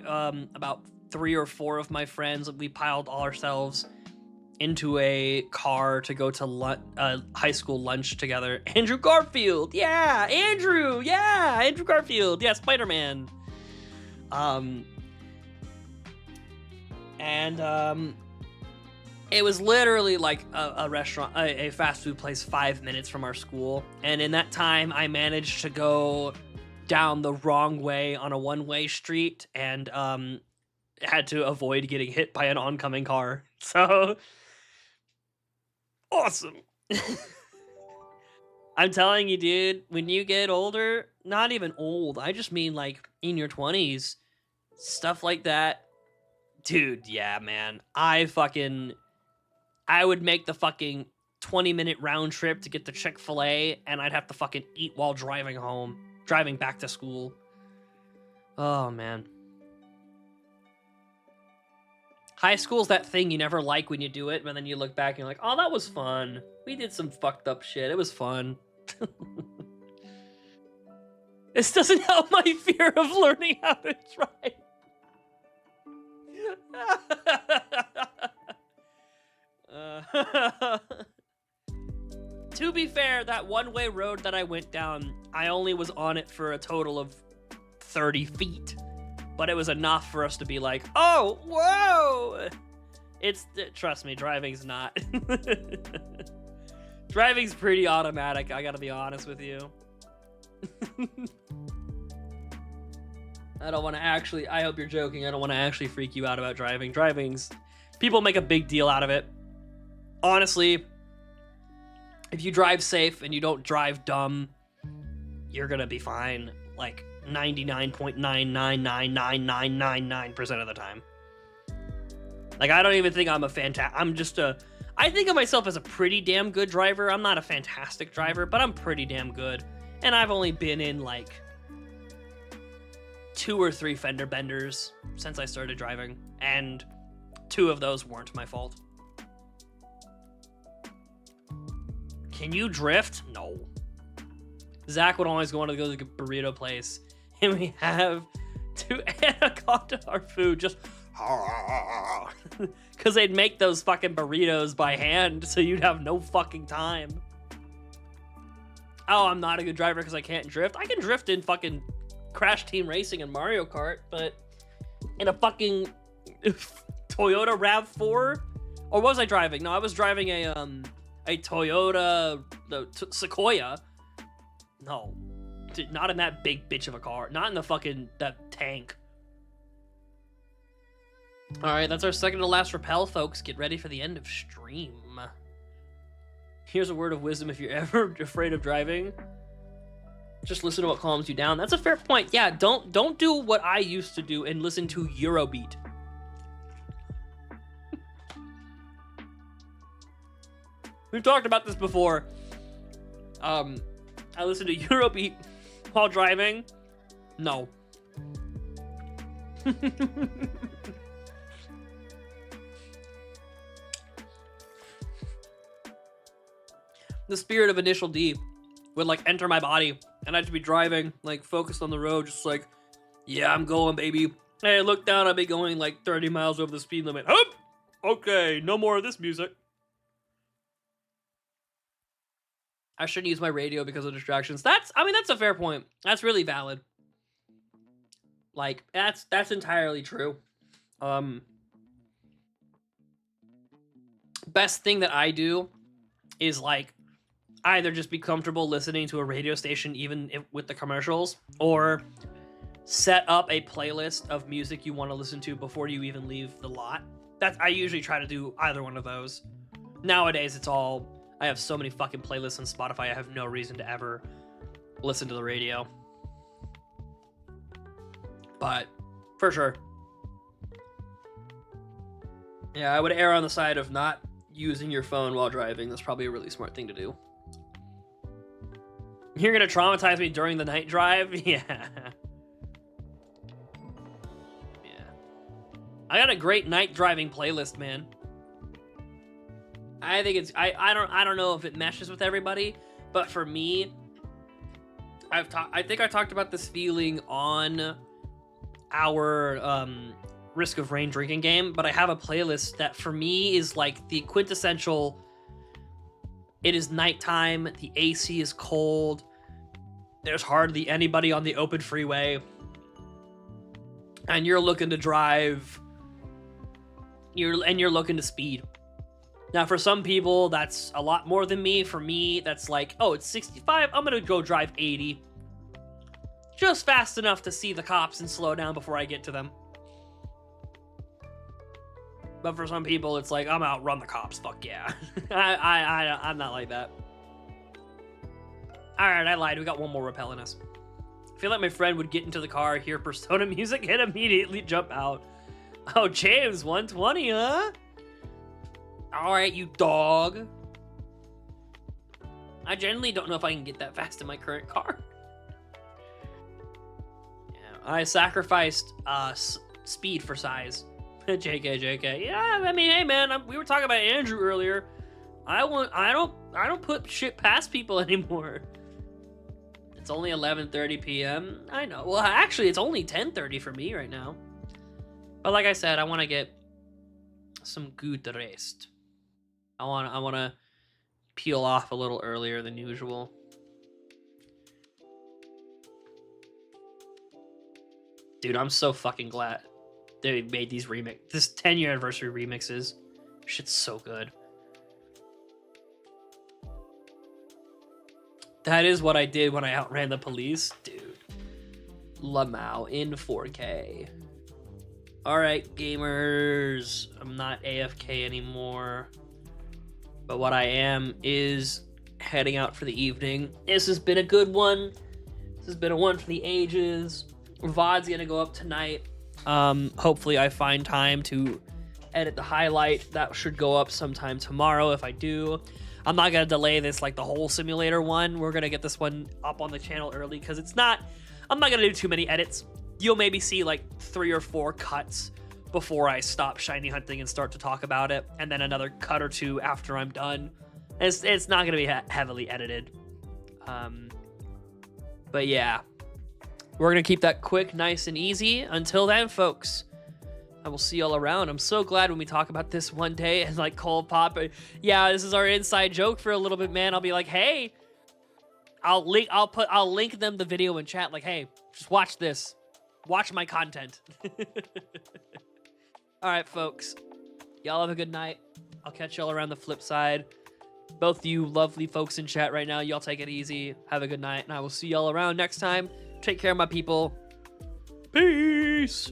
about 3 or 4 of my friends. We piled all ourselves into a car to go to high school lunch together. Andrew Garfield, yeah! Andrew Garfield, yeah, Spider-Man. It was literally like a restaurant, a fast food place 5 minutes from our school. And in that time, I managed to go down the wrong way on a one-way street and had to avoid getting hit by an oncoming car. So, awesome. I'm telling you, dude, when you get older, not even old, I just mean like in your 20s, stuff like that. Dude, yeah, man. I would make the fucking 20-minute round trip to get to Chick-fil-A, and I'd have to fucking eat while driving back to school. Oh, man. High school's that thing you never like when you do it, but then you look back and you're like, oh, that was fun. We did some fucked up shit. It was fun. This doesn't help my fear of learning how to drive. To be fair, that one-way road that I went down, I only was on it for a total of 30 feet. But it was enough for us to be like, oh, whoa! Trust me, driving's not. Driving's pretty automatic, I gotta be honest with you. I hope you're joking. I don't want to actually freak you out about driving. People make a big deal out of it. Honestly, if you drive safe and you don't drive dumb, you're gonna be fine. Like 99.9999999% of the time. Like, I don't even think I'm I think of myself as a pretty damn good driver. I'm not a fantastic driver, but I'm pretty damn good. And I've only been in like 2 or 3 fender benders since I started driving, and 2 of those weren't my fault. Can you drift? No. Zach would always want to go to the burrito place, and we have to anaconda our food just because they'd make those fucking burritos by hand, so you'd have no fucking time. Oh, I'm not a good driver because I can't drift. I can drift in fucking Crash Team Racing and Mario Kart, but in a fucking Toyota RAV4? Or what was I driving? No, I was driving a Toyota Sequoia. No, dude, not in that big bitch of a car. Not in the fucking that tank. All right, that's our second to last rappel, folks. Get ready for the end of stream. Here's a word of wisdom if you're ever afraid of driving. Just listen to what calms you down. That's a fair point. Yeah, don't do what I used to do and listen to Eurobeat. We've talked about this before. I listen to Eurobeat while driving. No. The spirit of Initial D would like enter my body, and I'd just be driving, like focused on the road, just like, yeah, I'm going, baby. Hey, look down, I'd be going like 30 miles over the speed limit. Hup! Okay, no more of this music. I shouldn't use my radio because of distractions. That's a fair point. That's really valid. Like, that's entirely true. Best thing that I do is like either just be comfortable listening to a radio station even with the commercials, or set up a playlist of music you want to listen to before you even leave the lot. I usually try to do either one of those. Nowadays, I have so many fucking playlists on Spotify, I have no reason to ever listen to the radio. But, for sure. Yeah, I would err on the side of not using your phone while driving. That's probably a really smart thing to do. You're gonna traumatize me during the night drive? Yeah. Yeah. I got a great night driving playlist, man. I think I don't know if it meshes with everybody, but for me, I think I talked about this feeling on our Risk of Rain drinking game, but I have a playlist that for me is like the quintessential. It is nighttime, the AC is cold, there's hardly anybody on the open freeway, and you're looking to drive, you're looking to speed. Now, for some people, that's a lot more than me. For me, that's like, oh, it's 65, I'm gonna go drive 80. Just fast enough to see the cops and slow down before I get to them. But for some people, it's like, I'm outrun the cops, fuck yeah. I'm not like that. Alright, I lied, we got one more rappel in us. I feel like my friend would get into the car, hear Persona music, and immediately jump out. Oh, James, 120, huh? Alright, you dog. I generally don't know if I can get that fast in my current car. Yeah, I sacrificed speed for size. JK. Yeah, I mean, hey man, we were talking about Andrew earlier. I don't put shit past people anymore. It's only 11:30 p.m. I know. Well, actually, it's only 10:30 for me right now. But like I said, I want to get some good rest. I want to peel off a little earlier than usual. Dude, I'm so fucking glad they made these this 10-year anniversary remixes. Shit's so good. That is what I did when I outran the police. Dude. Lamau in 4K. Alright, gamers. I'm not AFK anymore. But what I am is heading out for the evening. This has been a good one. This has been a one for the ages. VOD's gonna go up tonight. Hopefully I find time to edit the highlight. That should go up sometime tomorrow if I do. I'm not gonna delay this like the whole simulator one. We're gonna get this one up on the channel early because I'm not gonna do too many edits. You'll maybe see like 3 or 4 cuts before I stop shiny hunting and start to talk about it, and then another cut or 2 after I'm done. It's not gonna be heavily edited. But yeah, we're going to keep that quick, nice, and easy. Until then, folks, I will see y'all around. I'm so glad when we talk about this one day and like Cold Pop. Yeah, this is our inside joke for a little bit, man. I'll be like, hey, I'll link them the video in chat. Like, hey, just watch this. Watch my content. All right, folks. Y'all have a good night. I'll catch y'all around the flip side. Both you lovely folks in chat right now, y'all take it easy. Have a good night, and I will see y'all around next time. Take care, my people. Peace.